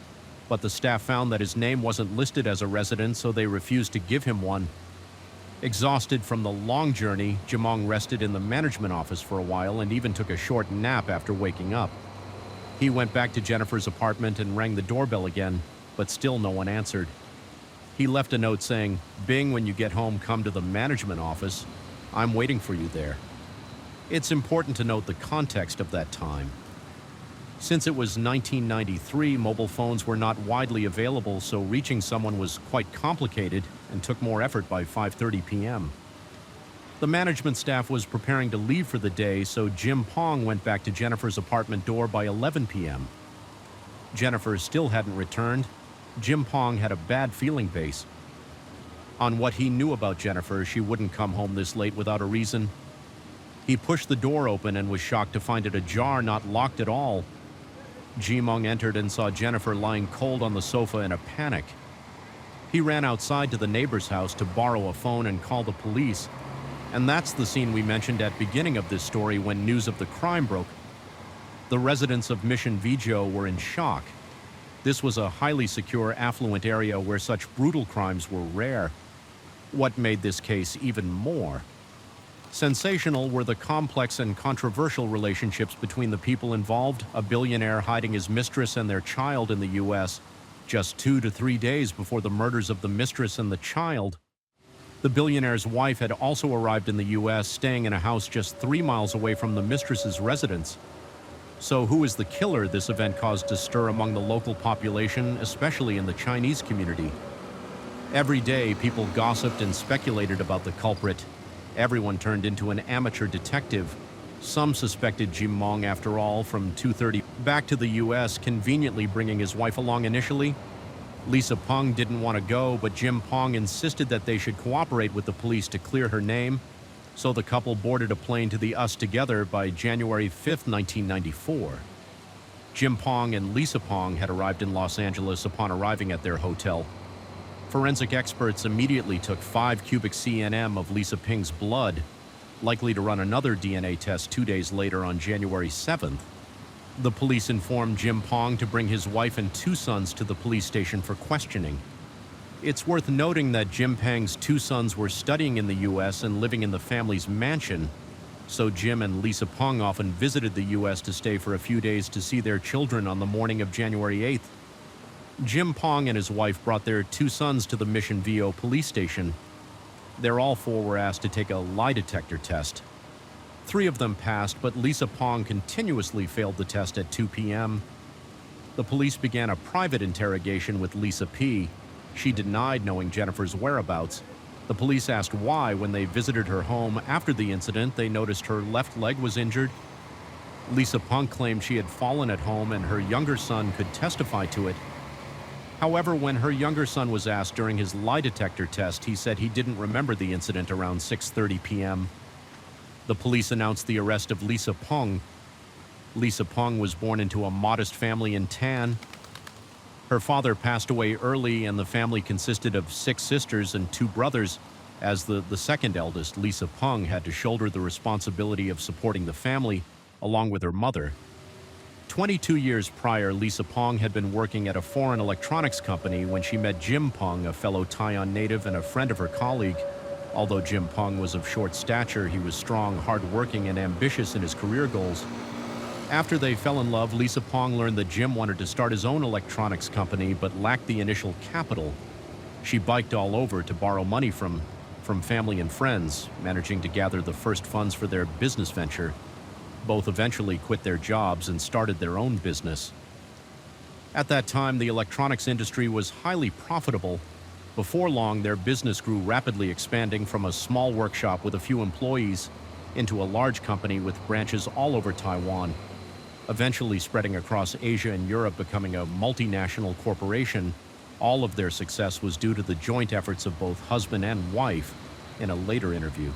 but the staff found that his name wasn't listed as a resident, so they refused to give him one. Exhausted from the long journey, Jimong rested in the management office for a while and even took a short nap after waking up. He went back to Jennifer's apartment and rang the doorbell again, but still no one answered. He left a note saying, "Bing, when you get home, come to the management office. I'm waiting for you there." It's important to note the context of that time. Since it was 1993, mobile phones were not widely available, so reaching someone was quite complicated and took more effort by 5:30 p.m. The management staff was preparing to leave for the day, so Jim Pong went back to Jennifer's apartment door by 11 p.m. Jennifer still hadn't returned. Jim Pong had a bad feeling base. On what he knew about Jennifer, she wouldn't come home this late without a reason. He pushed the door open and was shocked to find it ajar, not locked at all. Jimong entered and saw Jennifer lying cold on the sofa in a panic. He ran outside to the neighbor's house to borrow a phone and call the police. And that's the scene we mentioned at the beginning of this story when news of the crime broke. The residents of Mission Viejo were in shock. This was a highly secure, affluent area where such brutal crimes were rare. What made this case even more sensational were the complex and controversial relationships between the people involved, a billionaire hiding his mistress and their child in the U.S. just 2 to 3 days before the murders of the mistress and the child. The billionaire's wife had also arrived in the U.S., staying in a house just 3 miles away from the mistress's residence. So who is the killer? This event caused a stir among the local population, especially in the Chinese community. Every day, people gossiped and speculated about the culprit. Everyone turned into an amateur detective. Some suspected Jimong, after all, from 2:30 back to the U.S., conveniently bringing his wife along initially. Lisa Pong didn't want to go, but Jim Pong insisted that they should cooperate with the police to clear her name, so the couple boarded a plane to the US together by January 5, 1994. Jim Pong and Lisa Pong had arrived in Los Angeles upon arriving at their hotel. Forensic experts immediately took 5 cubic cm of Lisa Ping's blood, likely to run another DNA test 2 days later on January 7th. The police informed Jim Pong to bring his wife and 2 sons to the police station for questioning. It's worth noting that Jim Pang's 2 sons were studying in the U.S. and living in the family's mansion, so Jim and Lisa Pong often visited the U.S. to stay for a few days to see their children on the morning of January 8th. Jim Pong and his wife brought their 2 sons to the Mission Viejo police station. All 4 were asked to take a lie detector test. 3 of them passed, but Lisa Pong continuously failed the test at 2 p.m. The police began a private interrogation with Lisa P. She denied knowing Jennifer's whereabouts. The police asked why. When they visited her home after the incident, they noticed her left leg was injured. Lisa Pong claimed she had fallen at home and her younger son could testify to it. However, when her younger son was asked during his lie detector test, he said he didn't remember the incident around 6:30 p.m. The police announced the arrest of Lisa Pong. Lisa Pong was born into a modest family in Tan. Her father passed away early, and the family consisted of 6 sisters and 2 brothers, as the second eldest, Lisa Pong, had to shoulder the responsibility of supporting the family, along with her mother. 22 years prior, Lisa Pong had been working at a foreign electronics company when she met Jim Pong, a fellow Taiwan native and a friend of her colleague. Although Jim Pong was of short stature, he was strong, hardworking, and ambitious in his career goals. After they fell in love, Lisa Pong learned that Jim wanted to start his own electronics company but lacked the initial capital. She biked all over to borrow money from family and friends, managing to gather the first funds for their business venture. Both eventually quit their jobs and started their own business. At that time, the electronics industry was highly profitable. Before long, their business grew rapidly, expanding from a small workshop with a few employees into a large company with branches all over Taiwan, eventually spreading across Asia and Europe, becoming a multinational corporation. All of their success was due to the joint efforts of both husband and wife. In a later interview,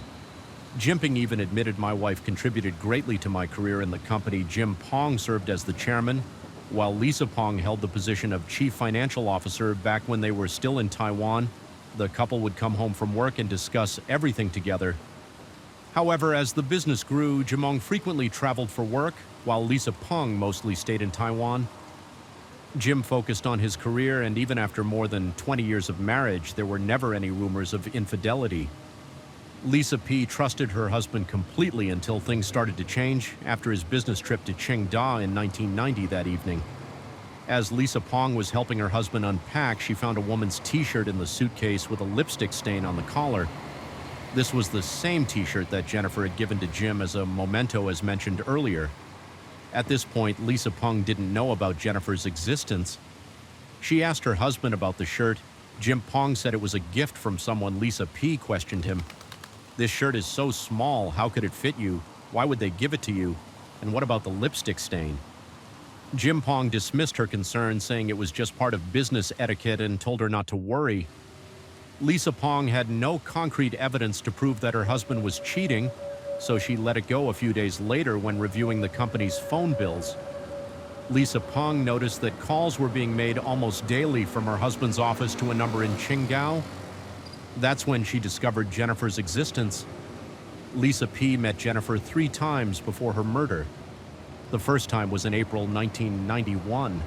Jim Pong even admitted, "My wife contributed greatly to my career in the company." Jim Pong served as the chairman, while Lisa Pong held the position of chief financial officer. Back when they were still in Taiwan, the couple would come home from work and discuss everything together. However, as the business grew, Jim Pong frequently traveled for work, while Lisa Pong mostly stayed in Taiwan. Jim focused on his career, and even after more than 20 years of marriage, there were never any rumors of infidelity. Lisa P. trusted her husband completely until things started to change after his business trip to Qingda in 1990 that evening. As Lisa Pong was helping her husband unpack, she found a woman's t-shirt in the suitcase with a lipstick stain on the collar. This was the same t-shirt that Jennifer had given to Jim as a memento, as mentioned earlier. At this point, Lisa Pong didn't know about Jennifer's existence. She asked her husband about the shirt. Jim Pong said it was a gift from someone. Lisa P. questioned him. "This shirt is so small, how could it fit you? Why would they give it to you? And what about the lipstick stain?" Jim Pong dismissed her concern, saying it was just part of business etiquette, and told her not to worry. Lisa Pong had no concrete evidence to prove that her husband was cheating, so she let it go a few days later when reviewing the company's phone bills. Lisa Pong noticed that calls were being made almost daily from her husband's office to a number in Qingdao. That's when she discovered Jennifer's existence. Lisa P. met Jennifer 3 times before her murder. The first time was in April 1991.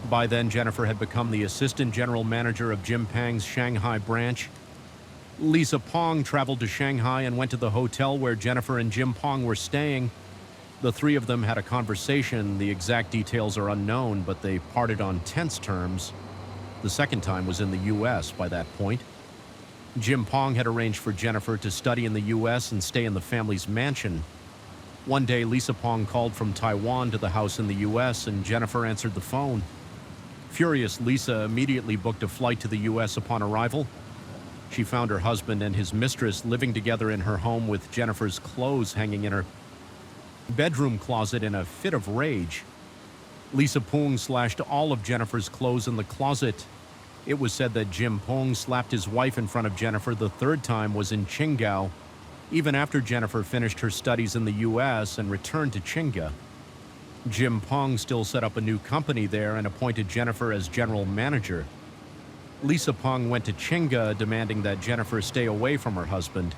By then, Jennifer had become the assistant general manager of Jim Pang's Shanghai branch. Lisa Pong traveled to Shanghai and went to the hotel where Jennifer and Jim Pong were staying. The 3 of them had a conversation. The exact details are unknown, but they parted on tense terms. The second time was in the U.S. by that point. Jim Pong had arranged for Jennifer to study in the U.S. and stay in the family's mansion. One day, Lisa Pong called from Taiwan to the house in the U.S., and Jennifer answered the phone. Furious, Lisa immediately booked a flight to the U.S. upon arrival. She found her husband and his mistress living together in her home, with Jennifer's clothes hanging in her bedroom closet. In a fit of rage, Lisa Pong slashed all of Jennifer's clothes in the closet. It was said that Jim Pong slapped his wife in front of Jennifer. The third time was in Qingdao, even after Jennifer finished her studies in the U.S. and returned to Qingdao. Jim Pong still set up a new company there and appointed Jennifer as general manager. Lisa Pong went to Qingdao demanding that Jennifer stay away from her husband,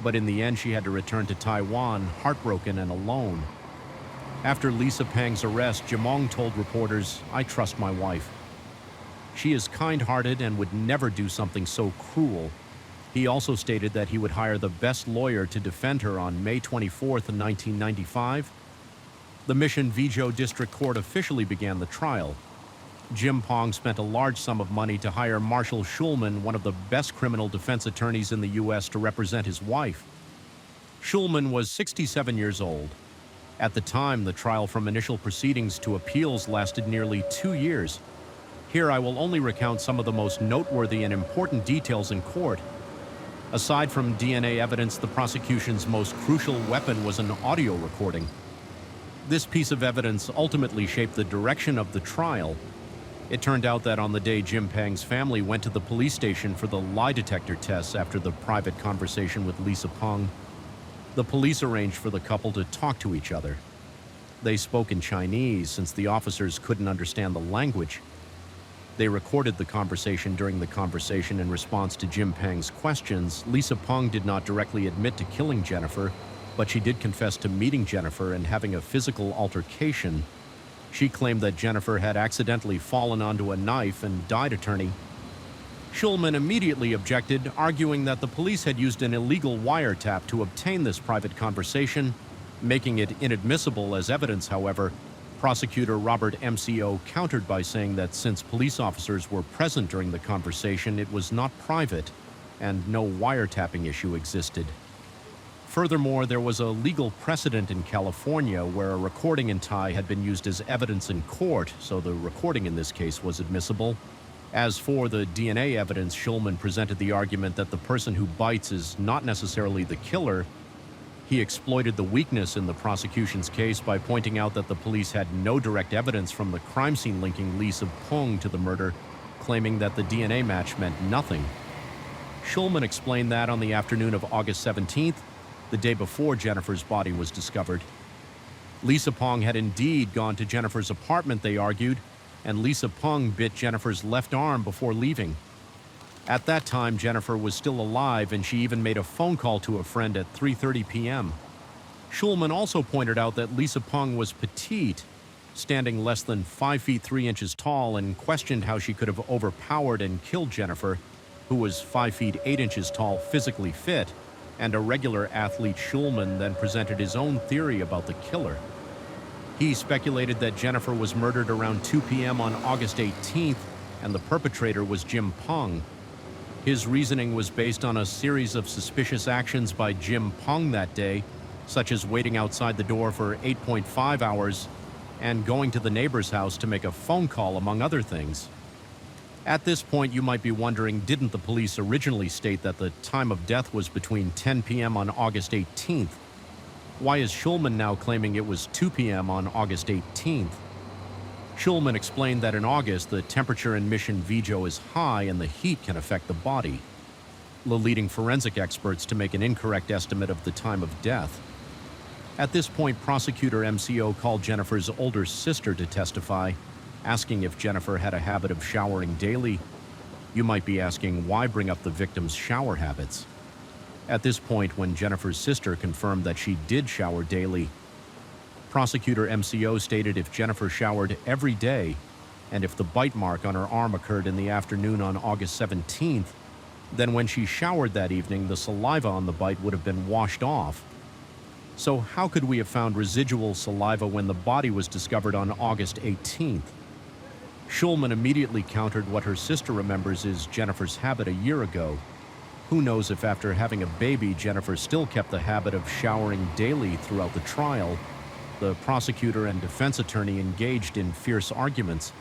but in the end she had to return to Taiwan, heartbroken and alone. After Lisa Pang's arrest, Jim Pong told reporters, "I trust my wife. She is kind-hearted and would never do something so cruel." He also stated that he would hire the best lawyer to defend her. On May 24, 1995, the Mission Vizhou District Court officially began the trial. Jim Pong spent a large sum of money to hire Marshall Schulman, one of the best criminal defense attorneys in the U.S., to represent his wife. Schulman was 67 years old. At the time, the trial from initial proceedings to appeals lasted nearly 2 years. Here I will only recount some of the most noteworthy and important details in court. Aside from DNA evidence, the prosecution's most crucial weapon was an audio recording. This piece of evidence ultimately shaped the direction of the trial. It turned out that on the day Jim Pang's family went to the police station for the lie detector tests after the private conversation with Lisa Pong, the police arranged for the couple to talk to each other. They spoke in Chinese since the officers couldn't understand the language. They recorded the conversation. During the conversation, in response to Jim Pang's questions, Lisa Pong did not directly admit to killing Jennifer, but she did confess to meeting Jennifer and having a physical altercation. She claimed that Jennifer had accidentally fallen onto a knife and died. Attorney Schulman immediately objected, arguing that the police had used an illegal wiretap to obtain this private conversation, making it inadmissible as evidence. However, prosecutor Robert MCO countered by saying that since police officers were present during the conversation, it was not private and no wiretapping issue existed. Furthermore, there was a legal precedent in California where a recording in Thai had been used as evidence in court, so the recording in this case was admissible. As for the DNA evidence, Schulman presented the argument that the person who bites is not necessarily the killer. He exploited the weakness in the prosecution's case by pointing out that the police had no direct evidence from the crime scene linking Lisa Pong to the murder, claiming that the DNA match meant nothing. Schulman explained that on the afternoon of August 17th, the day before Jennifer's body was discovered, Lisa Pong had indeed gone to Jennifer's apartment, they argued, and Lisa Pong bit Jennifer's left arm before leaving. At that time, Jennifer was still alive, and she even made a phone call to a friend at 3:30 p.m. Schulman also pointed out that Lisa Pong was petite, standing less than 5 feet 3 inches tall, and questioned how she could have overpowered and killed Jennifer, who was 5 feet 8 inches tall, physically fit, and a regular athlete. Schulman then presented his own theory about the killer. He speculated that Jennifer was murdered around 2 p.m. on August 18th, and the perpetrator was Jim Pong. His reasoning was based on a series of suspicious actions by Jim Pong that day, such as waiting outside the door for 8.5 hours and going to the neighbor's house to make a phone call, among other things. At this point, you might be wondering, didn't the police originally state that the time of death was between 10 p.m. on August 18th? Why is Schulman now claiming it was 2 p.m. on August 18th? Schulman explained that in August, the temperature in Mission Vijay is high and the heat can affect the body, leading forensic experts to make an incorrect estimate of the time of death. At this point, prosecutor MCO called Jennifer's older sister to testify, asking if Jennifer had a habit of showering daily. You might be asking, why bring up the victim's shower habits? At this point, when Jennifer's sister confirmed that she did shower daily, prosecutor MCO stated if Jennifer showered every day, and if the bite mark on her arm occurred in the afternoon on August 17th, then when she showered that evening, the saliva on the bite would have been washed off. So how could we have found residual saliva when the body was discovered on August 18th? Schulman immediately countered what her sister remembers is Jennifer's habit a year ago. Who knows if after having a baby, Jennifer still kept the habit of showering daily throughout the trial. The prosecutor and defense attorney engaged in fierce arguments.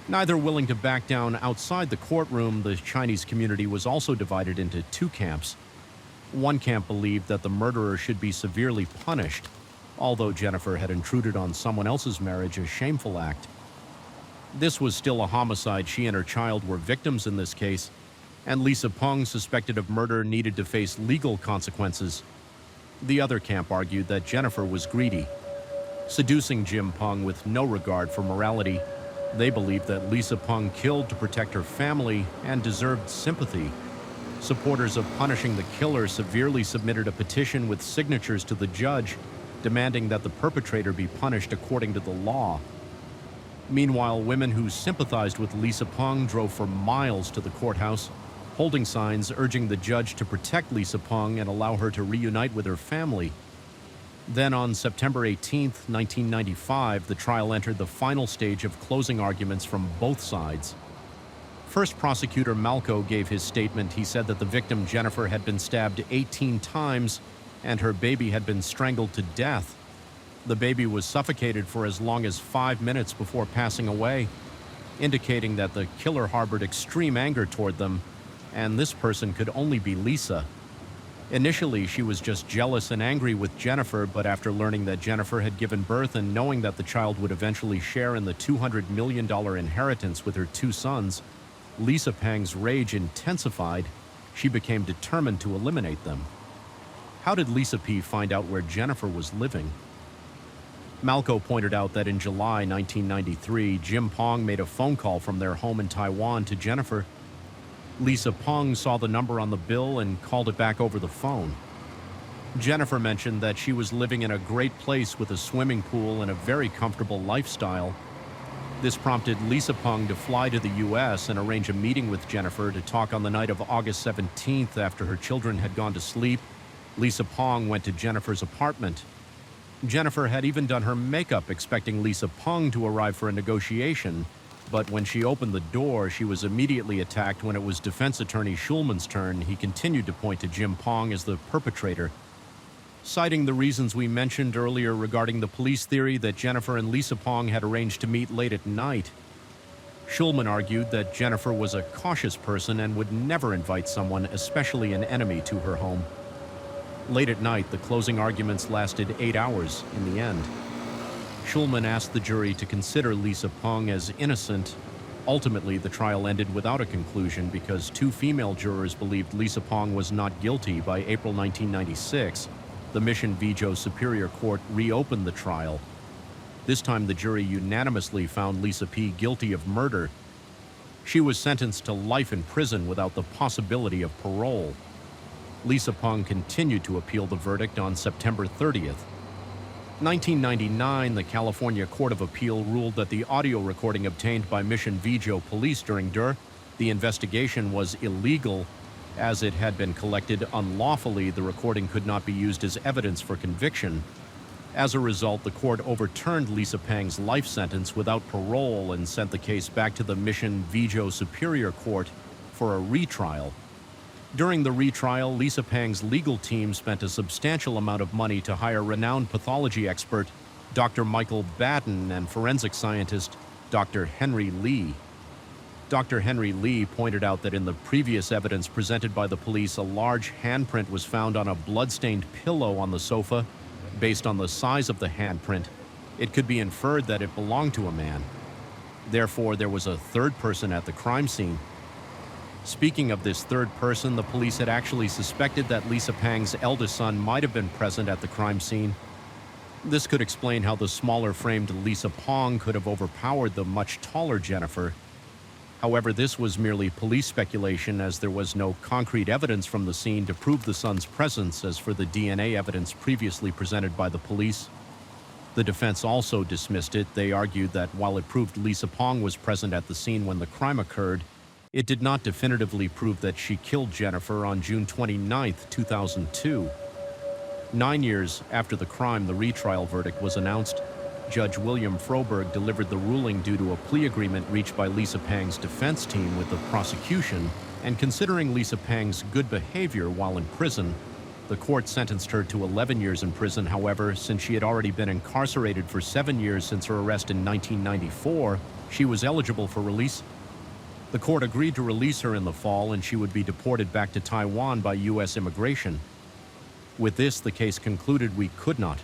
Neither willing to back down. Outside the courtroom, the Chinese community was also divided into two camps. One camp believed that the murderer should be severely punished, although Jennifer had intruded on someone else's marriage, a shameful act. This was still a homicide. She and her child were victims in this case, and Lisa Pong, suspected of murder, needed to face legal consequences. The other camp argued that Jennifer was greedy, seducing Jim Pong with no regard for morality. They believed that Lisa Pong killed to protect her family and deserved sympathy. Supporters of punishing the killer severely submitted a petition with signatures to the judge, demanding that the perpetrator be punished according to the law. Meanwhile, women who sympathized with Lisa Pong drove for miles to the courthouse, holding signs urging the judge to protect Lisa Pong and allow her to reunite with her family. Then on September 18, 1995, the trial entered the final stage of closing arguments from both sides. First, prosecutor Malco gave his statement. He said that the victim, Jennifer, had been stabbed 18 times and her baby had been strangled to death. The baby was suffocated for as long as 5 minutes before passing away, indicating that the killer harbored extreme anger toward them, and this person could only be Lisa. Initially, she was just jealous and angry with Jennifer, but after learning that Jennifer had given birth and knowing that the child would eventually share in the $200 million inheritance with her two sons, Lisa Pang's rage intensified. She became determined to eliminate them. How did Lisa P. find out where Jennifer was living? Malco pointed out that in July 1993, Jim Pong made a phone call from their home in Taiwan to Jennifer. Lisa Pong saw the number on the bill and called it back over the phone. Jennifer mentioned that she was living in a great place with a swimming pool and a very comfortable lifestyle. This prompted Lisa Pong to fly to the U.S. and arrange a meeting with Jennifer to talk on the night of August 17th after her children had gone to sleep. Lisa Pong went to Jennifer's apartment. Jennifer had even done her makeup expecting Lisa Pong to arrive for a negotiation, but when she opened the door, she was immediately attacked. When it was defense attorney Schulman's turn, he continued to point to Jim Pong as the perpetrator. Citing the reasons we mentioned earlier regarding the police theory that Jennifer and Lisa Pong had arranged to meet late at night, Schulman argued that Jennifer was a cautious person and would never invite someone, especially an enemy, to her home. Late at night, the closing arguments lasted 8 hours in the end. Schulman asked the jury to consider Lisa Pong as innocent. Ultimately, the trial ended without a conclusion because 2 female jurors believed Lisa Pong was not guilty. By April 1996, the Mission Vizhou Superior Court reopened the trial. This time, the jury unanimously found Lisa P. guilty of murder. She was sentenced to life in prison without the possibility of parole. Lisa Pong continued to appeal the verdict on September 30th. 1999, the California Court of Appeal ruled that the audio recording obtained by Mission Vizhou police during the investigation was illegal. As it had been collected unlawfully, the recording could not be used as evidence for conviction. As a result, the court overturned Lisa Pang's life sentence without parole and sent the case back to the Mission Vizhou Superior Court for a retrial. During the retrial, Lisa Pang's legal team spent a substantial amount of money to hire renowned pathology expert Dr. Michael Batten and forensic scientist Dr. Henry Lee. Dr. Henry Lee pointed out that in the previous evidence presented by the police, a large handprint was found on a blood-stained pillow on the sofa. Based on the size of the handprint, it could be inferred that it belonged to a man. Therefore, there was a third person at the crime scene. Speaking of this third person, the police had actually suspected that Lisa Pang's eldest son might have been present at the crime scene. This could explain how the smaller-framed Lisa Pong could have overpowered the much taller Jennifer. However, this was merely police speculation, as there was no concrete evidence from the scene to prove the son's presence. As for the DNA evidence previously presented by the police, the defense also dismissed it. They argued that while it proved Lisa Pong was present at the scene when the crime occurred, it did not definitively prove that she killed Jennifer on June 29, 2002. 9 years after the crime, the retrial verdict was announced. Judge William Froberg delivered the ruling due to a plea agreement reached by Lisa Pang's defense team with the prosecution, and considering Lisa Pang's good behavior while in prison, the court sentenced her to 11 years in prison. However, since she had already been incarcerated for 7 years since her arrest in 1994, she was eligible for release. The court agreed to release her in the fall, and she would be deported back to Taiwan by U.S. immigration. With this, the case concluded we could not